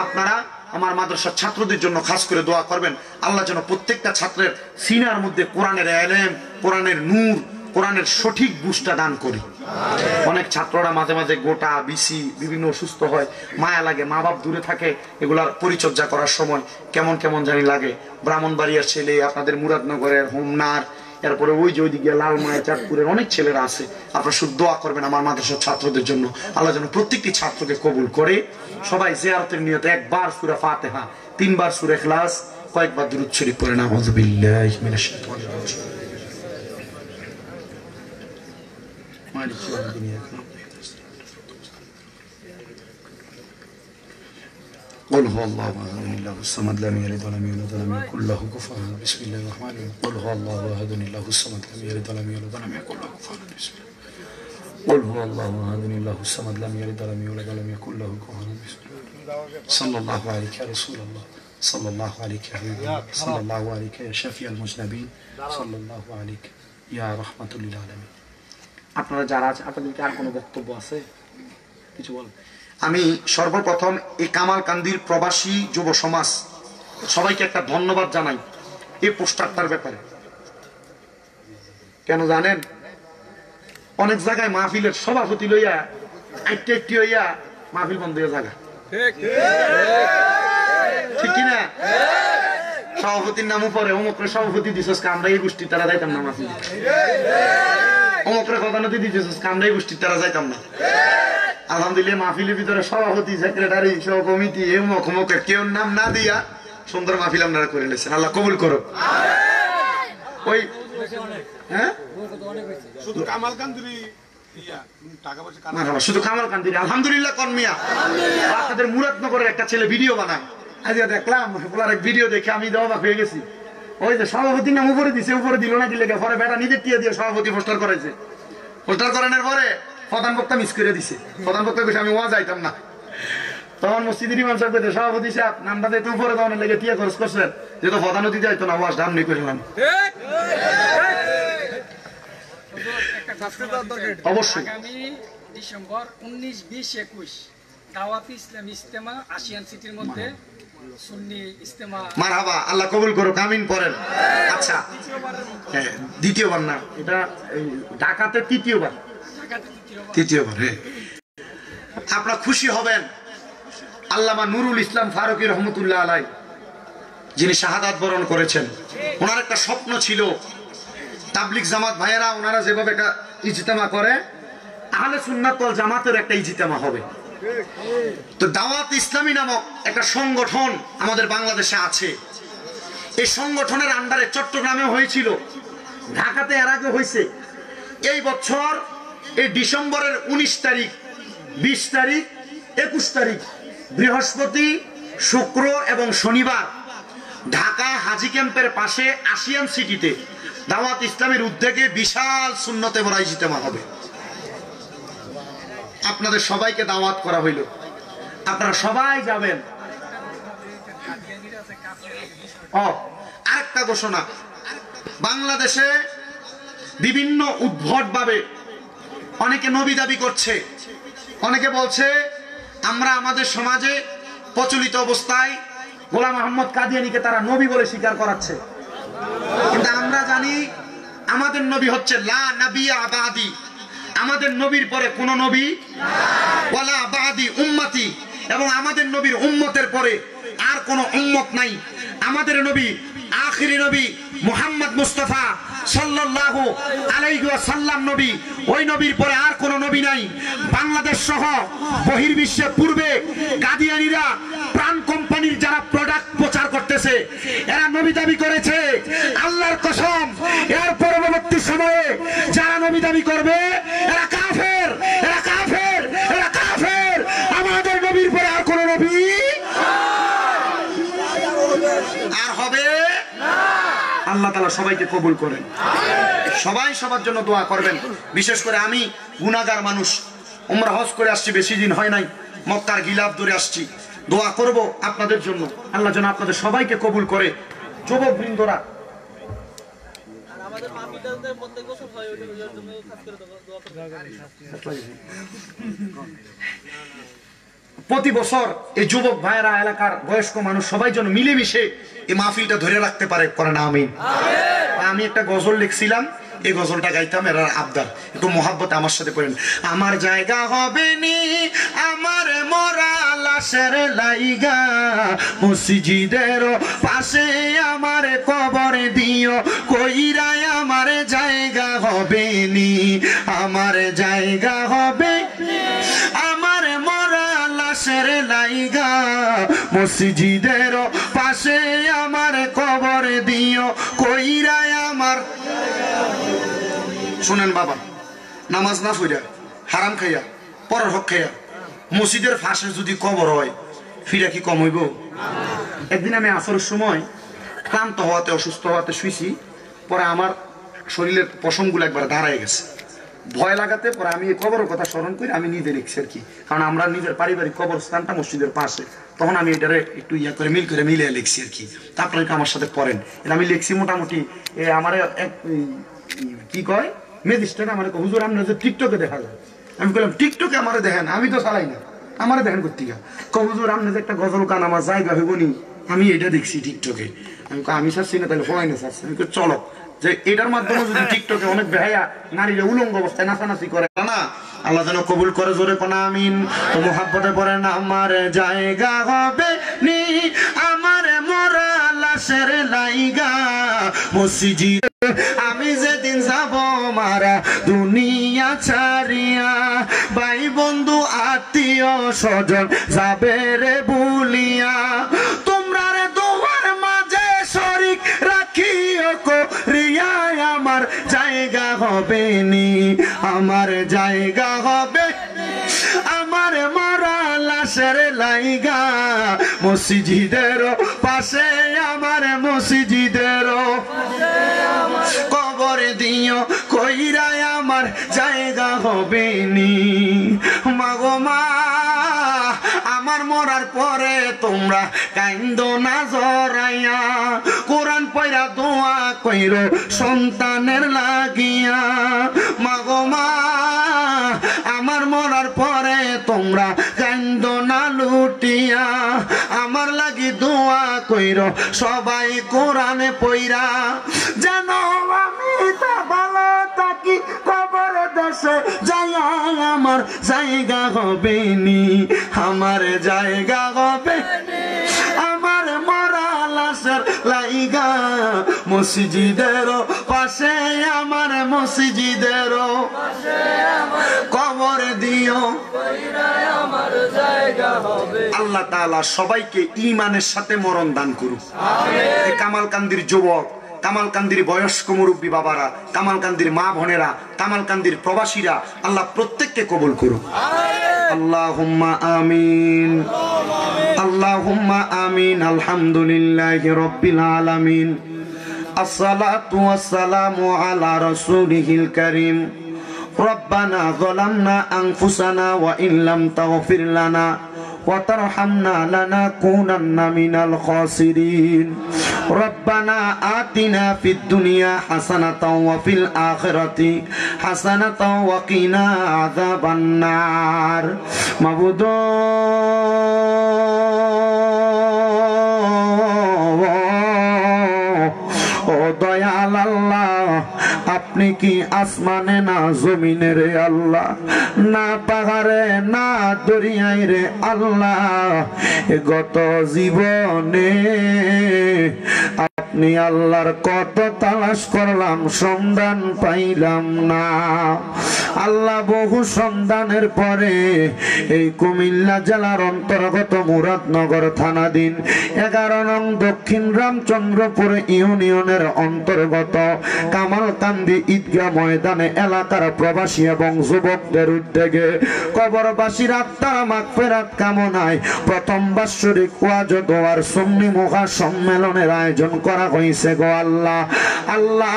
আপনারা আমার মাদ্রাসার ছাত্রদের জন্য খাস করে দোয়া করবেন, আল্লাহ যেন প্রত্যেকটা ছাত্রের সিনার মধ্যে কোরআনের ইলম, কোরআনের নূর, কোরআনের সঠিক বুঝটা দান করি। অনেক ছাত্ররা মাঝে মাঝে গোটা বিসি বিভিন্ন অসুস্থ হয়, মায়া লাগে, মা বাপ দূরে থাকে, এগুলার পরিচর্যা করার সময় কেমন কেমন জানি লাগে। ব্রাহ্মণবাড়িয়ার ছেলে, আপনাদের মুরাদনগরের, হোমনার, এরপরে ওই যে ওইদিকে লালমায়া, চাঁদপুরের অনেক ছেলেরা আছে। আপনারা শুধু দোয়া করবেন আমার মাদ্রাসার ছাত্রদের জন্য, আল্লাহ যেন প্রত্যেকটি ছাত্রকে কবুল করে। সবাই জিয়ারতের নিয়তে একবার সূরা ফাতিহা, 3 বার সূরা ইখলাস, কয়েকবার দুরূদ শরীফ পড়েন। আউযু বিল্লাহি মিনাশ শাইতানির রাজিম। قل هو الله احد الله الصمد لم يلد ولم يولد ولم يكن له كفوا احد. بسم الله الرحمن الرحيم. قل هو الله احد الله الصمد لم يلد ولم يولد ولم يكن له كفوا احد. بسم الله. قل هو الله احد الله الصمد لم يلد ولم يولد ولم يكن له كفوا احد. بسم الله. صلى الله عليك يا رسول الله، صلى الله عليك يا حبيب الله، صلى الله عليك يا شفيع المذنبين، صلى الله عليك يا رحمة للعالمين। আপনারা যারা আছে আপনাদের কি আর কোনো বক্তব্য আছে? কিছু বল। আমি সর্বপ্রথম এই কামালকান্দির প্রবাসী যুব সমাজ সবাইকে একটা ধন্যবাদ জানাই এই পোস্টারটার ব্যাপারে। কেন জানেন? অনেক জায়গায় মাহফিলের সভাপতি লইয়া একটি হইয়া মাহফিল বন্ধ হয়ে জায়গা, ঠিক কিনা? সভাপতির নামও পরে অমুকের সভাপতি দিছস, আমরা এই গোষ্ঠী তারা যাইতাম না মাহফিল, অমুকের কথা নদী দিছস, আমরা এই গোষ্ঠী তারা যাইতাম না। আলহামদুলিল্লাহ মাহফিলের ভিতরে সভাপতি, সেক্রেটারি, সহ কমিটি এমক অমুকের কেউ নাম না দিয়া সুন্দর মাহফিল আপনারা করে নিয়েছেন, আল্লাহ কবুল করো। ওই হ্যাঁ শুধু কামালকান্দির আলহামদুলিল্লাহ কর্মিয়া, আপনাদের মুরাদনগরের একটা ছেলে ভিডিও বানায়, আজ দেখলাম এক ভিডিও দেখে আমি অবাক হয়ে গেছি। ওই যে সভাপতির নাম উপরে দিছে, উপরে দিল না, দিলে পরে বেটা নিজের টিয়া দিয়ে সভাপতি পোস্টার করেছে। পোস্টার করানোর পরে প্রধান বক্তা মিস করে দিছে। প্রধান বক্তা কইছে আমি ওয়া যাইতাম না, তখন মসজিদের ইমাম সাহেব কইতে সভাপতি সাহেব নামটা দিতে উপরে তখন লেগে টিয়া খরচ করছেন যেহেতু প্রধান অতিথি যাইতো না ওয়াজ দাম নিয়ে করলাম অবশ্যই আগামী ডিসেম্বর 19, 20, 21 দাওয়াত ইসলাম ইজতেমা আশিয়ান সিটির মধ্যে সুন্নি ইজতেমা। মারহাবা, আল্লাহ কবুল করুক, আমিন পড়েন। আচ্ছা হ্যাঁ, দ্বিতীয়বার না, এটা ঢাকাতে তৃতীয়বার। তৃতীয়বার, হ্যাঁ। আপনারা খুশি হবেন, আল্লামা নুরুল ইসলাম ফারুকী রহমতুল্লাহ আলাই যিনি শাহাদাত বরণ করেছেন, ওনার একটা স্বপ্ন ছিল তাবলিগ জামাত ভাইয়েরা ওনারা যেভাবে একটা ইজতেমা করে আহলে সুন্নাত ওয়াল জামাতের একটা ইজতেমা হবে। তো দাওয়াত ইসলামী নামক একটা সংগঠন আমাদের বাংলাদেশে আছে। এই সংগঠনের আন্ডারে চট্টগ্রামে হয়েছিল, ঢাকাতে এর আগে হয়েছে। এই বছর এই ডিসেম্বরের 19 তারিখ, 20 তারিখ, 21 তারিখ বৃহস্পতি, শুক্র এবং শনিবার ঢাকা হাজি ক্যাম্পের পাশে আশিয়ান সিটিতে দাওয়াত ইসলামের উদ্যোগে বিশাল সুন্নতে বড় ইজতেমা হবে। আপনাদের সবাইকে দাওয়াত করা হইল, আপনারা সবাই যাবেন। আরেকটা ঘোষণা, বাংলাদেশে বিভিন্ন উদ্ভট ভাবে অনেকে নবী দাবি করছে। অনেকে বলছে আমরা আমাদের সমাজে প্রচলিত অবস্থায় গোলাম আহমদ কাদিয়ানীকে তারা নবী বলে স্বীকার করাচ্ছে, কিন্তু আমরা জানি আমাদের নবী হচ্ছে লা নবিয়্যা বাদি, আমাদের নবীর পরে কোন নবী ওয়ালা বাদি উম্মতি, এবং আমাদের নবীর উম্মতের পরে আর কোন উম্মত নাই। আমাদের নবী আখিরি নবী মুহাম্মদ মুস্তাফা সাল্লাল্লাহু আলাইহি ওয়াসাল্লাম নবী, ওই নবীর পরে আর কোন নবী নাই। বাংলাদেশ সহ বহির্বিশ্বে পূর্বে কাদিয়ানীরা প্রাণ কোম্পানির যারা প্রোডাক্ট প্রচার করতেছে এরা নবী দাবি করেছে। আল্লাহর কসম, এর পরবর্তী সময়ে যারা নবী দাবি করবে এরা কাফের, এরা কাফের, এরা কাফের। আমাদের নবীর পরে আর কোন নবী আর হবে না। আল্লাহ তাআলা সবাইকে কবুল করেন, সবাই সবার জন্য দোয়া করবেন। বিশেষ করে আমি গুনাহগার মানুষ, উমরা হজ করে আসছি, বেশি দিন হয় নাই, মক্কার গিলাফ ধরে আসছি। দোয়া করব আপনাদের জন্য, আল্লাহ যেন আপনাদের সবাইকে কবুল করে। যুবক বৃন্দরা, প্রতি বছর এই যুবক ভাইয়েরা, এলাকার বয়স্ক মানুষ সবাই যেন মিলেমিশে এই মাহফিলটা ধরে রাখতে পারে, করেন আমিন। আমি একটা গজল লিখছিলাম, এই গজলটা গাইতাম, এর আবদার একটু মোহাব্বত আমার সাথে করেন। আমার জায়গা হবে নি আমার মরা লাশের লাইগা, মসজিদের পাশে আমার কবর দিও, কইরাই আমার জায়গা হবে নি, আমার জায়গা হবে আমার মরা লাশের লাইগা, মসজিদের পাশে আমার কবর দিও, কইরাই আমার। শুনেন বাবা, নামাজ না পড়া, হারাম খাইয়া, পরের হক খাইয়া মসজিদের পাশে যদি কবর হয়, ফিরা কি কম হইব? একদিন আমি আসরের সময় ক্লান্ত হওয়াতে, অসুস্থ হওয়াতে শুইছি, পরে আমার শরীরের পশমগুলো একবার দাঁড়ায় গেছে, ভয় লাগাতে পরে আমি এই কবরের কথা স্মরণ করি, আমি নিজে লিখছি আর কি, কারণ আমরা নিজের পারিবারিক কবরস্থানটা মসজিদের পাশে, তখন আমি এটারে একটু ইয়া করে মিলিয়ে লিখছি আর কি। তারপরে আমার সাথে পড়েন, এটা আমি লিখছি মোটামুটি। আমার এক কি কয় ম্যাজিস্ট্রেট আমার হুজুর আপনি যে টিকটকে দেখা যায়, আমি বললাম টিকটকে আমারে দেখেন, আমি তো চালাই না, আমারে দেখেন কর্তিকা। হুজুর আপনি যে একটা গজল গান আমার জায়গা হইব নি, আমি এটা দেখছি টিকটকে। আমি চাচ্ছি না, তাহলে হয় না চাচ্ছি, আমি চলো যে এটার মাধ্যমে যদি টিকটকে অনেক বেহায়া নারীরা উলঙ্গ অবস্থায় নাচানাচি করে না, আল্লাহ যেন কবুল করে। জোরে কোন আমিন। তো মুহাব্বতে পড়েন, আমার জায়গা হবে নি আমার মরা লাশের লাইগা, মসজিদ আমি যেদিন যাব মারা দুনিয়া ছাড়িয়া, ভাই বন্ধু আত্মীয় স্বজন যাবে রে ভুলিয়া, তোমরা রে দোয়ার মাঝে শরীক রাখিও করিয়া, আমার জায়গা হবে নি, আমার জায়গা হবে আমার মরা লাশের লাইগা, মসজিদের পাশে আমার মসজিদের কবর দিও, কইরাই আমার জায়গা হবে নি। মাগো মা, আমার আমার মরার পরে তোমরা কাইন্দো না জরাইয়া, কোরআন পয়রা দোয়া কইরো সন্তানের লাগিয়া। মাগো মা আমার মরার পরে তোমরা কাইন্দো না লুটিয়া, আমার লাগি দোয়া কইরো সবাই কোরআনে পয়রা, জানো আমি তা ভালো থাকি কবর দেশে যাইয়া আমার জায়গা হবে নি, আমার জায়গা হবে আমার মরা লাশের লাইগা মসজিদের পাশে, আমার মসজিদের কবর দিও। আল্লাহ তাআলা সবাইকে ঈমানের সাথে মরণ দান করুন। কামালকান্দির যুবক, কামালকান্দির বয়স্ক মুরব্বী বাবারা, কামালকান্দির মা বোনেরা, কামালকান্দির প্রবাসীরা, আল্লাহ প্রত্যেককে কবুল করুন। আল্লাহুম্মা আমিন, আল্লাহুম্মা আমিন। আলহামদুলিল্লাহি রাব্বিল আলামিন, আসসালাতু ওয়াসসালামু আলা রাসূলিহিল কারীম। রব্বানা যালামনা আনফুসানা ওয়া ইন লাম তাগফির লানা وترحمنا لنكونن من الخاسرين ربنا آتنا في الدنيا حسنة وفي الآخرة حسنة وقنا عذاب النار معبود ও দয়াল আল্লাহ, আপনি কি আসমানে না জমিনে রে আল্লাহ, না পাহাড়ে না দরিয়ায় রে আল্লাহ, গত জীবনে আপনি আল্লাহর কত তালাশ করলাম, সন্ধান পাইলাম না আল্লাহ। বহু সন্ধানের পরে এই কুমিল্লা জেলার অন্তর্গত মুরাদনগর থানাধীন 11 নং দক্ষিণ রামচন্দ্রপুর ইউনিয়নের অন্তর্গত কামালকান্দি ঈদগাহ ময়দানে এলাকার প্রবাসী এবং যুবকদের উদ্যোগে কবরবাসীর আত্মার মাগফিরাত কামনায় প্রথম বাৎসরিক ওয়াজ ও দোয়ার সুন্নি মুখা সম্মেলনের আয়োজন করা হয়েছে গো আল্লাহ। আল্লাহ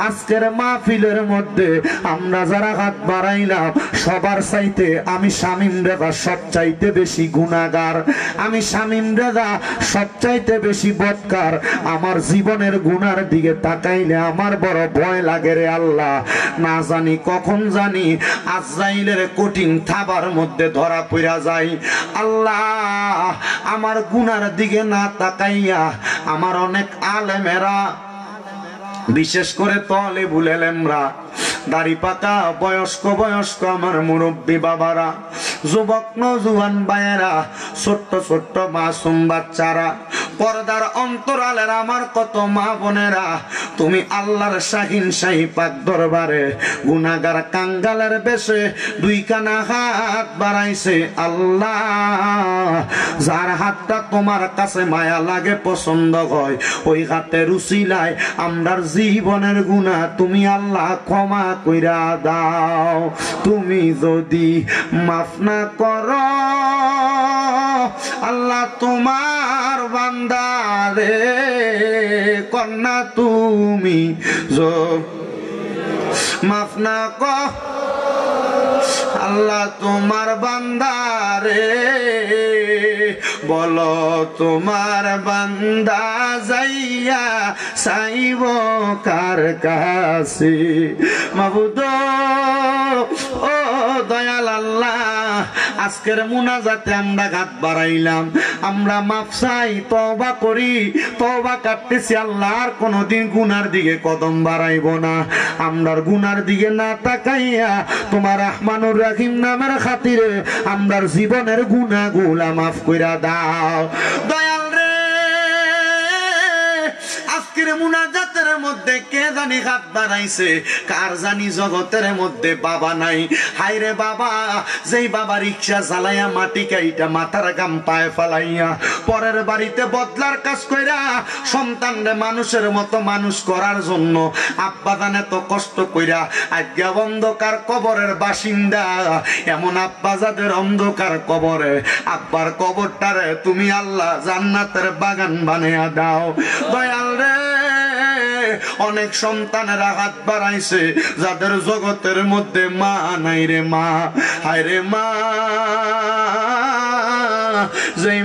আজকের মাহফিলের মধ্যে আমরা যারা হাত বাড়াইলাম সবার চাইতে আমি শামীম রেজা সবচাইতে বেশি গুনাহগার, আমি শামীম রেজা সবচাইতে বেশি বদকার। আমার জীবনের গুনার দিকে তাকাইলে আমার বড় ভয় লাগে রে আল্লাহ, না জানি কখন জানি আজরাইলের কঠিন থাবার মধ্যে ধরা পড়া যায়। আল্লাহ আমার গুনার দিকে না তাকাইয়া আমার অনেক আলেমেরা, বিশেষ করে তলেবুল ইলমরা, দাড়ি পাকা বয়স্ক আমার মুরব্বী বাবারা, যুবক নওজোয়ান ভাইয়েরা, ছোট্ট ছোট্ট মাসুম বাচ্চারা, পর্দার অন্তরালের আমার কত মা বোনেরা, তুমি আল্লাহর শাহিন শাহী পাক দরবারে গুনাহগার কাঙ্গালের বেশে দুইখানা হাত বাড়াইছে আল্লাহ। যার হাতটা তোমার কাছে মায়া লাগে, পছন্দ হয়, ওই হাতের উসিলায় আমরার জীবনের গুনাহ তুমি আল্লাহ ক্ষমা কইরা দাও। তুমি যদি মাফ না করো আল্লাহ তোমার বান্দারে কন্যা, তুমি মাফ না কর আল্লাহ তোমার বান্দারে, বলো তোমার বান্দা যাইয়া চাইব কার কাছে। মাবুদ ও দয়াল আল্লাহ, আজকের মুনাজাতে আমরা হাত বাড়াইলাম, আমরা মাফ চাই, তওবা করি, তওবা কাটতেছি আল্লাহ, আর কোনদিন গুনার দিকে কদম বাড়াইব না। আমরার গুনার দিকে না তাকাইয়া তোমার রহমানুর রহিম নামের খাতিরে আমরার জীবনের গুনাহগুলা মাফ কইরা দাও দয়াল রে। আজকের মুনাজাতের মধ্যে কে জানি হাত বাড়াইছে, কার জানি জগতের মধ্যে বাবা নাই। হায়রে বাবা, যেই বাবা রিক্সা চালাইয়া মাটি কাইটা মাথার গাম পায়ে ফালাইয়া পরের বাড়িতে বদলার কাজ কইরা সন্তানরে মানুষের মতো মানুষ করার জন্য আব্বা জানে তো কষ্ট কইরা আজ্ঞা অন্ধকার কবরের বাসিন্দা, এমন আব্বা যাদের অন্ধকার কবরে, আব্বার কবরটারে তুমি আল্লাহ জান্নাতের বাগান বানাইয়া দাও দয়াল রে। অনেক সন্তানেরা হাত বাড়াইছে যাদের জগতের মধ্যে মা নাই রে মা, হায় রে মা যেই